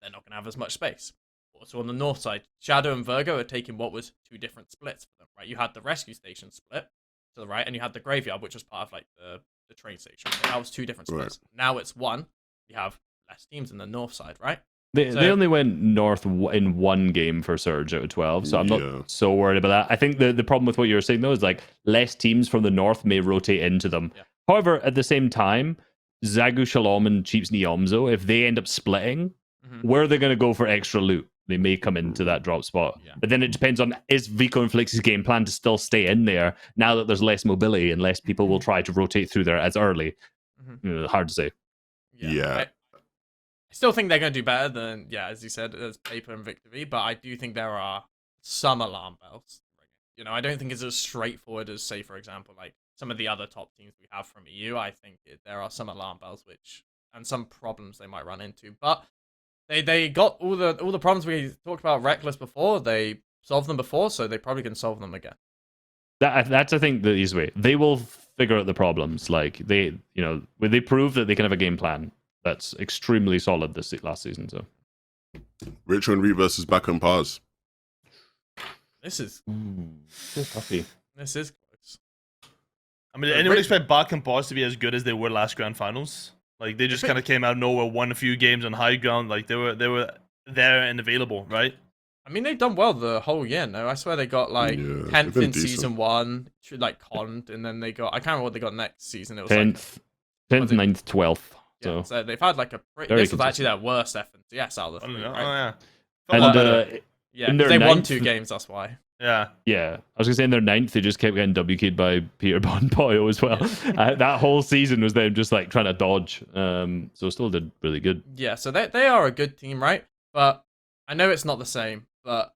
they're not gonna have as much space. Also on the north side, Shadow and Virgo are taking what was two different splits for them, right? You had the rescue station split to the right, and you had the graveyard, which was part of like the train station. So that was two different splits. Right. Now it's one. You have less teams in the north side, right? They So- only went north in one game for Surge out of 12, so I'm Yeah. not so worried about that. I think the problem with what you were saying, though, is like less teams from the north may rotate into them. Yeah. However, at the same time, Zagu, Shalom, and Cheeps Niomzo, if they end up splitting, where are they going to go for extra loot? They may come into that drop spot. Yeah. But then it depends on, is Vico and Flix's game plan to still stay in there now that there's less mobility and less people will try to rotate through there as early? Hard to say. Yeah. I still think they're going to do better than, as you said, as Paper and Victor V, but I do think there are some alarm bells. You know, I don't think it's as straightforward as, say, for example, like some of the other top teams we have from EU. I think there are some alarm bells and some problems they might run into. But they got all the problems we talked about Reckless before. They solved them before, so they probably can solve them again. That's I think the easy way. They will figure out the problems. Like they prove that they can have a game plan that's extremely solid this last season. So Ritual and Reed versus Back and Pars. This is puffy. this is close. I mean, did anyone expect Bak and Boss to be as good as they were last Grand Finals? Like they just kind of came out of nowhere, won a few games on high ground. Like they were there and available, right? I mean, they've done well the whole year. No, I swear they got like Yeah, 10th they've been in decent. season 1, like conned, and then they got I can't remember what they got next season. It was 10th, 9th, 12th. like, so they've had like a pretty. Very This was actually consistent. their worst FNTS out of the Oh, three, yeah. right? Oh, yeah. And Felt better. Yeah, in 'cause their they won ninth- 2 games. That's why. Yeah. Yeah, I was gonna say in their 9th, they just kept getting WK'd by Peter Bonpoyo as well. That whole season was them just like trying to dodge. So still did really good. Yeah, so they are a good team, right? But I know it's not the same. But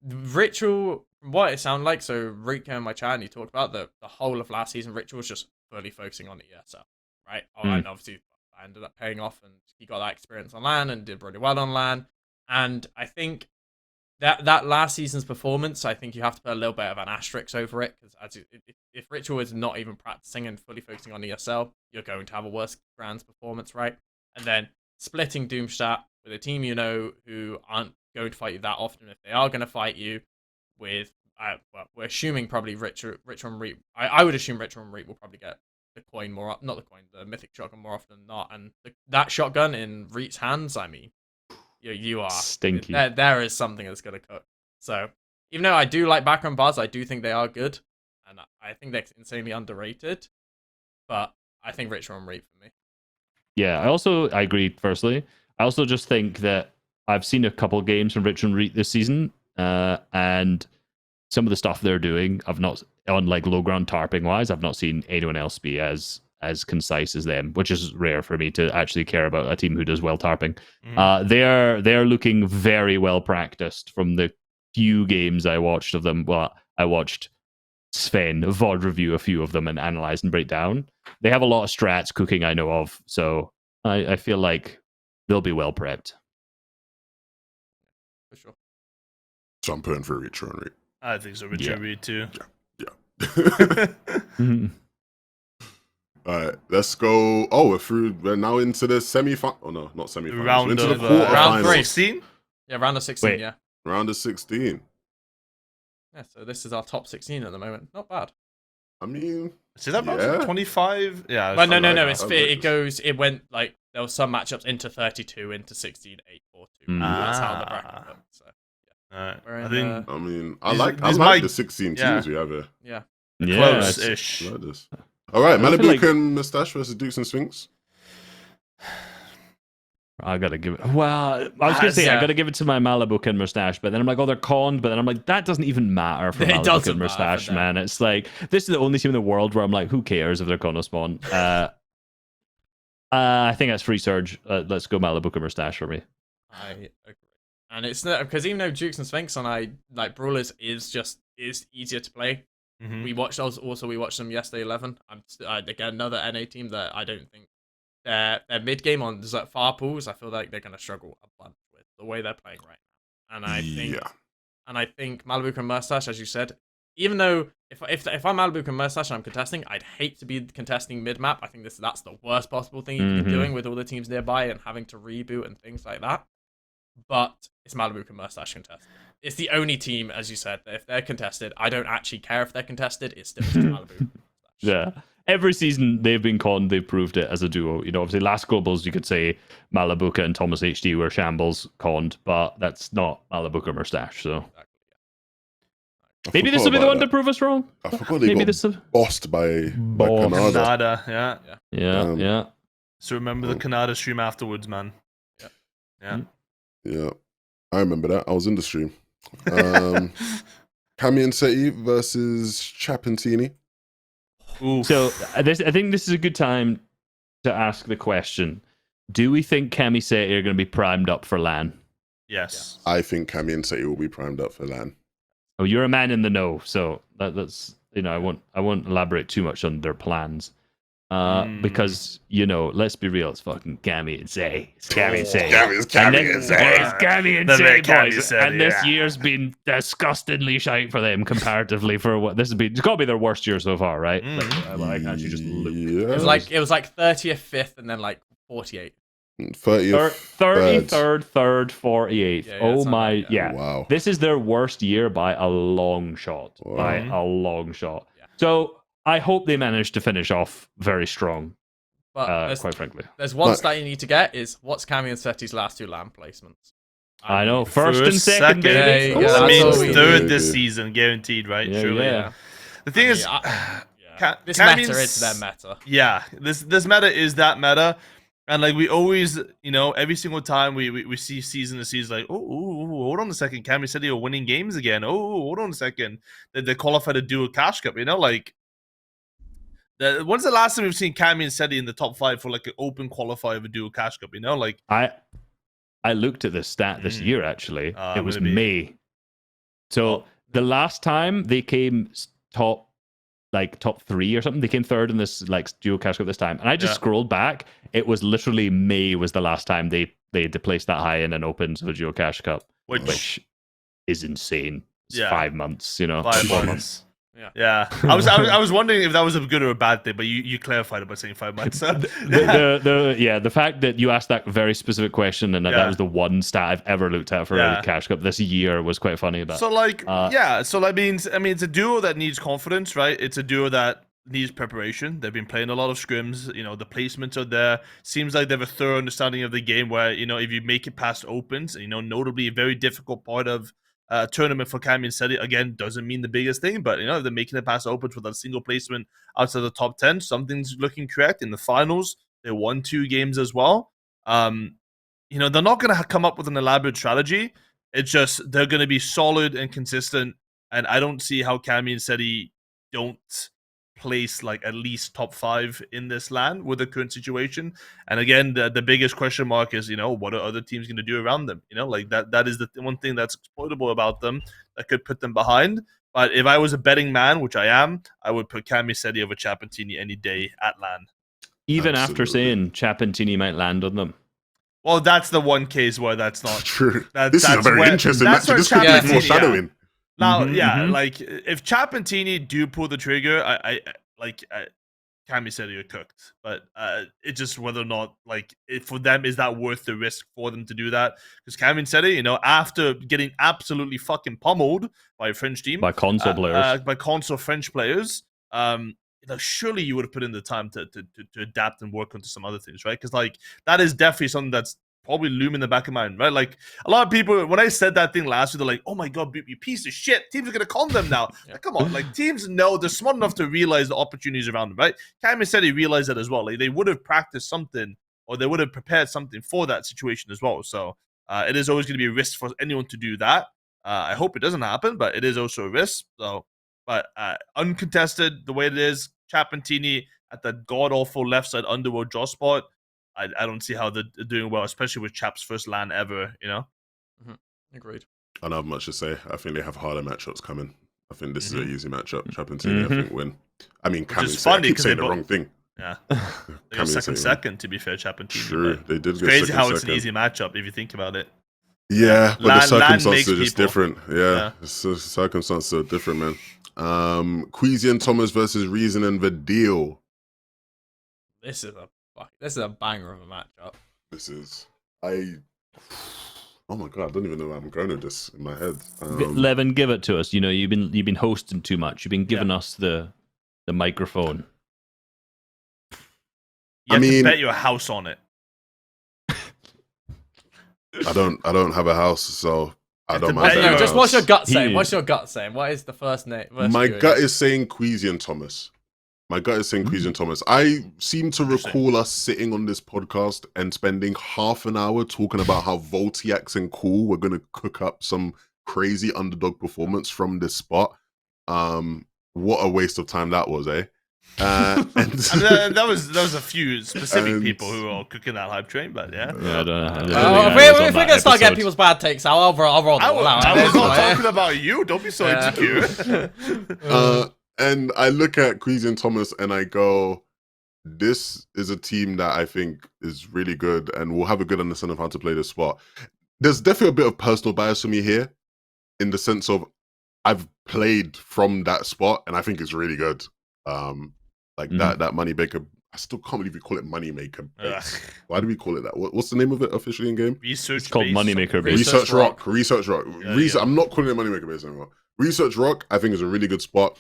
Ritual, from what it sounded like, so Rico and my chat, and he talked about the whole of last season. Ritual was just fully focusing on the ESL, right? And obviously, that ended up paying off, and he got that experience on LAN and did really well on LAN. And I think that last season's performance, I think you have to put a little bit of an asterisk over it, because if Ritual is not even practicing and fully focusing on ESL, you're going to have a worse Grand's performance, right? And then splitting Doomstat with a team who aren't going to fight you that often. If they are going to fight you with, we're assuming probably Ritual and Reap. I would assume Ritual and Reap will probably get the coin the mythic shotgun more often than not. And that shotgun in Reap's hands, I mean, you are Stinky. There is something that's going to cook. So even though I do like background bars, I do think they are good, and I think they're insanely underrated. But I think Ritual and Reap for me. Yeah, I agree. Firstly, I also just think that I've seen a couple games from Rich and Reet this season, and some of the stuff they're doing, I've not on like low ground tarping wise, I've not seen anyone else be as concise as them, which is rare for me to actually care about a team who does well tarping. They are looking very well practiced from the few games I watched of them. Well, I watched Sven VOD review a few of them and analyze and break down. They have a lot of strats cooking I know of, so I feel like they'll be well prepped. For sure. So I'm putting for Ritual and Reed. I think so. Richard Yeah. Reed too. Yeah. Mhm. All right, let's go. Oh, we're through. We're now into the semi-final. Oh no, not semi-finals. We're Round into the of round quarterfinals. three. 16. Yeah, round of 16. Wait. Yeah. Round of 16. Yeah. So this is our top 16 at the moment. Not bad. I mean, See that round yeah. 25? Yeah. Well, no. like- It's I like it this. goes. It went like there was some matchups into 32, into 16, 8, 4, 2. That's how the bracket went. So Alright. We're I in, think I mean, These- I these like might- the 16 yeah. teams we have here. yeah. Yeah, it's- close-ish. I like this. All right, I feel Malibu like- and Mustache versus Dukes and Sphinx. I gotta give it. Well, I was gonna say I Yeah. gotta give it to my Malibu and Mustache, but then I'm like, oh, they're conned. But then I'm like, that doesn't even matter for It Malibu doesn't and matter for Mustache, them. man. It's like this is the only team in the world where I'm like, who cares if they're gonna spawn? I think that's free surge. Let's go Malibu and Mustache for me. I agree. And it's not because even though Dukes and Sphinx and I like Brawlers is easier to play. Mhm. We watched them yesterday 11. Again another NA team that I don't think their mid game on like far pools. I feel like they're gonna struggle a bunch with the way they're playing right now. And I think Malibu and Mustache, as you said, even though if I'm Malibu and Mustache and I'm contesting, I'd hate to be contesting mid map. I think that's the worst possible thing you could be Mhm. doing with all the teams nearby and having to reboot and things like that. But it's Malibu and Mustache contested. It's the only team, as you said, that if they're contested, I don't actually care if they're contested. It's still just Malibu. And Mustache. Yeah. Every season they've been conned, they've proved it as a duo. You know, obviously last globals you could say Malabuka and Thomas HD were shambles conned, but that's not Malabuka Mustache. So Exactly, I maybe this forgot will be the about one to that. prove us wrong. I forgot they Maybe got this will... bossed by Bossed. Canada. Canada, yeah. Yeah, yeah. So remember the Canada stream afterwards, man. Yeah. Yeah. Yeah, I remember that. I was in the stream. Cami and Seti versus Chapantini. Oof. So I think this is a good time to ask the question: do we think Kami Seti are going to be primed up for LAN? Yes. I think Cami and Seti will be primed up for LAN. Oh, you're a man in the know, so that's I won't elaborate too much on their plans. Because let's be real, it's fucking Gammy and Zay. It's Gammy and Zay. It's Cami and Zay. It's Gammy and The Zay, Gammy boys. said, And this yeah. year's been disgustingly shite for them comparatively for what this has been. It's got to be their worst year so far, right? Like actually just look. Yeah. It was like 30th, 5th, and then like 48. 30th. 33rd, 3rd, 48th. Yeah, Oh something my, like that. yeah. Wow. This is their worst year by a long shot. Wow. By a long shot. Yeah. So I hope they manage to finish off very strong, But quite frankly. there's one But- stat you need to get is what's Cami and Seti's last two LAN placements? I know. First and second, There baby. you go. That That's means all we third need. this season, guaranteed, right? Yeah, Surely. yeah. The thing is, Yeah. This Cami's- meta is their meta. Yeah, this meta is that meta, and like we always, every single time we see season to season, like, hold on a second, Cami said they were winning games again. Oh, hold on a second, they qualified to do a cash cup. Like, when's the last time we've seen Cami and Seti in the top 5 for like an open qualifier of a dual cash cup? Like, I looked at this stat this year actually. It was maybe. May. So the last time they came top 3 or something, they came third in this like duo cash cup this time. And I just scrolled back. It was literally May was the last time they placed that high in an opens of a duo cash cup, which is insane. It's 5 months, 5 months. Yeah. I was wondering if that was a good or a bad thing, but you clarified it by saying 5 months. So. the fact that you asked that very specific question and that was the one stat I've ever looked at for a cash cup this year was quite funny. About so that means it's a duo that needs confidence, right? It's a duo that needs preparation. They've been playing a lot of scrims. The placements are there. Seems like they have a thorough understanding of the game. Where if you make it past opens, notably a very difficult part of. Tournament for Cami and Seti again doesn't mean the biggest thing, but if they're making it past opens with a single placement outside the top 10, something's looking correct. In the finals, they won 2 games as well. They're not going to come up with an elaborate strategy. It's just they're going to be solid and consistent, and I don't see how Cami and Seti don't place like at least top 5 in this LAN with the current situation. And again, the biggest question mark is what are other teams going to do around them? Like that is the one thing that's exploitable about them that could put them behind. But if I was a betting man, which I am, I would put Cami Seti over Chapantini any day at LAN. even after Absolutely. saying Chapantini might land on them. Well, that's the one case where that's not True. That, This is a that's very where- interesting that's match. where This could be Chapantini- foreshadowing. Now, Mhm, yeah, mhm. like if Chap and Teeny do pull the trigger, Cammy said you're cooked, but it's just whether or not for them is that worth the risk for them to do that? Because Cammy said it, after getting absolutely fucking pummeled by a French team, By console players. by console French players, surely you would have put in the time to adapt and work onto some other things, right? Because that is definitely something that's probably looming in the back of my mind, right? Like a lot of people, when I said that thing last week, they're like, "Oh my god, you piece of shit! Teams are gonna con them now." Yeah. Like, come on, like teams know they're smart enough to realize the opportunities around them, right? Cameron said he realized that as well. Like they would have practiced something or they would have prepared something for that situation as well. So it is always going to be a risk for anyone to do that. I hope it doesn't happen, but it is also a risk. So, but uncontested, the way it is, Chapantini at the god awful left side underworld draw spot. I don't see how they're doing well, especially with Chap's first LAN ever, Mm-hmm. Agreed. I don't have much to say. I think they have harder matchups coming. I think this is an easy matchup. Chap and Mhm. I think win. I mean, Which is I funny keep 'cause saying they the both- wrong thing. Yeah. They Cammy got is saying second, to be fair, Chapantini. True, they did It's get crazy second. how it's an easy matchup if you think about it. Yeah, but the LAN circumstances makes are just people. different. Yeah, the circumstances are different, man. Queasy and Thomas versus Reason and Vidal. This is a banger of a matchup. This is oh my god, I don't even know where I'm going with this in my head. Levin, give it to us. You've been hosting too much. You've been giving us the microphone. You have mean- to bet your house on it. I don't have a house, so I don't to mind. bet betting your- Just my what's your house. gut saying? He- What's your gut saying? What is the first name? My gut is saying Queasy and Thomas. My gut is saying Queasy and Thomas. I seem to Interesting. recall us sitting on this podcast and spending half an hour talking about how Voltiax and Cool were going to cook up some crazy underdog performance from this spot. What a waste of time that was, eh? And I mean, that was a few specific And- people who were all cooking that hype train, but yeah. Yeah, I don't know. If we're gonna start getting people's bad takes, I'll roll the I ball out. was not talking about you. Don't be so Yeah. insecure. And I look at Queasy and Thomas and I go, this is a team that I think is really good and will have a good understanding of how to play this spot. There's definitely a bit of personal bias for me here in the sense of I've played from that spot and I think it's really good. That Moneymaker, I still can't believe we call it Moneymaker base. Why do we call it that? What's the name of it officially in game? Research It's called base. Moneymaker base. Research Rock. Research Rock. Yeah. I'm not calling it Moneymaker base anymore. Research Rock, I think, is a really good spot.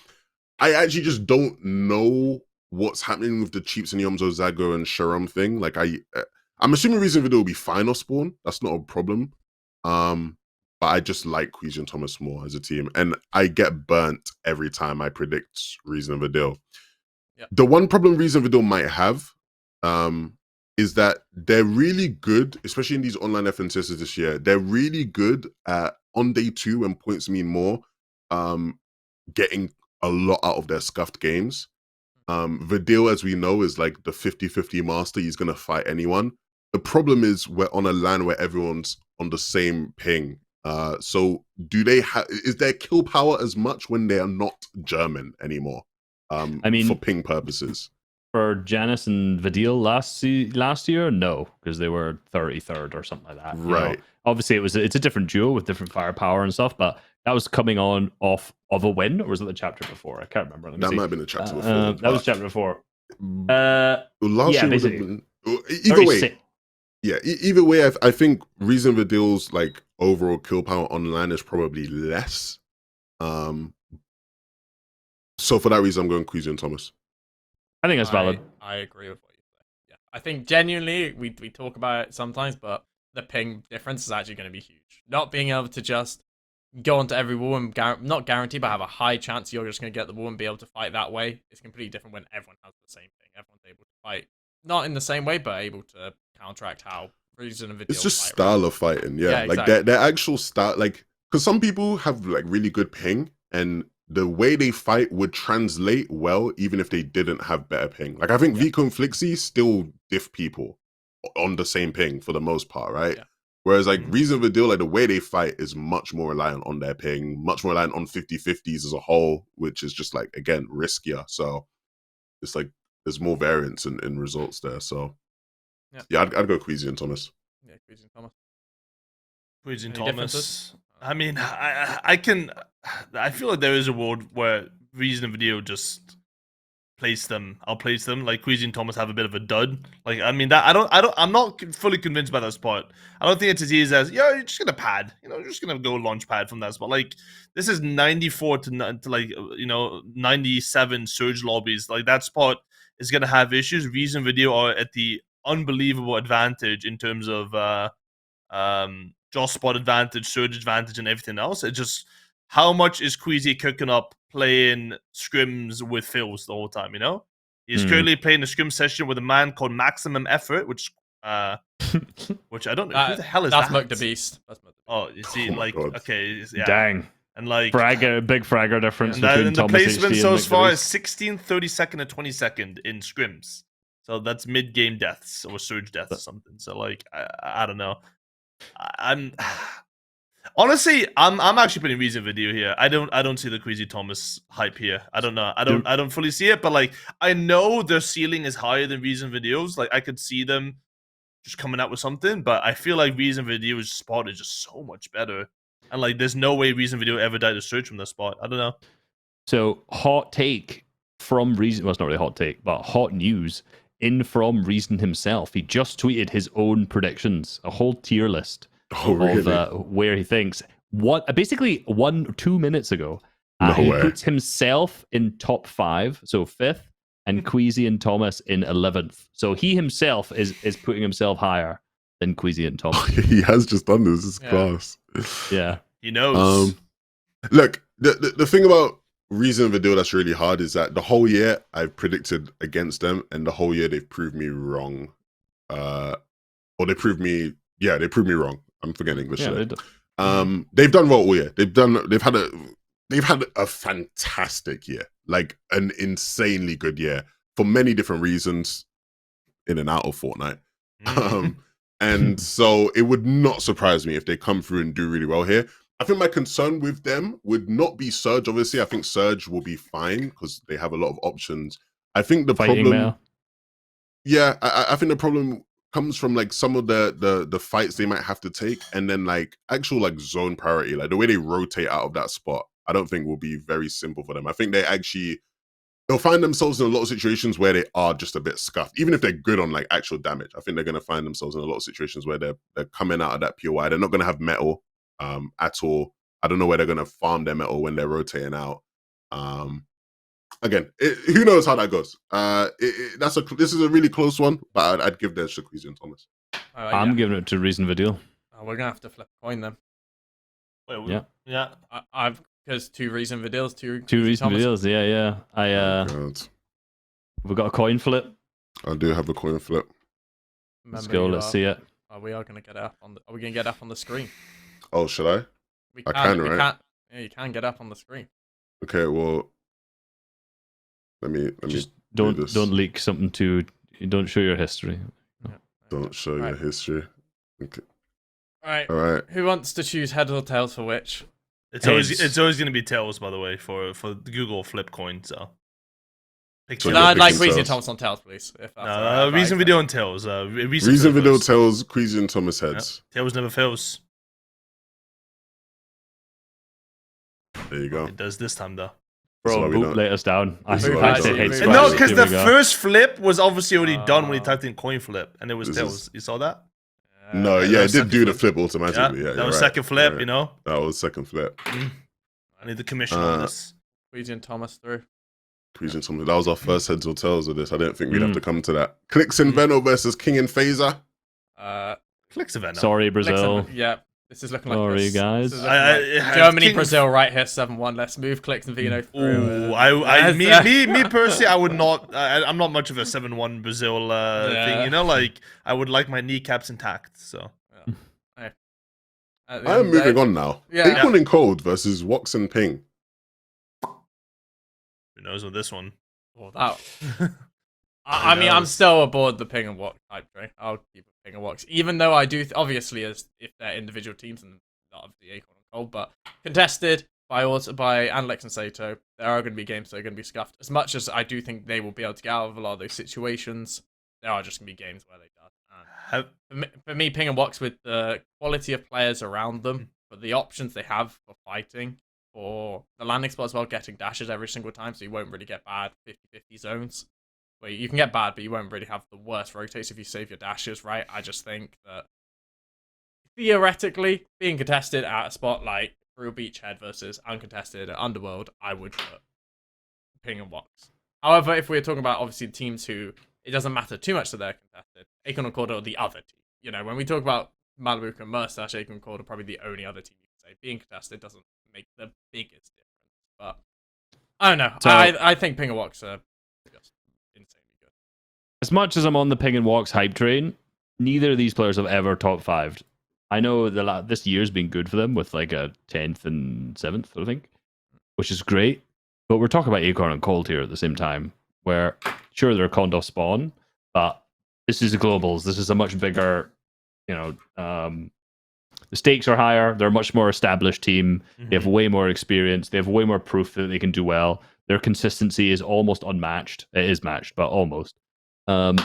I actually just don't know what's happening with the Cheeps and Yomzo, Zago, and Sharam thing. Like, I'm assuming Reason Video will be fine off spawn. That's not a problem. But I just like Queasy and Thomas more as a team. And I get burnt every time I predict Reason and Vidal. Yep. The one problem Reason Vidal might have is that they're really good, especially in these online FNtasia this year. They're really good at, on day 2, when points mean more, getting a lot out of their scuffed games. Vidal, as we know, is like the 50-50 master. He's going to fight anyone. The problem is we're on a LAN where everyone's on the same ping. So is their kill power as much when they are not German anymore? I mean, for ping purposes. For Janice and Vidal last year, no, because they were 33rd or something like that. Right. Obviously, it's a different duo with different firepower and stuff, but that was coming off of a win, or was it the chapter before? I can't remember. That might have been the chapter before. That was chapter before. Last yeah, year would have basically. been. Either way, 36. yeah. Either way, I think Reason Vidal's like overall kill power online is probably less. So for that reason, I'm going Queasy and Thomas. I think that's valid. I agree with what you say. Yeah, I think genuinely we talk about it sometimes, but the ping difference is actually going to be huge. Not being able to just go onto every wall and not guarantee, but have a high chance you're just going to get the wall and be able to fight that way. It's completely different when everyone has the same thing. Everyone's able to fight, not in the same way, but able to counteract how Reason and Vidal It's just fight, style of fighting, yeah. Yeah, like exactly. their actual style, like because some people have like really good ping, and the way they fight would translate well even if they didn't have better ping. Like I think Vico and Flixie still diff people on the same ping for the most part, right? Yeah. Whereas like Reason Vidal, like the way they fight is much more reliant on their ping, much more reliant on 50-50s as a whole, which is just like again riskier. So it's like there's more variance in results there. So yeah, I'd go Queasy and Thomas. Yeah, Queasy and Thomas. Queasy and Any Thomas. differences? I mean, I can. I feel like there is a world where Reason Video just place them. I'll place them. Like Queasy and Thomas have a bit of a dud. Like I mean that I'm not fully convinced by that spot. I don't think it's as easy as you're just gonna pad. You're just gonna go launch pad from that spot. Like this is 94 to like 97 surge lobbies. Like that spot is gonna have issues. Reason Video are at the unbelievable advantage in terms of Joss spot advantage, surge advantage, and everything else. It just how much is Queasy cooking up playing scrims with Phils the whole time? He's currently playing a scrim session with a man called Maximum Effort, which I don't know who the hell is that's that. Muck the Beast. Oh, you see, God. okay, yeah. Dang. And like Big fragger difference and between the Thomas placement HD so and as far McDevitt. as 16, 32nd, and 22nd in scrims. So that's mid-game deaths or surge deaths or something. So like I don't know. I'm honestly I'm actually putting Reason Video here. I don't see the Queasy Thomas hype here. I don't know. I don't fully see it, but like I know their ceiling is higher than Reason Videos. Like I could see them just coming out with something, but I feel like Reason Video's spot is just so much better. And like there's no way Reason Video ever died a surge from that spot. I don't know. So hot take from Reason. Well, it's not really hot take, but hot news in from Reason himself. He just tweeted his own predictions, a whole tier list of where he thinks. Basically 2 minutes ago, he puts himself in top 5, so 5th, and Queasy and Thomas in 11th. So he himself is putting himself higher than Queasy and Thomas. He has just done this. This is class. Yeah, he knows. Look, the thing about Reason Video that's really hard is that the whole year I've predicted against them, and the whole year they've proved me wrong. Or they proved me wrong. I'm forgetting English. yeah. They've done well all year. They've had a fantastic year, like an insanely good year for many different reasons, in and out of Fortnite. And so it would not surprise me if they come through and do really well here. I think my concern with them would not be Surge. Obviously, I think Surge will be fine because they have a lot of options. I think the problem, yeah, I think the problem comes from like some of the fights they might have to take, and then like actual like zone priority, like the way they rotate out of that spot. I don't think will be very simple for them. I think they'll find themselves in a lot of situations where they are just a bit scuffed. Even if they're good on like actual damage, I think they're going to find themselves in a lot of situations where they're coming out of that POI. They're not going to have metal at all. I don't know where they're going to farm their metal when they're rotating out. Again, who knows how that goes? This is a really close one, but I'd give this to Queasy and Thomas. I'm giving it to Reason Video. We're gonna have to flip a coin then. Wait, yeah. I've because 2 Reason Videos, two Reason Videos. Yeah. We've got a coin flip. I do have a coin flip. Let's go. Let's see it. We are gonna get it up on. Are we gonna get up on the screen? Oh, should I? I can, right? Yeah, you can get up on the screen. Okay, well, let me just don't leak something to. Don't show your history. Don't show your history. Okay. All right. Who wants to choose heads or tails for which? It's always going to be tails, by the way, for the Google flip coin. So. I'd like Queasy and Thomas on tails, please. Reason Video and tails. Reason Video tails, Queasy and Thomas heads. Yeah. Tails never fails. There you go. It does this time though. Bro, Boop let us down. No, because the first flip was obviously already done when he typed in coin flip, and it was tails. You saw that? No, yeah, it did do the flip automatically. Yeah, that was second flip, right. you know? That was second flip. I need the commission on this. Queasy and Thomas through. Queasy and Thomas. That was our first heads or tails of this. I didn't think we'd have to come to that. Clicks and Veno versus King and Phaser. Clicks and Veno. Sorry, Brazil. Yeah. This is looking like sorry, guys. Germany, Brazil, right here, 7-1. Let's move Clicks and Veno through. Me personally, I would not. I'm not much of a 7-1 Brazil thing. You know, like I would like my kneecaps intact. So. I am moving on now. Acorn and Cold versus Wox and Ping. Who knows with this one? Oh, that. I mean, I'm still aboard the Ping and Wox hype train. I'll keep it Ping and Wox, even though I do obviously as if they're individual teams and not obviously Acorn and Cold, but contested by Anlex and Sato, there are going to be games that are going to be scuffed. As much as I do think they will be able to get out of a lot of those situations, there are just going to be games where they do. For me, Ping and Wox with the quality of players around them, but the options they have for fighting, for the landing spot as well, getting dashes every single time, so you won't really get bad 50-50 zones. Well, you can get bad, but you won't really have the worst rotates if you save your dashes, right? I just think that theoretically, being contested at a spot like Real Beachhead versus uncontested at Underworld, I would put Ping and Wox. However, if we're talking about obviously teams who it doesn't matter too much that they're contested, Akon and Cord are the other team. You know, when we talk about Malibu and Mustache, Akon and Cord are probably the only other team you can say. Being contested doesn't make the biggest difference. But I don't know. So- I think Ping and Wox are just insanely good. As much as I'm on the Ping and Wox hype train, neither of these players have ever top 5'd. I know this year's been good for them with like a 10th and 7th, I think, which is great. But we're talking about Acorn and Cold here at the same time, where sure they're conned off spawn, but this is globals. This is a much bigger, the stakes are higher. They're a much more established team. They have way more experience. They have way more proof that they can do well. Their consistency is almost unmatched. It is matched, but almost. You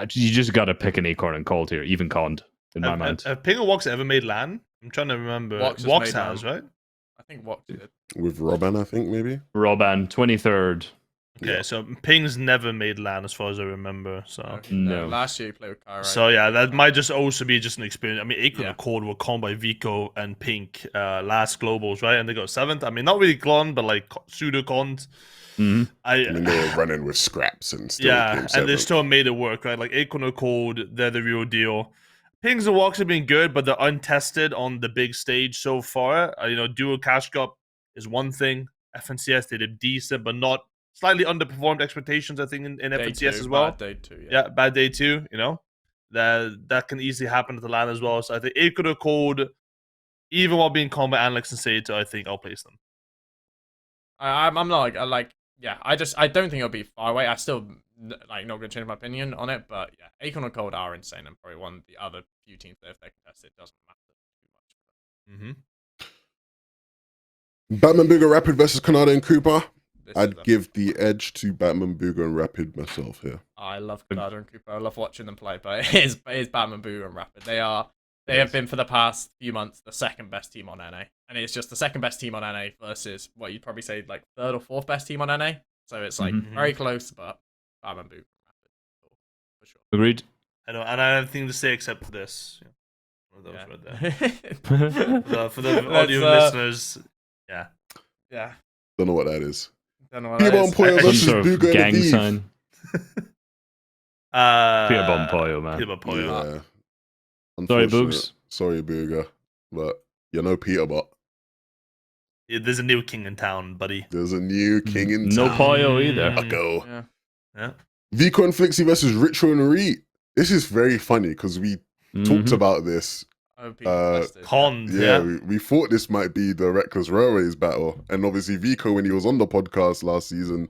just got to pick an Acorn and Cold here, even conned in my mind. Have Ping and Wox ever made LAN? I'm trying to remember. Wox Wox has has, made right? I think Wox did. With Robin, I think maybe. Roban, 23rd. Okay, Yeah. so Ping's never made LAN as far as I remember. So No. Last year he played with Kai, right? So yeah, that might just also be just an experience. I mean, Akon Yeah. and Cord were conned by Vico and Pink last globals, right? And they got 7th. I mean, not really conned, but like pseudo conned. Mhm. I mean, they were running with scraps and still Yeah, came and they seventh. still made it work, right? Like Akon and Cord, they're the real deal. Pings and Wox have been good, but they're untested on the big stage so far. Duo Cash Cup is one thing. FNCS, they did decent, but not slightly underperformed expectations, I think, in Day FNCS two, as well. bad day two, yeah. Yeah, bad day too, That can easily happen at the LAN as well. So I think it could have called, even while being combat Alex and Sato, I think I'll place them. I'm not I don't think it'll be far away. I still not gonna change my opinion on it, but yeah, Akon and Cold are insane and probably one of the other few teams that if they contest it doesn't matter too much. Batman Booger Rapid versus Canada and Cooper. This I'd is give the edge to Batman Booger and Rapid myself here. I love Canada and Cooper. I love watching them play, but it is Batman Boo and Rapid. They have been for the past few months the second best team on NA, and it's just the second best team on NA versus what you'd probably say like third or fourth best team on NA. So it's like very close, but Batman Boo and Rapid for sure. Agreed. I don't have anything to say except for this. One of those right there. For the Let's, audio listeners, yeah. Yeah. Don't know what that is. Don't know what Peter that Bomb is. Poyo Some versus sort of Booger and gang Aviv. sign. Peter Bomb Uh, Poyo, man. Peter Bomb Poyo. Yeah. Sorry, Unfortunate. Boogs. Sorry, Booger. But Peter Bot. Yeah, there's a new king in town, buddy. There's a new king in No town. Poyo either. Mm. Go. Yeah. Yeah. Vico and Flixie versus Richo and Reet. This is very funny because we talked Mhm. about this. OP Uh, contested, Conned, Yeah, yeah. we thought this might be the Reckless Railways battle. And obviously Vico, when he was on the podcast last season,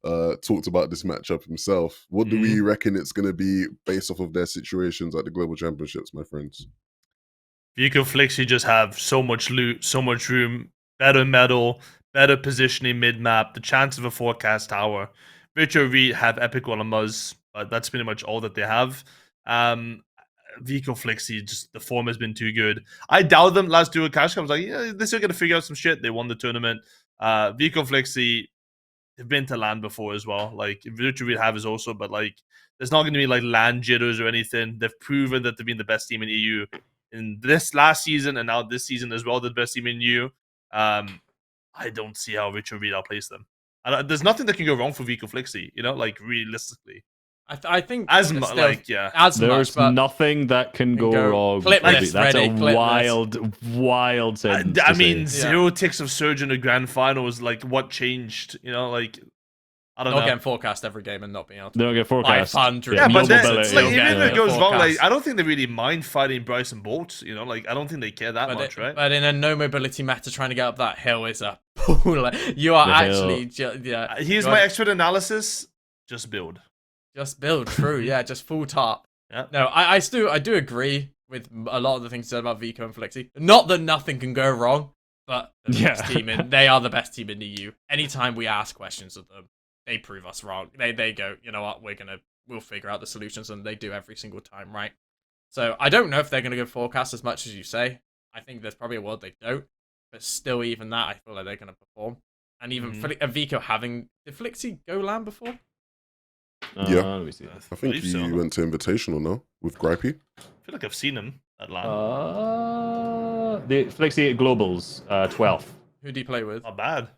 talked about this matchup himself. What do we reckon it's going to be based off of their situations at the Global Championships, my friends? Vico Flicks, you just have so much loot, so much room, better metal, better positioning mid-map, the chance of a forecast tower. Richard Reed have Epic Muzz, but that's pretty much all that they have. Vico Flixie, just the form has been too good. I doubt them last duo cash. I was like, yeah, this is gonna figure out some shit. They won the tournament. Vico Flixie have been to LAN before as well. Like Richard Reed have is also, but like there's not gonna be like LAN jitters or anything. They've proven that they've been the best team in EU in this last season and now this season as well. The best team in EU. I don't see how Richard Reed outplays them. There's nothing that can go wrong for Vico Flixie. Like realistically. I think As it's much, still like, yeah. as There's much, but nothing that can go wrong. Clip Bobby. this, That's ready, a clip wild sentence. I to mean, say. 0 ticks of Surge in the grand final is like what changed. Like I don't not know. getting forecast every game and not being able to they don't get forecast. 500. Yeah, no but then, mobility. like, Yeah. even if it goes wrong, like Forecast. I don't think they really mind fighting Bryson Bolt. Like I don't think they care that But, much, right? but in a no mobility meta, trying to get up that hill is a pool. You are The actually yeah. Here's you my are- expert analysis: just build. just build true. Yeah, just full top. Yeah. No, I do agree with a lot of the things said about Vico and Flixie. Not that nothing can go wrong, but the best Yeah. team they are the best team in the EU. Anytime we ask questions of them, they prove us wrong. They go, you know what, we'll figure out the solutions, and they do every single time, right? So I don't know if they're gonna go forecast as much as you say. I think there's probably a world they don't, but still, even that, I feel like they're going to perform. And even Vico having... Did Flixie go LAN before? Yeah. Let me see. I think believe he so. went to Invitational now with Gripey. I feel like I've seen him at LAN. The Flexi Globals, 12th. Who do you play with? Not bad.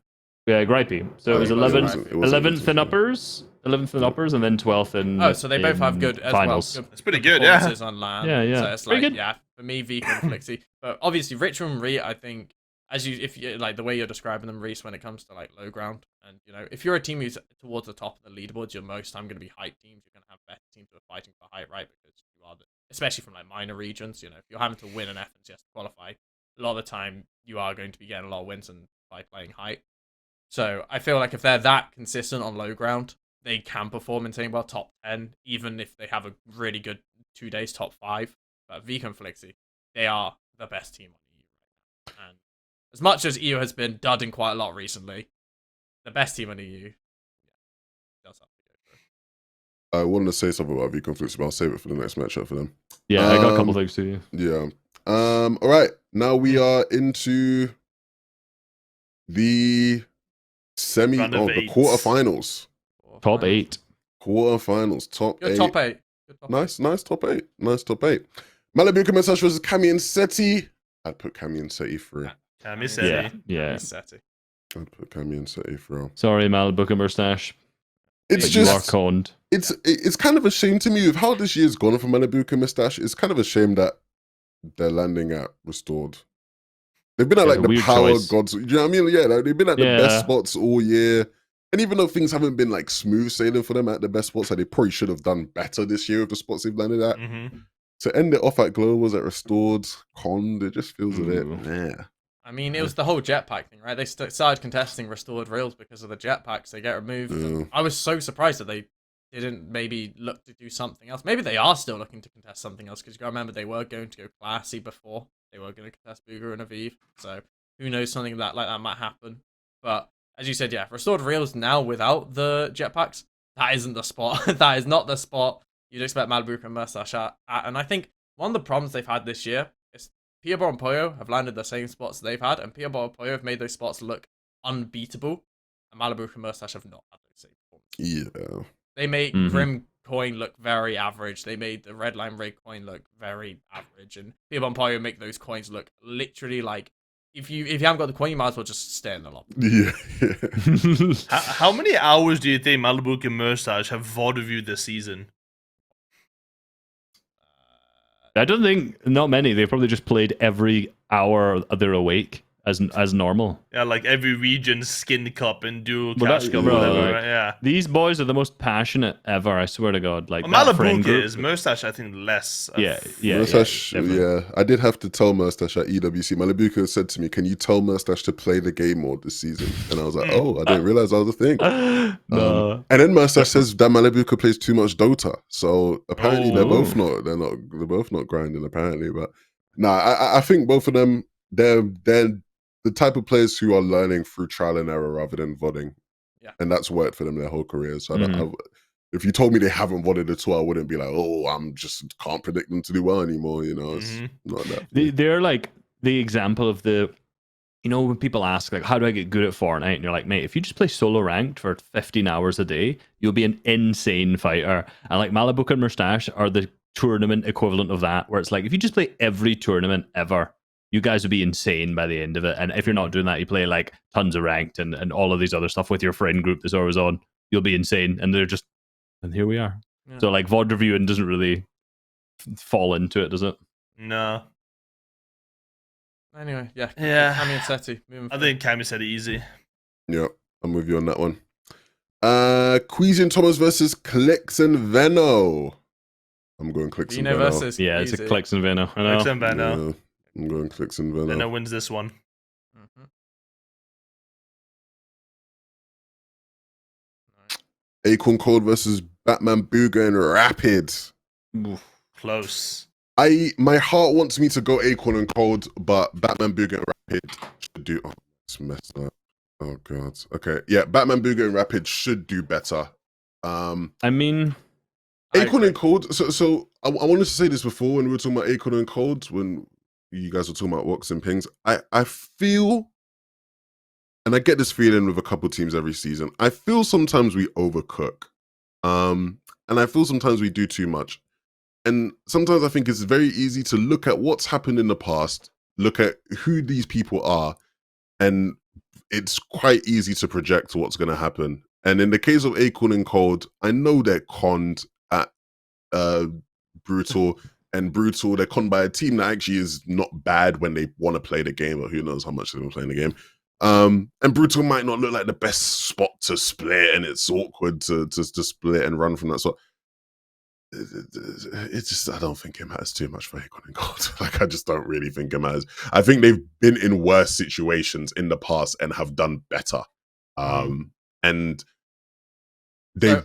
Yeah, Gripey. So it was it wasn't 11th, Gripey. It wasn't 11th in Invitational. uppers, 11th in uppers, and then 12th in. Oh, so they both have good as finals. well. Good, It's pretty good, yeah. performances on LAN. Yeah. So it's Pretty like, good. yeah, for me, Vico and Flixie. But obviously, Richard and Ree, I think, if you like the way you're describing them, Reese, when it comes to like low ground, and if you're a team who's towards the top of the leaderboards, you're most time going to be height teams. You're going to have better teams who are fighting for height, right? Because you are, especially from like minor regions. If you're having to win an FNtasia to qualify, a lot of the time you are going to be getting a lot of wins and by playing height. So I feel like if they're that consistent on low ground, they can perform in saying well top 10, even if they have a really good 2 days top 5. But Vico and Flixie, they are the best team on EU right now. And as much as EU has been dudding quite a lot recently, the best team on EU does have to go for it. I wanted to say something about Vico and Flixie, but I'll save it for the next matchup for them. Yeah, I got a couple things to you. Yeah. All right. Now we are into the Round of the eight. quarterfinals. Top 8. Quarterfinals. Top Good 8. top 8. Good top Nice top 8. Nice top 8. Malibu Message versus Cami and Seti. I'd put Cami and Seti through. Cammy said Yeah. Seti. I'd put Cami and Seti through. Sorry, Malibu Mustache. It's But you are just conned. it's kind of a shame to me with how this year's gone for Malibu Mustache. It's kind of a shame that they're landing at Restored. They've been at Yeah, like the weird power choice. gods. You know what I mean? Yeah, like, they've been at the Yeah. best spots all year. And even though things haven't been like smooth sailing for them at the best spots, like they probably should have done better this year with the spots they've landed at. To end it off at Globals, at Restored, Conned, it just feels a bit, Ooh. yeah. I mean, it was the whole jetpack thing, right? They started contesting restored reels because of the jetpacks. They get removed. Yeah. I was so surprised that they didn't maybe look to do something else. Maybe they are still looking to contest something else because you got to remember they were going to go classy before. They were going to contest Booger and Aviv. So who knows, something like that might happen. But as you said, yeah, restored reels now without the jetpacks, that isn't the spot. That is not the spot you'd expect Malibu and Mustache at. And I think one of the problems they've had this year is Piabor and Pollo have landed the same spots they've had, and Piabor and Pollo have made those spots look unbeatable, and Malibu and Mustache have not had those same performances. Yeah. They make Mhm. Grim Coin look very average. They made the Red Line Rig Coin look very average, and Piabor and Pollo make those coins look literally like if you haven't got the coin, you might as well just stay in the lobby. Yeah. How many hours do you think Malibu and Mustache have VOD reviewed this season? I don't think, not many. They probably just played every hour they're awake as normal. Yeah, like every region, Skin Cup and Dual Well, Cash that- Cup, bro, whatever, like- right? Yeah. These boys are the most passionate ever, I swear to God. Like, Well, that friend Malibu group. is. Mustache, I think, less. Yeah. Mustache, definitely. yeah. I did have to tell Mustache at EWC. Malibuka said to me, "Can you tell Mustache to play the game more this season?" And I was like, "Oh, I didn't realize that was a thing." No. And then Mustache says that Malibuka plays too much Dota. So apparently they're both Oh. they're both not grinding apparently. But I think both of them they're the type of players who are learning through trial and error rather than vodding. Yeah. And that's worked for them their whole careers. So Mhm. if you told me they haven't vodded at all, I wouldn't be like, "Oh, I'm just can't predict them to do well anymore." You know, it's not that. They're like the example of the, when people ask, like, how do I get good at Fortnite? And you're like, mate, if you just play solo ranked for 15 hours a day, you'll be an insane fighter. And like Malibu and Mustache are the tournament equivalent of that, where it's like, if you just play every tournament ever, you guys would be insane by the end of it. And if you're not doing that, you play like tons of ranked and all of these other stuff with your friend group that's always on, you'll be insane. And and here we are. Yeah. So like VOD reviewing doesn't really fall into it, does it? No. Anyway, yeah. Yeah. Cami and Seti. I think Cammy said it easy. Yeah, I'm with you on that one. Queasy and Thomas versus Clicks and Veno. I'm going Clicks and Vino Veno. versus Yeah, it's a Easy. Clicks and Veno. I know. Next time, Bano. Yeah, I'm going Clicks and Veno. Bano wins this one. Mhm. Acorn Cold versus Batman Booger and Rapid. Close. My heart wants me to go Acorn and Cold, but Batman Booger and Rapid should do. Oh, it's messed up. Oh god. Okay, yeah, Batman Booger and Rapid should do better. I mean, Acorn and Cold. So I wanted to say this before when we were talking about Acorn and Cold when you guys were talking about Woks and Pings. I feel, and I get this feeling with a couple teams every season. I feel sometimes we overcook, and I feel sometimes we do too much. And sometimes I think it's very easy to look at what's happened in the past, look at who these people are, and it's quite easy to project what's going to happen. And in the case of Acorn and Cold, I know they're conned at Brutal, and Brutal, they're conned by a team that actually is not bad when they want to play the game, or who knows how much they've been playing the game. And Brutal might not look like the best spot to split, and it's awkward to split and run from that. So it's just, I don't think it matters too much for Acorn and Cold. Like, I just don't really think it matters. I think they've been in worse situations in the past and have done better. And they. I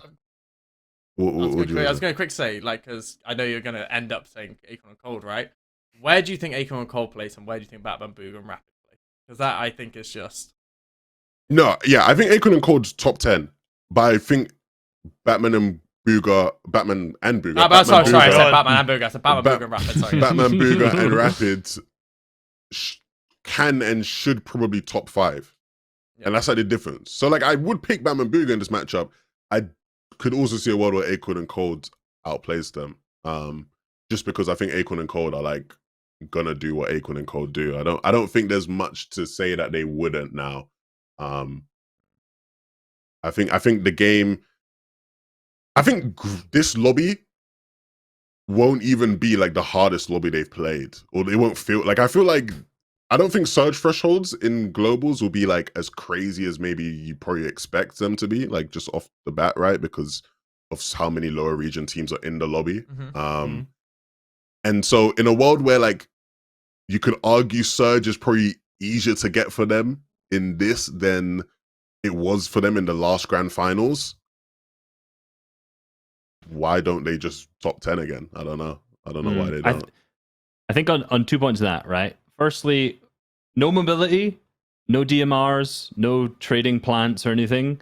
was going to quick say, like, because I know you're going to end up saying Acorn and Cold, right? Where do you think Acorn and Cold place, and where do you think Batman, Booga, and Rapid place? Because that, I think, is just... No, yeah, I think Acorn and Cold's top 10, but I think Batman and Booga... Sorry, I said Batman and Booga. I said Batman, Booga, and Rapid, sorry. Batman, Booga, and Rapid can and should probably top 5. Yep. And that's like the difference. So, like, I would pick Batman, Booga in this matchup. I could also see a world where Acorn and Cold outplays them. Just because I think Acorn and Cold are like gonna do what Acorn and Cold do. I don't think there's much to say that they wouldn't now. I think the game. I think this lobby won't even be like the hardest lobby they've played, or they won't feel like. I feel like I don't think surge thresholds in globals will be like as crazy as maybe you probably expect them to be, like just off the bat, right? Because of how many lower region teams are in the lobby. And so in a world where like you could argue surge is probably easier to get for them in this than it was for them in the last grand finals, why don't they just top 10 again? I don't know why they don't. I think on 2 points of that, right? Firstly, no mobility, no DMRs, no trading plants or anything.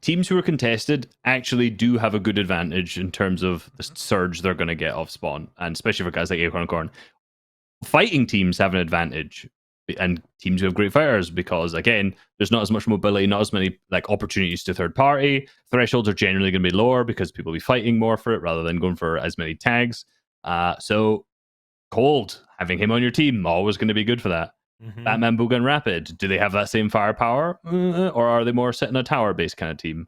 Teams who are contested actually do have a good advantage in terms of the surge they're going to get off spawn, and especially for guys like Acorn and Corn. Fighting teams have an advantage, and teams who have great fighters, because again, there's not as much mobility, not as many like opportunities to third party. Thresholds are generally going to be lower because people will be fighting more for it rather than going for as many tags. So Cold, having him on your team, always going to be good for that. Batman, Booga, and Rapid, do they have that same firepower? Or are they more set in a tower-based kind of team?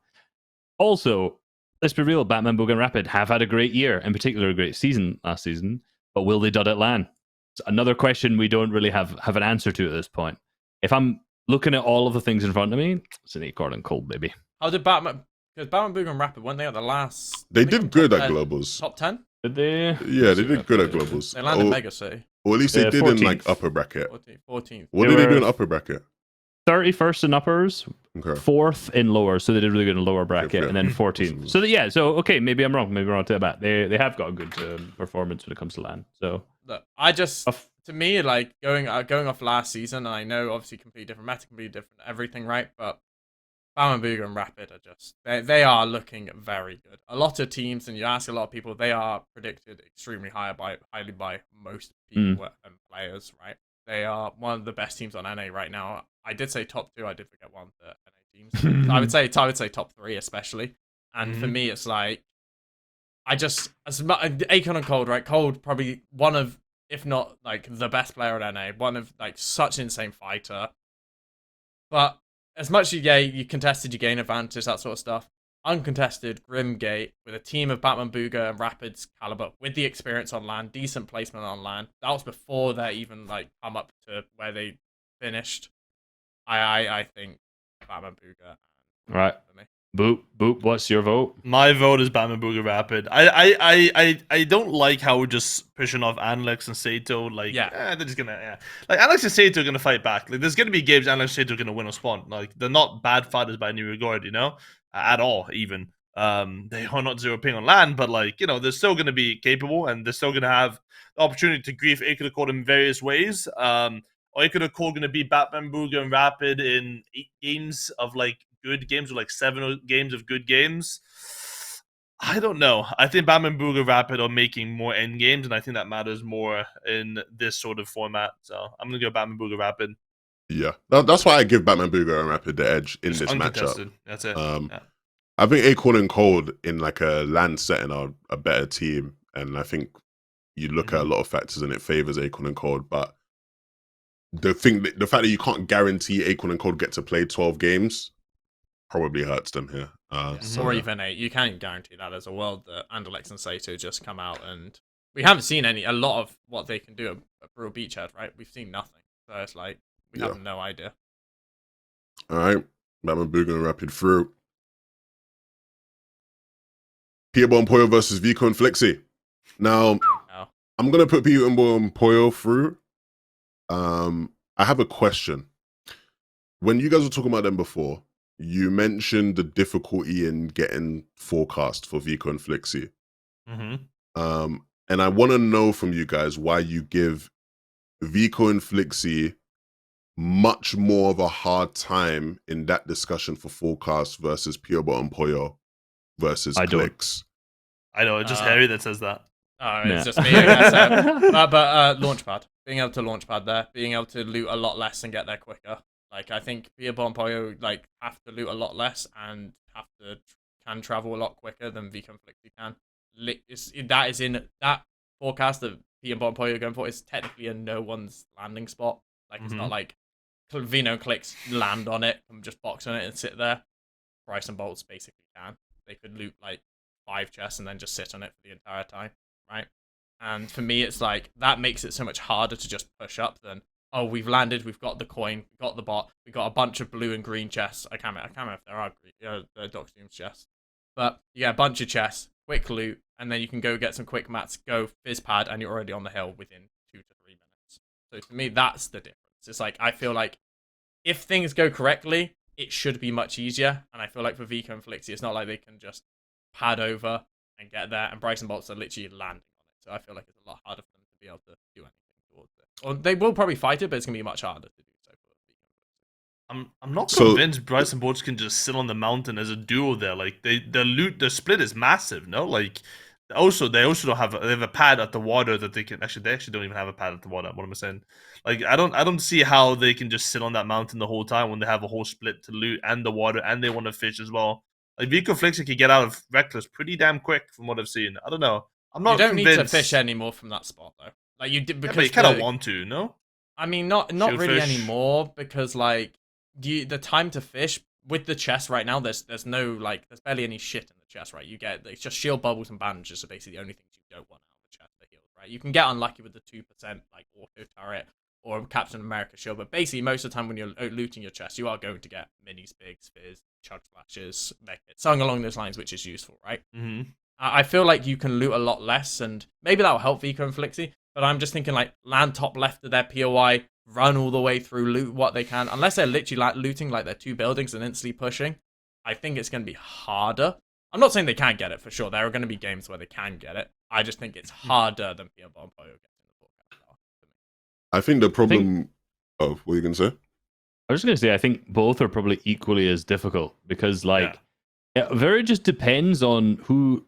Also, let's be real, Batman, Booga, and Rapid have had a great year, in particular a great season last season, but will they dud at LAN? It's another question we don't really have an answer to at this point. If I'm looking at all of the things in front of me, it's an Acorn and Cold, baby. How did Batman... Because Batman, Booga, and Rapid, weren't they at the last... They did good at globals. Top 10? Did they? Yeah, they did good at globals. They landed Mega City. Or at least they did 14th. in like upper bracket. 14th. What did they do in upper bracket? 31st in uppers, Okay. 4th in lower, so they did really good in lower bracket, and then 14th. So yeah, so okay, maybe I'm wrong. Maybe I'm wrong to that. They have got a good performance when it comes to LAN. So look, I just to me like going off last season, and I know obviously completely different meta, completely different everything, right? But Batman, Booga, and Rapid are just they are looking very good. A lot of teams, and you ask a lot of people, they are predicted extremely highly by most people and players, right? They are one of the best teams on NA right now. I did say top 2. I did forget one of the NA teams. I would say top 3 especially. And for me, it's like Acorn and Cold, right? Cold probably one of, if not like the best player at NA. One of like such an insane fighter. But as much as you contested, you gain advantage, that sort of stuff. Uncontested, Grimgate, with a team of Batman, Booga, and Rapid's caliber, with the experience on LAN, decent placement on LAN. That was before they even like come up to where they finished. I think Batman, Booga. Right. Boop, what's your vote? My vote is Batman, Booga, Rapid. I don't like how we're just pushing off Anlex and Sato. Like, they're just gonna, like Anlex and Sato are gonna fight back. Like, there's gonna be games Anlex and Sato are gonna win a spawn. Like, they're not bad fighters by any regard, you know, at all. Even they are not 0 ping on LAN, but like, you know, they're still gonna be capable, and they're still gonna have the opportunity to grief Acorn Cold in various ways. Or Acorn Cold gonna beat Batman, Booga, and Rapid in 8 games of like good games, or like 7 games of good games. I don't know. I think Batman Booger Rapid are making more end games, and I think that matters more in this sort of format. So I'm gonna go Batman Booger Rapid. Yeah, that's why I give Batman Booger and Rapid the edge in Just this matchup. uncontested. That's it. Yeah. I think Acorn and Cold in like a land setting are a better team, and I think you look at a lot of factors and it favors Acorn and Cold. But the fact that you can't guarantee Acorn and Cold get to play 12 games probably hurts them here. Or even 8. You can't guarantee that. There's a world that Andalex and Sato just come out, and we haven't seen a lot of what they can do at Brutal Beachhead, right? We've seen nothing. So it's like we have no idea. All right, Batman Booger and Rapid through. Peter Bon Pollo versus Vico and Flixie. Now, I'm gonna put Peter Bon Pollo through. I have a question. When you guys were talking about them before, you mentioned the difficulty in getting forecast for Vico and Flixie. And I want to know from you guys why you give Vico and Flixie much more of a hard time in that discussion for forecast versus Pure Bottom Pollo versus Clicks. I know, it's just Harry that says that. Oh, it's just me, I guess. But Launchpad. Being able to Launchpad there, being able to loot a lot less and get there quicker. Like, I think Pure Bottom Pollo, like, have to loot a lot less and can travel a lot quicker than Vico and Flixie can. That is in that forecast that Pure Bottom Pollo are going for is technically a no one's landing spot. Like, it's not like Vino Clicks land on it and just box on it and sit there. Bryce and Bolts basically can. They could loot like 5 chests and then just sit on it for the entire time, right? And for me, it's like that makes it so much harder to just push up than, oh, we've landed, we've got the coin, we've got the bot, we've got a bunch of blue and green chests. I can't remember if there are green, the Doctor Doom's chests, but yeah, a bunch of chests, quick loot, and then you can go get some quick mats, go fizz pad, and you're already on the hill within 2 to 3 minutes. So to me, that's the difference. It's like, I feel like if things go correctly, it should be much easier. And I feel like for Vico and Flixie, it's not like they can just pad over and get there. And Bryson Bolts are literally landing on it. So I feel like it's a lot harder for them to be able to do anything towards it. Or they will probably fight it, but it's going to be much harder to do so for Vico and Flixie. I'm not convinced Bryson Bolts can just sit on the mountain as a duo there. Like, the split is massive, no? Like, they also don't have a pad at the water that they actually don't even have a pad at the water. What am I saying? Like, I don't see how they can just sit on that mountain the whole time when they have a whole split to loot and the water and they want to fish as well. Like, Vico Flixie can get out of Reckless pretty damn quick from what I've seen. I don't know. I'm not. You don't convinced. need to fish anymore from that spot though. Like you did because but you kind of want to, no? I mean, not really fish. anymore because like the time to fish with the chest right now. There's there's barely any shit in the chest, right? It's just shield bubbles and bandages are basically the only things you don't want out of the chest for heals, right? You can get unlucky with the 2% like auto turret or Captain America shield, but basically most of the time when you're looting your chest, you are going to get minis, bigs, fizz, chug splashes, something along those lines, which is useful, right? I feel like you can loot a lot less, and maybe that'll help Vico and Flixie, but I'm just thinking like land top left of their POI, run all the way through, loot what they can, unless they're literally like looting like their 2 buildings and instantly pushing. I think it's going to be harder. I'm not saying they can't get it for sure. There are going to be games where they can get it. I just think it's harder than Pure Bomb Pollo getting the forecast. I think the problem. Oh, what are you going to say? I was just going to say, I think both are probably equally as difficult because, like, it very just depends on who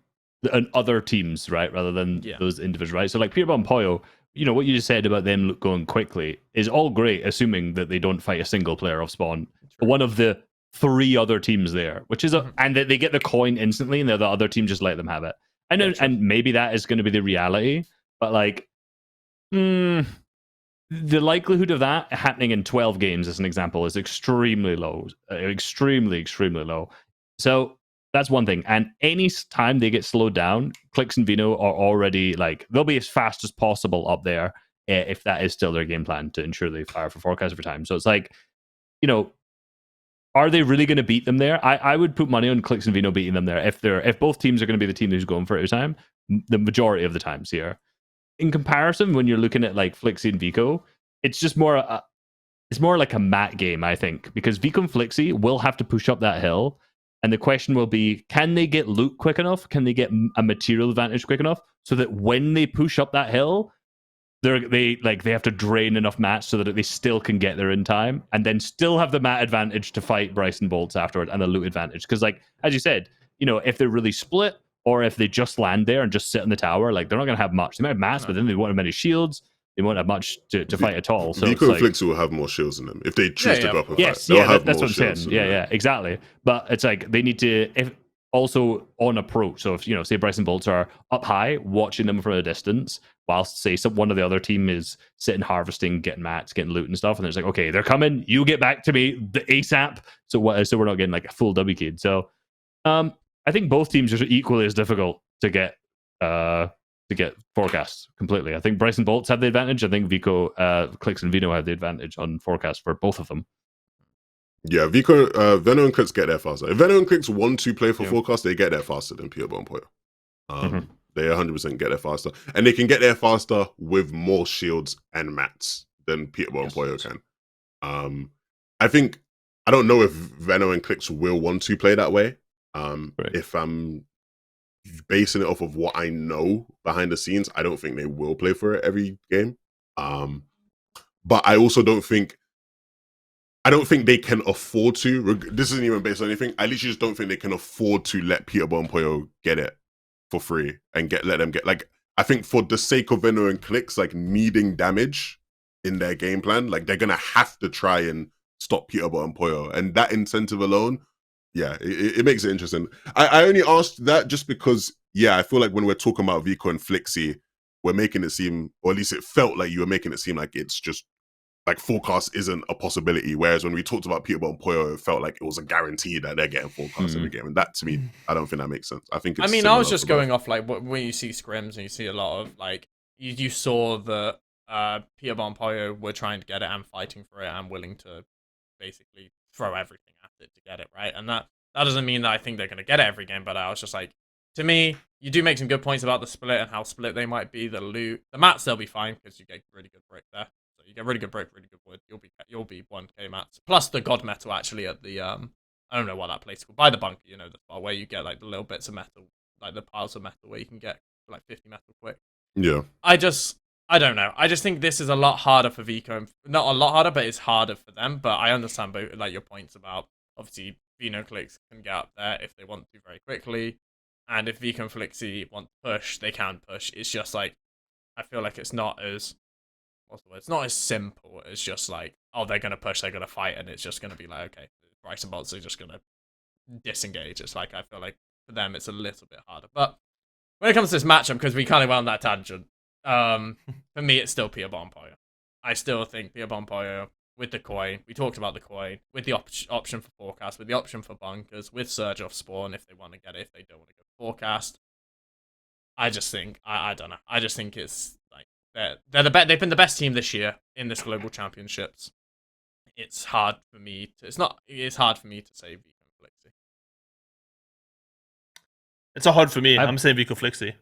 and other teams, right, rather than those individuals, right? So, like, Pure Bomb Pollo, you know, what you just said about them going quickly is all great, assuming that they don't fight a single player off spawn. One of the 3 other teams there, which is and that they get the coin instantly, and the other team just let them have it. I know, and maybe that is going to be the reality, but like, the likelihood of that happening in 12 games, as an example, is extremely low, extremely low. So that's one thing. And any time they get slowed down, Clicks and Vino are already like, they'll be as fast as possible up there if that is still their game plan to ensure they fire for forecast every time. So it's like, you know, are they really going to beat them there? I would put money on Clicks and Vino beating them there if both teams are going to be the team who's going for it every time, the majority of the times here. In comparison, when you're looking at like Flixie and Vico, it's just more it's more like a mat game, I think, because Vico and Flixie will have to push up that hill. And the question will be, can they get loot quick enough? Can they get a material advantage quick enough so that when they push up that hill, they have to drain enough mats so that they still can get there in time and then still have the mat advantage to fight Bryson Bolts afterward and the loot advantage? Because, like, as you said, you know, if they're really split or if they just land there and just sit in the tower, like they're not going to have much. They might have mats, but then they won't have many shields. They won't have much to fight at all. So Vico and like, Flixie will have more shields in them if they choose to go up and yes, fight. They'll yeah, have that's more what I'm shields saying. in them. Yeah, exactly. But it's like they need to, if also on approach. So if say Bryson Bolts are up high, watching them from a distance, whilst say one of the other team is sitting harvesting, getting mats, getting loot and stuff, and it's like, okay, they're coming. You get back to me the ASAP. So we're not getting like a full W keyed. So I think both teams are equally as difficult to get forecasts completely. I think Bryson Bolts have the advantage. I think Vico, Clicks and Vino have the advantage on forecast for both of them. Yeah, Vico, Veno and Clicks get there faster. If Veno and Clicks want to play for forecast, they get there faster than Peterborough and Poyo. They 100% get there faster. And they can get there faster with more shields and mats than Peterborough and Poyo can. I think, I don't know if Veno and Clicks will want to play that way. If I'm basing it off of what I know behind the scenes, I don't think they will play for it every game. But I also don't think they can afford to. This isn't even based on anything. I literally just don't think they can afford to let Peterborough and Poyo get it for free and let them get, like, I think for the sake of Veno and Clicks, like, needing damage in their game plan, like, they're gonna have to try and stop Peterborough and Poyo, and that incentive alone, yeah, it makes it interesting. I only asked that just because, yeah, I feel like when we're talking about Vico and Flixie, we're making it seem, or at least it felt like you were making it seem like it's just like forecast isn't a possibility. Whereas when we talked about Peterborough and Poyo, it felt like it was a guarantee that they're getting forecast every game. And that, to me, I don't think that makes sense. I think it's I was just going off like when you see scrims and you see a lot of like you saw that Peterborough and Poyo were trying to get it and fighting for it and willing to basically throw everything at it to get it, right? And that doesn't mean that I think they're going to get it every game, but I was just like, to me, you do make some good points about the split and how split they might be. The loot, the mats, they'll be fine because you get really good brick there. So you get really good brick, really good wood. You'll be 1k mats plus the god metal actually at the I don't know what that place is called, by the bunker. You know, the spot where you get like the little bits of metal, like the piles of metal where you can get like 50 metal quick. Yeah. I don't know. I just think this is a lot harder for Vico. Not a lot harder, but it's harder for them. But I understand like your points about obviously Vino Clicks can get up there if they want to very quickly. And if Vico and Flixie want to push, they can push. It's just like, I feel like it's not as, what's the word? It's not as simple as just like, oh, they're going to push, they're going to fight, and it's just going to be like, okay, Bryson Bolts are just going to disengage. It's like, I feel like for them, it's a little bit harder. But when it comes to this matchup, because we kind of went on that tangent, for me, it's still Peterborough and Poyo. I still think Peterborough and Poyo with the coin. We talked about the coin, with the option for forecast, with the option for bunkers, with surge off spawn if they want to get it, if they don't want to go forecast. I just think I don't know. I just think it's like they've been the best team this year in this global championships. It's hard for me to hard for me to say Vico and Flixie. It's a hard for me. I'm saying Vico Flixie.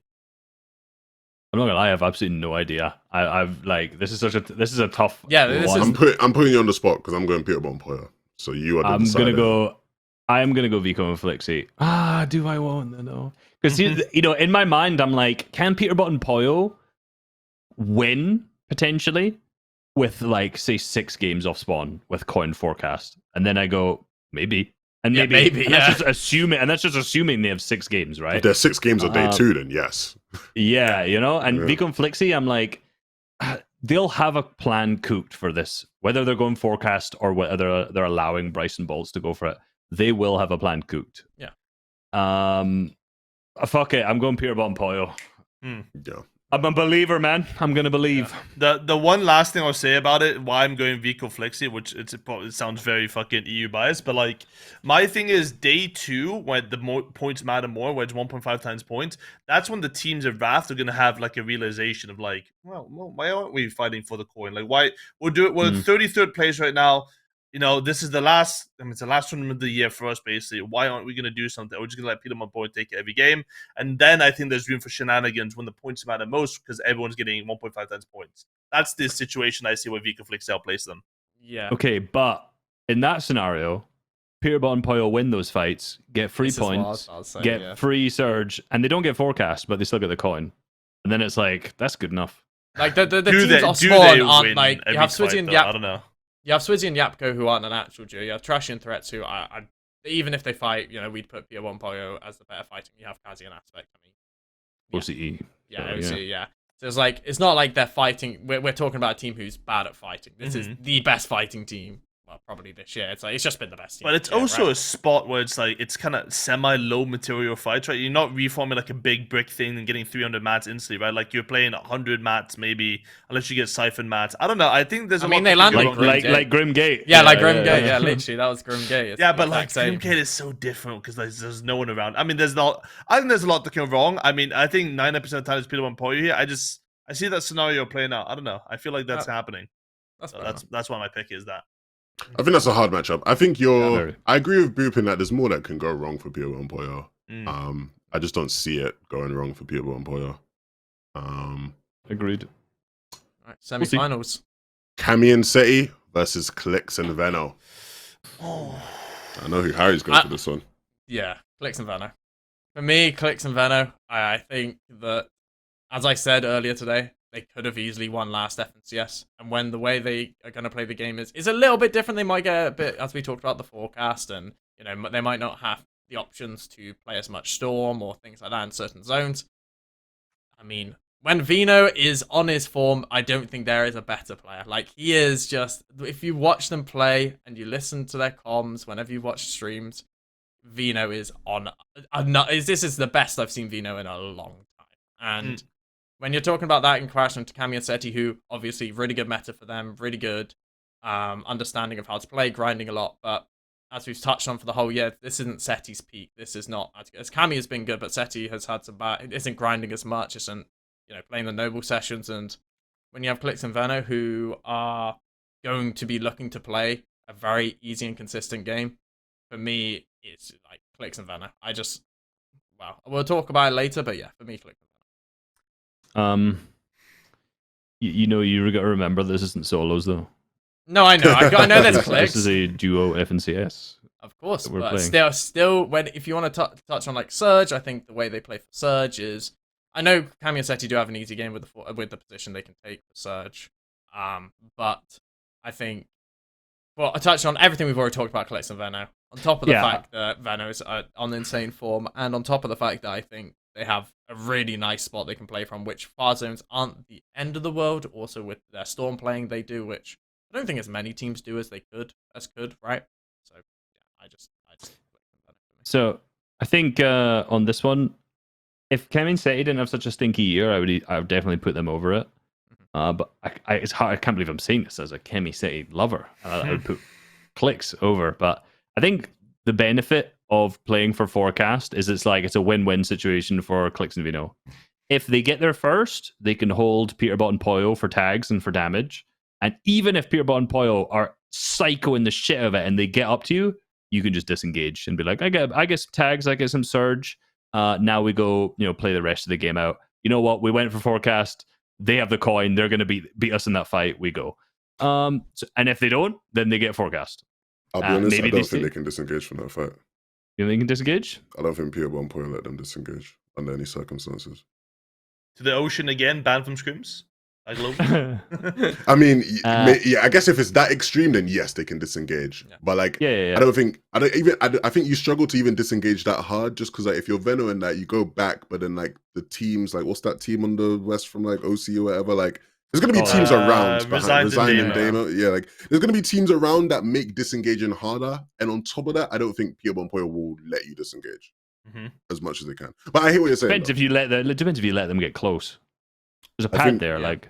I'm not gonna lie, I have absolutely no idea. I've like this is a tough. Yeah, I'm putting you on the spot because I'm going Peterborough and Poyo. So you are. I'm gonna go Vico and Flixie. Do I want to know? Because in my mind, I'm like, can Peterborough and Poyo win potentially with like say 6 games off spawn with coin forecast? And then I go maybe. And maybe. And that's just assuming they have 6 games, right? If there's 6 games on day 2, then yes. Yeah, and Vico and Flixie, I'm like, they'll have a plan cooked for this. Whether they're going forecast or whether they're allowing Bryson Bolts to go for it, they will have a plan cooked. Yeah. Fuck it, I'm going Peterborough and Poyo. Yeah. I'm a believer, man. I'm gonna believe. Yeah. The one last thing I'll say about it, why I'm going Vico Flixie, which it sounds very fucking EU biased, but like my thing is day 2 when the points matter more, where it's 1.5 times points. That's when the teams of Wrath are gonna have like a realization of like, well, why aren't we fighting for the coin? Like why we're 33rd place right now. This is the last. It's the last tournament of the year for us, basically. Why aren't we going to do something? We're just going to let Peter Boy take it every game, and then I think there's room for shenanigans when the points matter most because everyone's getting 1.5 times points. That's the situation I see where Vico Flixie outplays them. Yeah. Okay, but in that scenario, Peterborough and Poyo win those fights, get free points, free surge, and they don't get forecast, but they still get the coin. And then it's like that's good enough. Like the teams off spawn aren't like you have Swizzy and Yap. I don't know. You have Swizzy and Yapko who aren't an actual duo. You have Trashy and Threats who I even if they fight, we'd put Pure One Pollo as the better fighting. You have Kazi and Aspect. I mean, yeah. OCE. Yeah, So, OCE, yeah. So it's like it's not like they're fighting. We're talking about a team who's bad at fighting. This is the best fighting team. Well, probably this year. It's like it's just been the best team. But it's also a spot where it's like it's kind of semi-low material fights, right? You're not reforming like a big brick thing and getting 300 mats instantly, right? Like you're playing 100 mats maybe, unless you get siphon mats. I don't know. I think there's a lot. They landed like Grim Gate. Yeah, like Grim Gate. Yeah, literally, that was Grim Gate. Yeah, but like Grim Gate is so different because there's no one around. I mean, there's not. I think there's a lot that can go wrong. I mean, I think 90% of the time it's Peter One Pollo here. I see that scenario playing out. I don't know. I feel like that's happening. That's why my pick is that. I think that's a hard matchup. I think I agree with Boop in that there's more that can go wrong for Pure One Pollo. I just don't see it going wrong for Pure One Pollo. Agreed. All right, semi-finals. Cammy and Seti versus Clicks and Veno. I know who Harry's going for this one. Yeah, Clicks and Veno. For me, Clicks and Veno, I think that, as I said earlier today, they could have easily won last FNCS. And when the way they are going to play the game is a little bit different, they might get a bit, as we talked about the forecast, and they might not have the options to play as much Storm or things like that in certain zones. I mean, when Veno is on his form, I don't think there is a better player. Like, he is just, if you watch them play and you listen to their comms, whenever you watch streams, Veno is on, this is the best I've seen Veno in a long time. And when you're talking about that in comparison to Cammy and Seti, who obviously really good meta for them, really good understanding of how to play, grinding a lot, but as we've touched on for the whole year, this isn't Seti's peak. This is not as Cammy has been good, but Seti has had some bad. Isn't grinding as much, isn't playing the noble sessions. And when you have Clicks and Veno who are going to be looking to play a very easy and consistent game, for me it's like Clicks and Veno. We'll talk about it later, but yeah, for me, Clicks and Veno. You got to remember this isn't solos though. No, I know. I know there's Clicks. This is a duo FNCS. Of course, but still, if you want to touch on like Surge, I think the way they play for Surge is, I know Cammy and Seti do have an easy game with the position they can take for Surge, but I think, well, I touched on everything we've already talked about Clicks and Veno. On top of the fact that Veno is on insane form, and on top of the fact that I think they have a really nice spot they can play from, which far zones aren't the end of the world. Also with their Storm playing, they do, which I don't think as many teams do as could, right? So yeah, I just. So I think on this one, if Cammy and Seti didn't have such a stinky year, I would definitely put them over it. But it's hard. I can't believe I'm saying this as a Cammy Seti lover. I would put Clicks over, but I think the benefit of playing for Forecast is it's a win-win situation for Clicks and Veno. If they get there first, they can hold Peterbot and Pollo for tags and for damage. And even if Peterbot and Pollo are psychoing the shit out of it and they get up to you, you can just disengage and be like, I get some tags, I get some Surge. Now we go, play the rest of the game out. You know what? We went for Forecast. They have the coin. They're going to beat us in that fight. We go. And if they don't, then they get Forecast. I'll be honest, I don't think they can disengage from that fight. You think they can disengage? I don't think Peterbot and Pollo let them disengage under any circumstances. To the ocean again, banned from scrims? I mean, I guess if it's that extreme, then yes, they can disengage. Yeah. But like, I think you struggle to even disengage that hard, just because like if you're Veno and that, you go back, but then like the teams, like what's that team on the west from like OC or whatever, like there's gonna be teams around behind Resign and Damo. Yeah, like there's gonna be teams around that make disengaging harder, and on top of that, I don't think Peterbot and Pollo will let you disengage as much as they can. But I hear what you're saying. Depends if you let them get close. There's a pad there, like.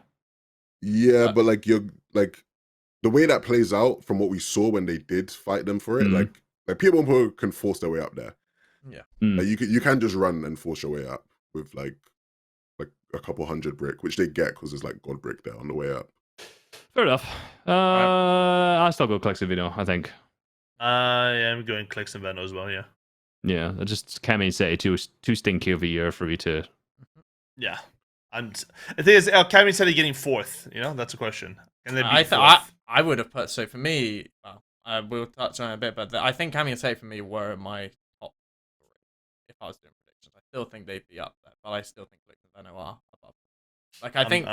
Yeah, but like you're like the way that plays out from what we saw when they did fight them for it, like Peterbot and Pollo can force their way up there. Yeah, like you can just run and force your way up with like a couple hundred brick, which they get because there's like God brick there on the way up. Fair enough. I'll still go Clicks and Veno, I think. I am going Clicks and Veno as well. Yeah. Yeah, just Cammy and Seti too stinky of a year for me to. Yeah. And the thing is, Cammy said he's getting fourth. That's a question. And then I would have put, so for me, we'll touch on it a bit, but I think Cammy and Seti for me were my top three if I was doing predictions. I still think they'd be up there, but I still think Clicks and Veno are above. Like I think,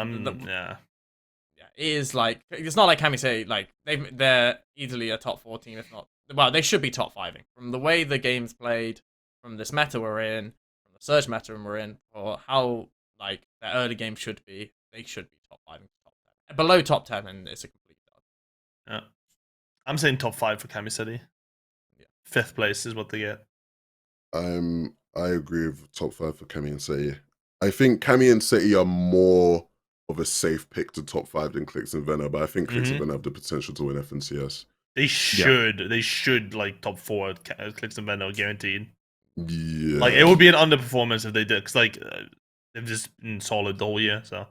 it is like it's not like Kami say like they're easily a top 4 team, if not. Well, they should be top 5ing from the way the game's played, from this meta we're in, from the Surge meta we're in, or how like their early game should be. They should be top 5 and top 10. Below top 10, and it's a complete dud. Yeah. I'm saying top 5 for Kami City. Yeah. 5th place is what they get. I agree with top 5 for Kami and City. I think Kami and City are more of a safe pick to top 5 than Clicks and Venner, but I think Clicks and Venner have the potential to win FNCS. They should like top 4 Clicks and Venner guaranteed. Yeah. Like it would be an underperformance if they did, because like they've just been solid the whole year, so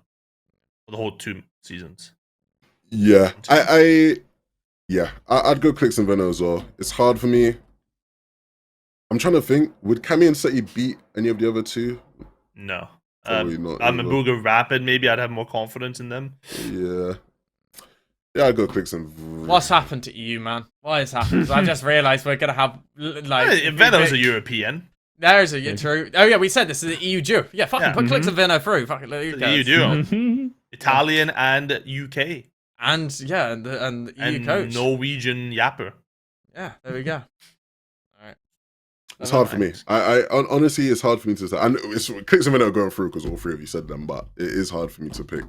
the whole 2 seasons. Yeah, I'd go Clicks and Venner as well. It's hard for me. I'm trying to think. Would Kami and City beat any of the other 2? No. Probably not. I'm a Booger Rapid. Maybe I'd have more confidence in them. Yeah, I'd go Clicks and. What's happened to EU, man? What has happened? I just realised we're gonna have like Venom's a European. There's a true. Oh yeah, we said this is the EU duo. Yeah, fucking put Clicks and Venner through. Fucking EU duo. Italian and UK. And yeah, and the EU coach. Norwegian Yapper. Yeah, there we go. It's hard for me. I honestly, it's hard for me to say. And it's Clicks and Venner are going through because all 3 of you said them, but it is hard for me to pick.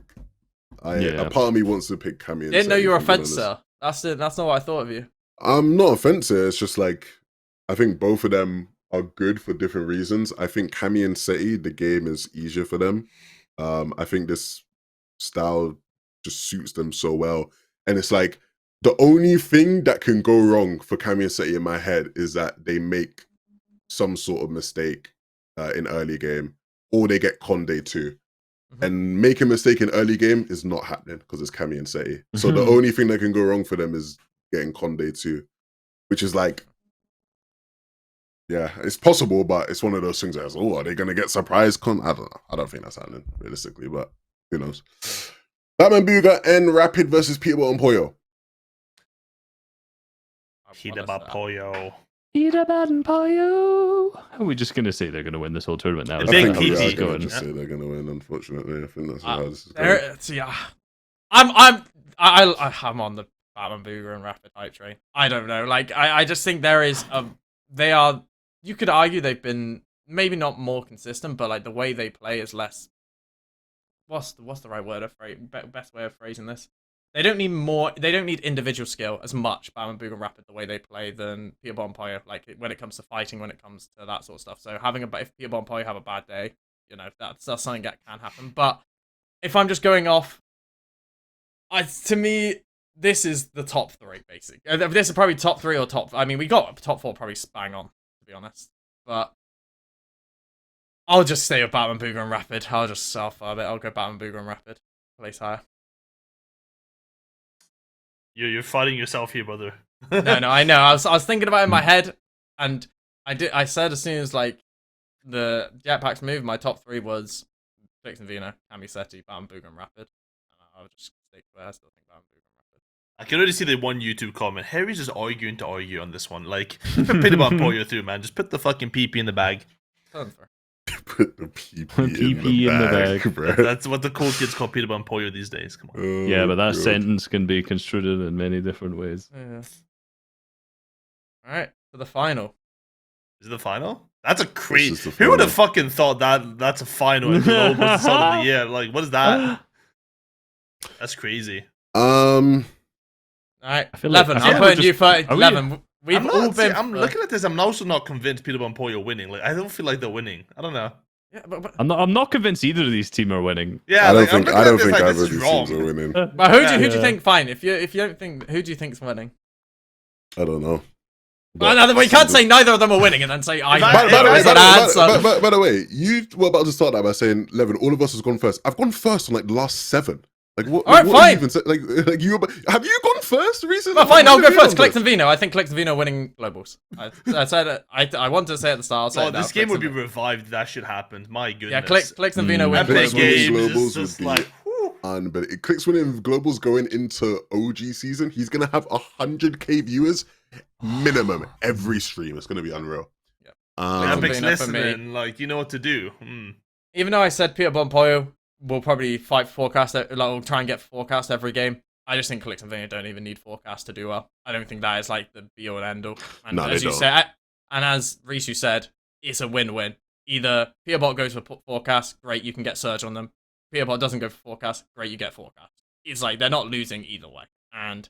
A part of me wants to pick Kami. Didn't know you were a fencer. That's it. That's not what I thought of you. I'm not a fencer. It's just like I think both of them are good for different reasons. I think Kami and City, the game is easier for them. I think this style just suits them so well, and it's like the only thing that can go wrong for Kami and City in my head is that they make some sort of mistake in early game, or they get Conde too. And make a mistake in early game is not happening because it's Kami and City. So the only thing that can go wrong for them is getting Conde too, which is like, yeah, it's possible, but it's one of those things that is, are they going to get surprised? I don't know. I don't think that's happening realistically, but who knows? Batman Booga and Rapid versus Peterborough and Pollo. Peterborough Pollo. Peterborough and Pollo. Are we just going to say they're going to win this whole tournament now? I think we Keith are going to just say they're going to win, unfortunately. I think that's how this is going. Yeah, I'm on the Batman Booger and Rapid hype train. I don't know. Like, I just think there is they are. You could argue they've been maybe not more consistent, but like the way they play is less. What's the right word of phrase? Best way of phrasing this? They don't need more. They don't need individual skill as much. Batman Booger and Rapid the way they play than Peterborough and Pollo. Like when it comes to fighting, when it comes to that sort of stuff. So if Peterborough and Pollo have a bad day, you know that's something that can happen. But if I'm just going off, to me. This is the top 3, basically. This is probably top 3 or top... I mean, we got top 4 probably bang on, to be honest. But I'll just stay with Batman Booger and Rapid. I'll just self-farm it. I'll go Batman Booger and Rapid. Place higher. You're fighting yourself here, brother. No, I know. I was thinking about it in my head, and I said as soon as like the jetpacks moved, my top 3 was Clicks and Vino, Kami City, Batman Booger and Rapid. And I'll just stick where I still think Batman Booger and Rapid. I can already see the one YouTube comment. Harry's just arguing to argue on this one. Like, put Peterborough Pollo through, man. Just put the fucking PP in the bag. Put the PP in the bag, bro. That's what the cool kids call Peterborough Pollo these days. Come on. Yeah, but that sentence can be construed in many different ways. Yeah. All right, to the final. Is it the final? That's a crazy. Who would have fucking thought that's a final at the lowest start of the year? Like, what is that? That's crazy. All right, 11. I'm putting you for 11. I'm looking at this. I'm also not convinced Peterborough and Pollo are winning. Like, I don't feel like they're winning. I don't know. Yeah, but I'm not convinced either of these teams are winning. Yeah, I don't think either of these these teams are winning. But who do you think? Fine, if you don't think, who do you think's winning? I don't know. We can't say neither of them are winning and then say I. By the way, you were about to start that by saying, Levin, all of us has gone first. I've gone first on like the last 7. Like what? All right, what fine. Even say, like you have you gone first recently? Well, fine, I'll go first. Clicks and Vino. I think Clicks and Vino winning globals. I said it. I wanted to say at the start. I'll say this game would be revived. That should happen. My goodness. Yeah, Clicks and Vino win Epic globals. Games is just like. But Clicks winning globals going into OG season. He's gonna have 100K viewers minimum every stream. It's gonna be unreal. Yeah. Epic's listening. Like you know what to do. Even though I said Peterborough and Pollo will probably fight for forecast. Like, will try and get forecast every game. I just think Calix and Vinny don't even need forecast to do well. I don't think that is like the be all and end all. And No, as they you don't. said, and as Risu said, it's a win-win. Either Peterbot goes for forecast, great, you can get surge on them. Peterbot doesn't go for forecast, great, you get forecast. It's like they're not losing either way. And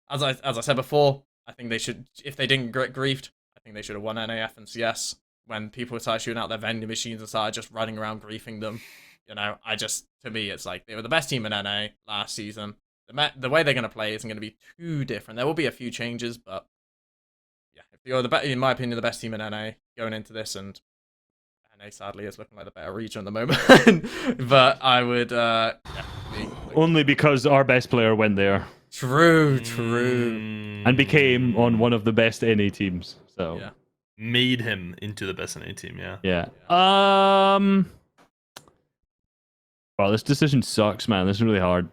as I said before, I think they should, if they didn't get griefed, I think they should have won NAF and CS when people started shooting out their vending machines and started just running around griefing them. You know, to me, it's like they were the best team in NA last season. The way they're going to play isn't going to be too different. There will be a few changes, but yeah, if you're in my opinion, the best team in NA going into this, and NA sadly is looking like the better region at the moment. But I would, Only because our best player went there true, and became on one of the best NA teams. So yeah. Made him into the best NA team. Yeah. Yeah. Wow, this decision sucks, man. This is really hard.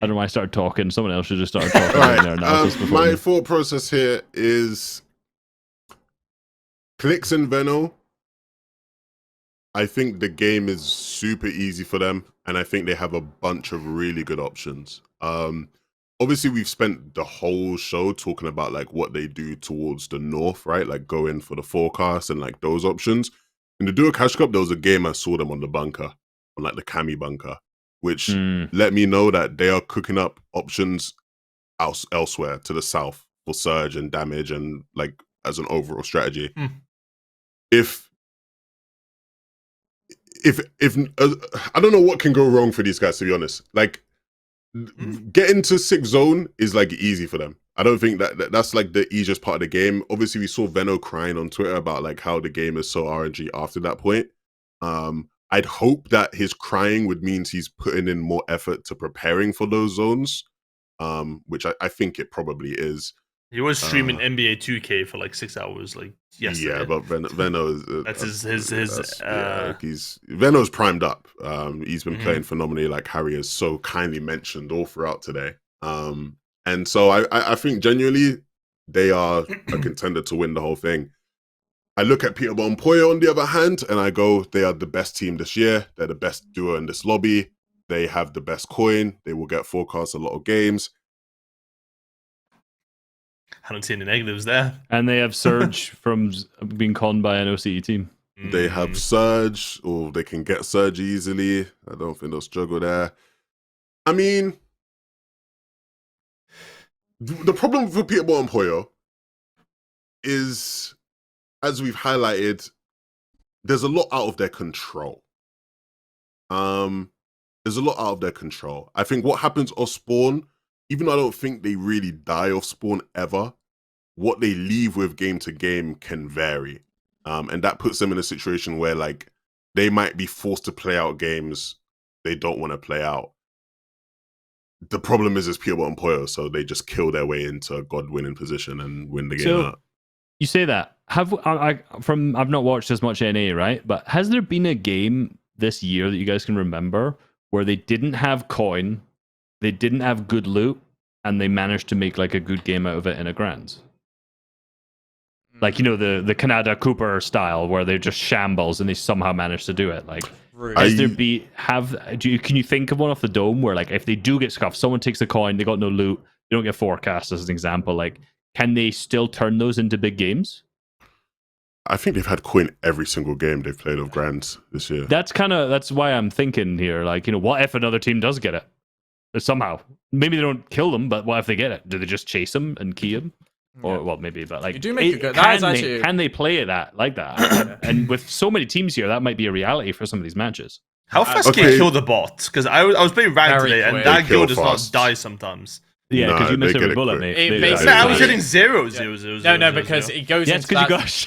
I don't know why I started talking. Someone else should just start talking. Right. My thought process here is Clix and Veno. I think the game is super easy for them, and I think they have a bunch of really good options. Obviously, we've spent the whole show talking about like what they do towards the north, right? Like going for the forecast and like those options. In the Duo Cash Cup, there was a game I saw them on the bunker, on like the Cami bunker, which let me know that they are cooking up options elsewhere to the south for surge and damage and like as an overall strategy. If I don't know what can go wrong for these guys, to be honest. Like getting to 6th zone is like easy for them. I don't think that's like the easiest part of the game. Obviously, we saw Veno crying on Twitter about like how the game is so RNG after that point. I'd hope that his crying would mean he's putting in more effort to preparing for those zones, which I think it probably is. He was streaming NBA 2K for like 6 hours, like yesterday. Yeah, but Veno is that's his. He's Veno's primed up. He's been playing phenomenally, like Harry has so kindly mentioned all throughout today. And so I think genuinely they are a contender to win the whole thing. I look at Peterbot and Poyo on the other hand, and I go, they are the best team this year. They're the best duo in this lobby. They have the best coin. They will get forecast a lot of games. I don't see any negatives there. And they have Surge from being conned by an OCE team. They have Surge, or they can get Surge easily. I don't think they'll struggle there. I mean, the problem for Peterbot and Poyo is, as we've highlighted, there's a lot out of their control. There's a lot out of their control. I think what happens off spawn, even though I don't think they really die off spawn ever, what they leave with game to game can vary. And that puts them in a situation where like they might be forced to play out games they don't want to play out. The problem is Peterbot and Poyo, so they just kill their way into a God-winning position and win the game out. You say that. I've not watched as much NA, right? But has there been a game this year that you guys can remember where they didn't have coin, they didn't have good loot, and they managed to make like a good game out of it in a grand? Like, you know, the Canada Cooper style where they're just shambles and they somehow managed to do it. Like, can you think of one off the dome where like if they do get scuffed, someone takes a coin, they got no loot, they don't get forecast as an example, like can they still turn those into big games? I think they've had coin every single game they've played of grands this year. That's why I'm thinking here, like, you know, what if another team does get it? Somehow. Maybe they don't kill them, but what if they get it? Do they just chase them and key them? Or well, maybe, but like, you do make a good. Can they play that like that? And with so many teams here, that might be a reality for some of these matches. How fast can you kill the bot? Because I was playing ranked today, and that guild does not die sometimes. Yeah, because you miss every bullet, mate. I was hitting zeros. No, because it goes. Yes, because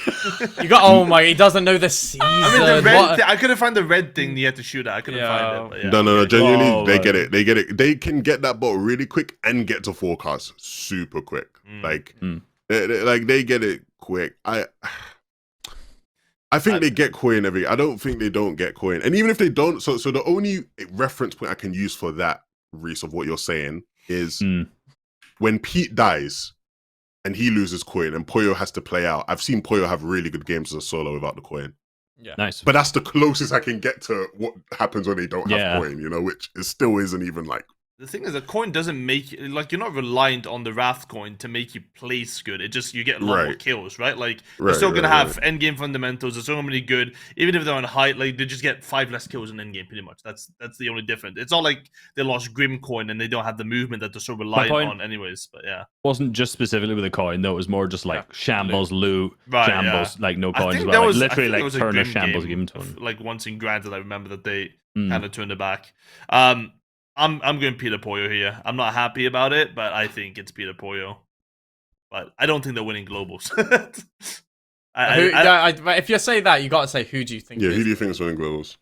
you got. Oh my! He doesn't know the season. I mean, the red. I couldn't find the red thing you had to shoot at. I couldn't find it. Yeah. No. Genuinely, they get it. They get it. They can get that bot really quick and get to forecast super quick. Like they get it quick. I think they get coin every. I don't think they don't get coin. And even if they don't, so the only reference point I can use for that, Reese, of what you're saying is when Pete dies and he loses coin and Poyo has to play out. I've seen Poyo have really good games as a solo without the coin. Yeah. Nice. But that's the closest I can get to what happens when they don't have Yeah. coin, which is still isn't even like. The thing is, a coin doesn't make like you're not reliant on the Wrath coin to make you place good. It just you get a lot more Right. kills, right? Like Right, you're still gonna right, have endgame fundamentals. They're still gonna be good, even if they're on height. Like they just get 5 less kills in endgame, pretty much. That's the only difference. It's not like they lost Grim coin and they don't have the movement that they're so reliant point- on, anyways. But yeah, Wasn't just specifically with the coin though. It was more just like shambles, loot, Right, shambles, like no I coins as think well. that Like, was literally I think it like was a turn a Grim shambles game, game to one. like once in Granted, I remember that they Mm. kind of turned it back. I'm going Peter Pollo here. I'm not happy about it, but I think it's Peter Pollo. But I don't think they're winning globals. But if you say that, you got to say who do you think? Yeah, is who do you think is winning globals?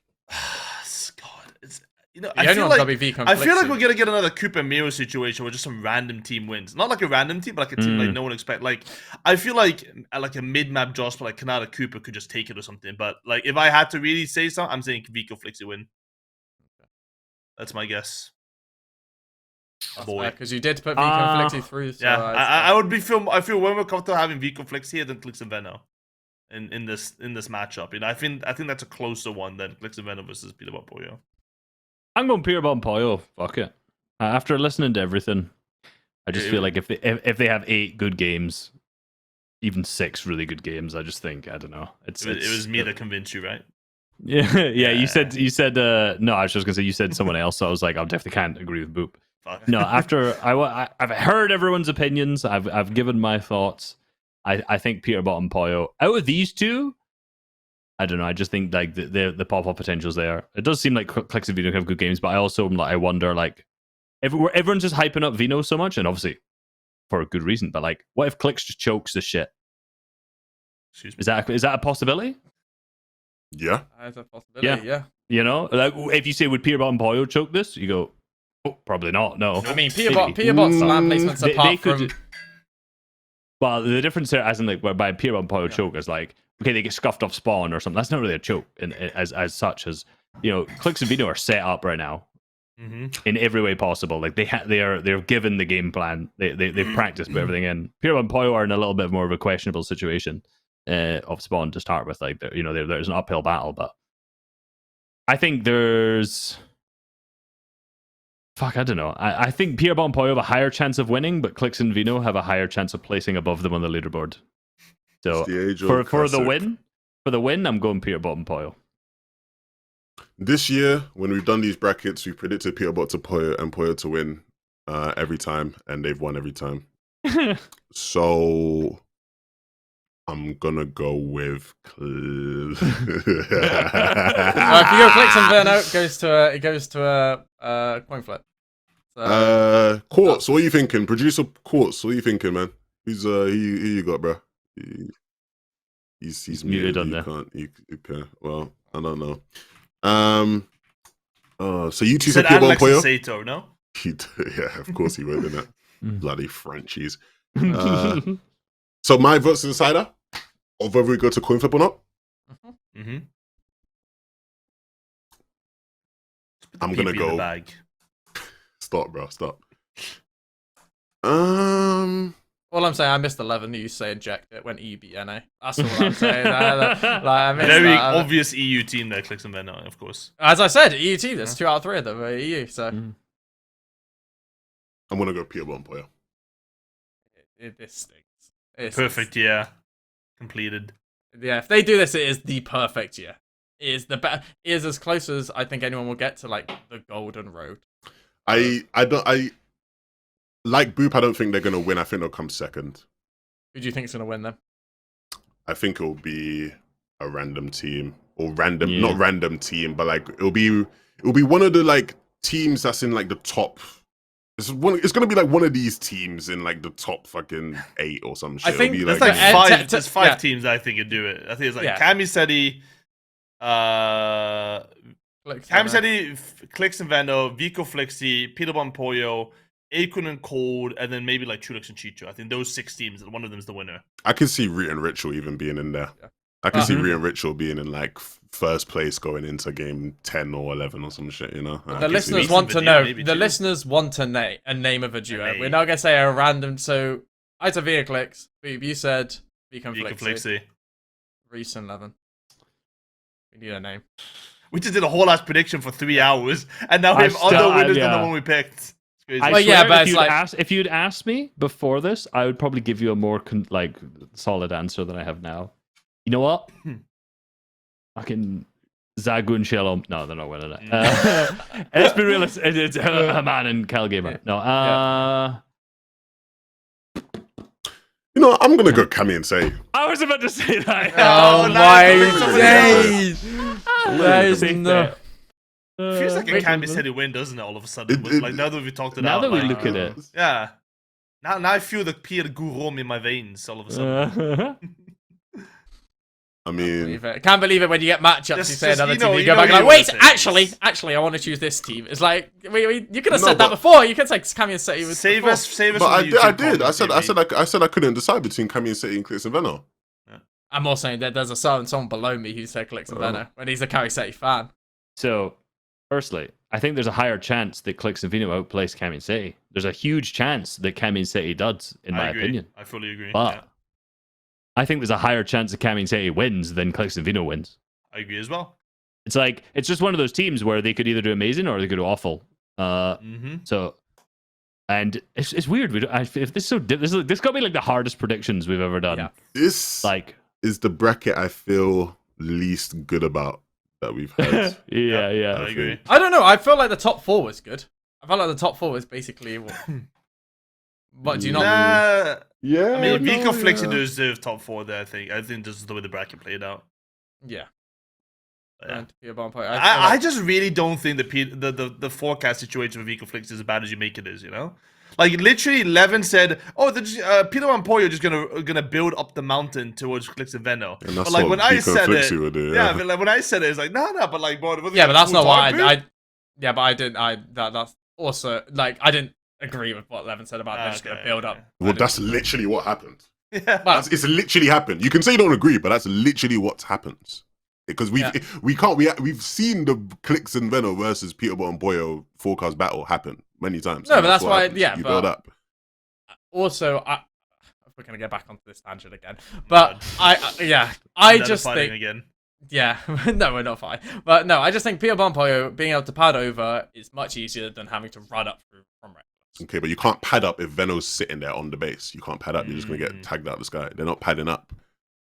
God, it's the I only feel one's like gotta be V I feel like Conflicted. we're gonna get another Cooper Miro situation where just some random team wins. Not like a random team, but like a team like no one expect. Like I feel like a mid map Joss, but like Kanata Cooper could just take it or something. But like if I had to really say something, I'm saying Vico Flixie win. That's my guess. Boy. Because you did put V Conflicted through. So Yeah, I would be I feel way more comfortable having Vico Flix here than Clix and Venno in this matchup. I think that's a closer one than Clix and Venno versus Peter Pollo. I'm going Peter Pollo. Fuck it. After listening to everything, I just feel like if they have 8 good games, even 6 really good games, I just think I don't know. It was me that convinced you, right? Yeah. You said no. I was just gonna say you said someone else. So I was like, I definitely can't agree with Boop. Fuck. No, after I've heard everyone's opinions. I've given my thoughts. I think Peter Pollo out of these two, I don't know. I just think like the pop up potential's there. It does seem like Clix and Vino have good games, but I also I wonder like everyone's just hyping up Vino so much, and obviously for a good reason. But like, what if Clix just chokes the shit? Excuse me. Is that a possibility? Yeah. That's a possibility. Yeah. You know, like if you say would Peter Pollo choke this, you go, oh, probably not. No. I mean, Maybe. Peterbot's land placements apart from. Well, the difference there, as in like by Peter Pollo choke, is like okay, they get scuffed off spawn or something. That's not really a choke, as such as Clix and Vino are set up right now in every way possible. Like they're given the game plan. They've practiced with everything in. Peter and Pollo are in a little bit more of a questionable situation of spawn to start with. Like there's an uphill battle, but I think there's. Fuck, I don't know. I think Peter and Pollo have a higher chance of winning, but Clix and Vino have a higher chance of placing above them on the leaderboard. So for the win, I'm going Peter and Pollo. This year, when we've done these brackets, we've predicted Peter to Pollo and Pollo to win every time, and they've won every time. So I'm gonna go with. If you go Clix and Verno, it goes to a coin flip. So, Quartz, what are you thinking? Producer Quartz, what are you thinking, man? Who you got, bro? He's muted on there. You can't. Well, I don't know. So you two said Peter Pollo? Sato, no? Yeah, of course he would, isn't it? Bloody Frenchies. So my vote's a decider of whether we go to coin flip or not. I'm gonna go. Bag. Stop, bro. Stop. All I'm saying, I missed 11. You say inject it when EBNA. That's all I'm saying. I missed Very that. obvious EU team there, Clix and Venno, of course. As I said, EU team. There's 2 out of 3 of them are EU. So I'm gonna go Peter Pollo. This stinks. Perfect year completed. Yeah, if they do this, it is the perfect year. It is the best. It is as close as I think anyone will get to like the golden road. I like Boop. I don't think they're gonna win. I think they'll come second. Who do you think is gonna win then? I think it'll be a random team or not random team, but like it'll be one of the like teams that's in like the top. It's gonna be like one of these teams in like the top fucking 8 or some shit. I think there's like 5. There's 5 teams that I think could do it. I think it's like Camiseti, Clix and Venno, Vico Flixie, Peter Pollo, Akun and Cold, and then maybe like Chulix and Chicho. I think those 6 teams, one of them is the winner. I can see Root and Ritual even being in there. Yeah. I can see Root and Ritual being in like first place going into game 10 or 11 or some shit, The listeners want to know. The listeners want to name a name of a duo. We're not gonna say a random. So I said Via Clicks. You said Vico Flixie. Reese and Levin. We need a name. We just did a whole ass prediction for 3 hours, and now we I have still- other winners than the yeah. one we picked. It's crazy. I Well, swear, yeah, but if it's you'd like- if you'd asked me before this, I would probably give you a more solid answer than I have now. You know what? Fucking Zagun Shalom. No, they're not winning it. Let's be realistic. It's Haman and Calgamer. No. You know, I'm gonna go Cammy and say I was about to say that. Oh no, my it's somebody days! That is Safe no. bet. Feels like a Wait, Camby City win, doesn't it? All of a sudden, like now that we've talked it now out. that we like, look at it. yeah. Now I feel the Pierre Gourom in my veins. All of a sudden. I mean, Can't believe it when you get matchups. You Just- say just, another you team, know- you you go know back what like, you wait, wanna say. actually, I want to choose this team. It's like you could have No, said that but- before. You could say Cammy City was Save before. us but from I the did. I YouTube did. I comments, said I couldn't decide between Cammy and City and Clicks and Venno. I'm more saying that there's someone below me who said Clicks and Venno when he's a Cammy City fan. So, firstly, I think there's a higher chance that Clicks and Vino outplace Camion City. There's a huge chance that Camion City does, in my I agree. opinion. I fully agree. But Yeah, I think there's a higher chance that Camion City wins than Clicks and Vino wins. I agree as well. It's like it's just one of those teams where they could either do amazing or they could do awful. So, and it's weird. If this is so this got to be like the hardest predictions we've ever done. Yeah. This Like, is the bracket I feel least good about that we've had. yeah. I agree. I don't know. I feel like the top 4 was good. I felt like the top 4 was basically what do you not? Nah, Yeah. I mean, no, Vico Flex yeah. deserve top 4 there. I think this is the way the bracket played out. Yeah. Yeah. And Pierre Bon Point, I just really don't think the forecast situation for Vico Flex is as bad as you make it is, you know? Like, literally, Levin said, oh, Peter and Poyo are just gonna build up the mountain towards Clicks and Venno. And that's But, like, what when I Vico said Flixie it... would do, Yeah, but, like, when I said it, it's like, no, but, like, bro... yeah, but that's not why I... yeah, but I didn't. That's also like I didn't agree with what Levin said about they're just gonna build up. Well, that's literally what happened. Yeah. Well, It's literally happened. You can say you don't agree, but that's literally what happens. Because we've seen the Clicks and Venno versus Peterborough and Boyo forecast battle happen many times. No, And but that's what why- happens. yeah, you but- build up. also, we're gonna get back onto this tangent again, but I just think again. yeah, no, we're not fine, but no, I just think Pierre Bon Poyo being able to pad over is much easier than having to run up through from Reckless. Okay, but you can't pad up if Venno's sitting there on the base. You can't pad up. You're just gonna get tagged out of the sky. They're not padding up.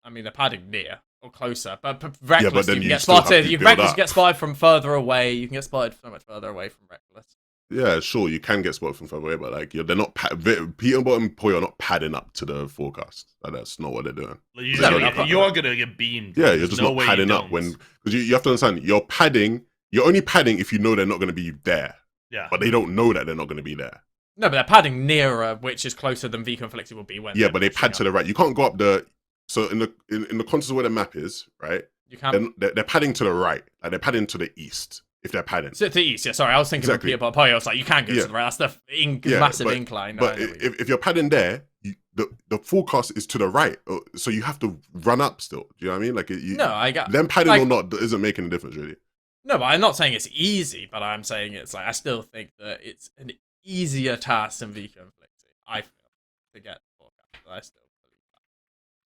I mean, they're padding near or closer, but Reckless then you can you get still have spotted. to You build Reckless up. get spotted from further away. You can get spotted so much further away from Reckless. Yeah, sure, you can get spotted from far away, but like they're not. Peterborough and Poyo are not padding up to the forecast. Like, that's not what they're doing. Like, No, you're gonna get beamed. Yeah, There's you're just no not way you padding up don't. when because you have to understand you're padding. You're only padding if you know they're not going to be there, Yeah. but they don't know that they're not going to be there. No, but they're padding nearer, which is closer than Vico and Flixie will be when. Yeah, they're but they pushing pad to up. the right. You can't go up the. So in the context of where the map is, right? You can't. They're padding to the right. Like they're padding to the east if they're padding. To the east, yeah. Sorry, I was thinking Exactly. of Pierre Bon Poyo. I was like, you can't go Yeah. to the right. That's the Yeah, massive but- incline. But No, I know what you- if you're padding there, the forecast is to the right, so you have to run up still. Do you know what I mean? Like no, I got. them padding like- or not isn't making a difference really. No, but I'm not saying it's easy, but I'm saying it's like I still think that it's an easier task than Vico and Flixie. I feel to get the forecast. I still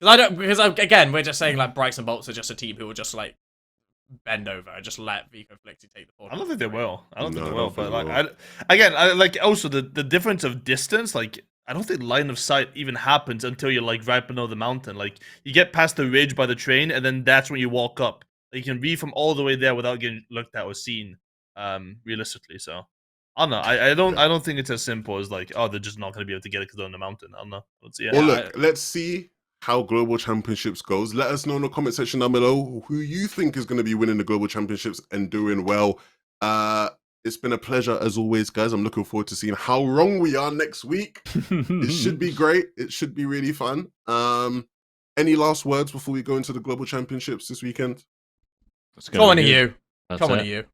believe that because again we're just saying like Brights and Bolts are just a team who will just like bend over and just let Vico and Flixie take the forecast. I don't think they will. I don't think No, they I will. don't think But they like, I like also the difference of distance. Like, I don't think line of sight even happens until you're like right below the mountain. Like, you get past the ridge by the train, and then that's when you walk up. You can read from all the way there without getting looked at or seen. Realistically, so I don't know. I don't think it's as simple as like, oh, they're just not going to be able to get it because they're on the mountain. I don't know. Let's see. Well, look, let's see how Global Championships goes. Let us know in the comment section down below who you think is going to be winning the Global Championships and doing well. It's been a pleasure as always, guys. I'm looking forward to seeing how wrong we are next week. It should be great. It should be really fun. Any last words before we go into the Global Championships this weekend? Come on, you. That's Come on, it. you.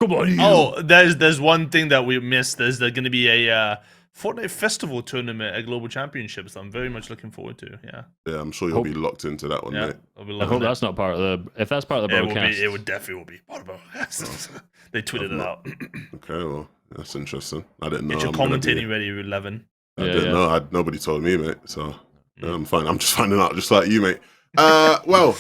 Come on, you. Oh, there's one thing that we missed. There's going to be a Fortnite Festival tournament at Global Championships. I'm very much looking forward to. Yeah, Yeah, I'm sure you'll be locked into that one, yeah. mate. I'll be I loving hope it. that's not part of the. If that's part of the broadcast, It would definitely be part of it. They tweeted it out. Okay, well, that's interesting. I didn't know. Get your I'm gonna commentating be- ready, 11. I Yeah, didn't yeah. know. Nobody told me, mate. So I'm fine. I'm just finding out, just like you, mate. Well,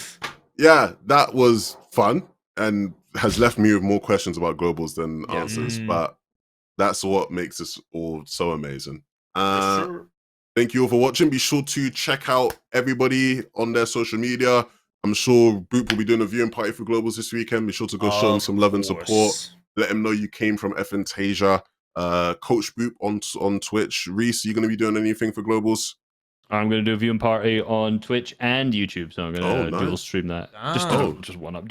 yeah, that was fun. and has left me with more questions about globals than Yeah. answers. Mm. But that's what makes this all so amazing. For sure. Thank you all for watching. Be sure to check out everybody on their social media. I'm sure Boop will be doing a viewing party for globals this weekend. Be sure to go show him Of some love and support. course. Let him know you came from FNtasia. Coach Boop on Twitch. Reese, are you going to be doing anything for globals? I'm going to do a viewing party on Twitch and YouTube, so I'm going to Oh, dual nice. stream that. Ah. Just one up.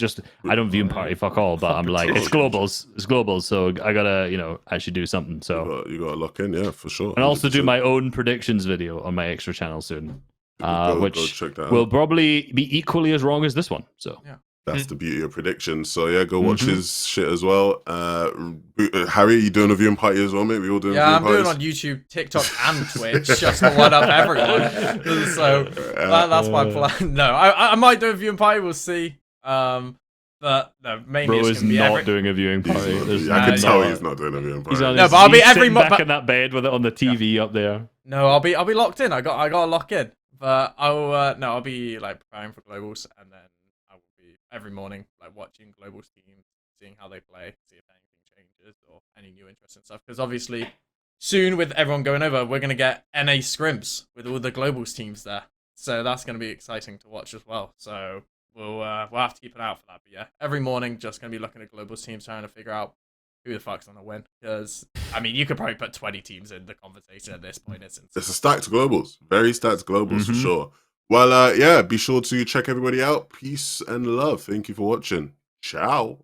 I don't viewing party, fuck all, but I'm like, it's Competition. globals, so I gotta, actually do something. So You got to lock in, yeah, for sure. and also do 100%. my own predictions video on my extra channel soon, Go which check that will out. probably be equally as wrong as this one. So Yeah. That's the beauty of predictions. So yeah, go watch Mhm. his shit as well. Harry, you doing a viewing party as well, mate? We all doing Yeah, viewing I'm doing parties? on YouTube, TikTok, and Twitch just to one up everyone. So that's my plan. No, I might do a viewing party. We'll see. But no, mainly bro it's is gonna be not doing a viewing He's party. not- There's I can no- tell he's not doing a viewing party. He's on No, his, but I'll be he's every sitting mo- back but- in that bed with it on the TV up there. No, I'll be locked in. I gotta lock in. But I'll be like preparing for globals, and then I will be every morning like watching globals teams, seeing how they play, see if anything changes or any new interesting stuff. Because obviously, soon with everyone going over, we're gonna get NA scrims with all the globals teams there. So that's gonna be exciting to watch as well. So we'll have to keep an eye out for that. But yeah, every morning just gonna be looking at globals teams, trying to figure out who the fuck's gonna win. Because I mean, you could probably put 20 teams in the conversation at this point. It's It's a stacked globals. Very stacked globals for Mhm. sure. Well, yeah, be sure to check everybody out. Peace and love. Thank you for watching. Ciao.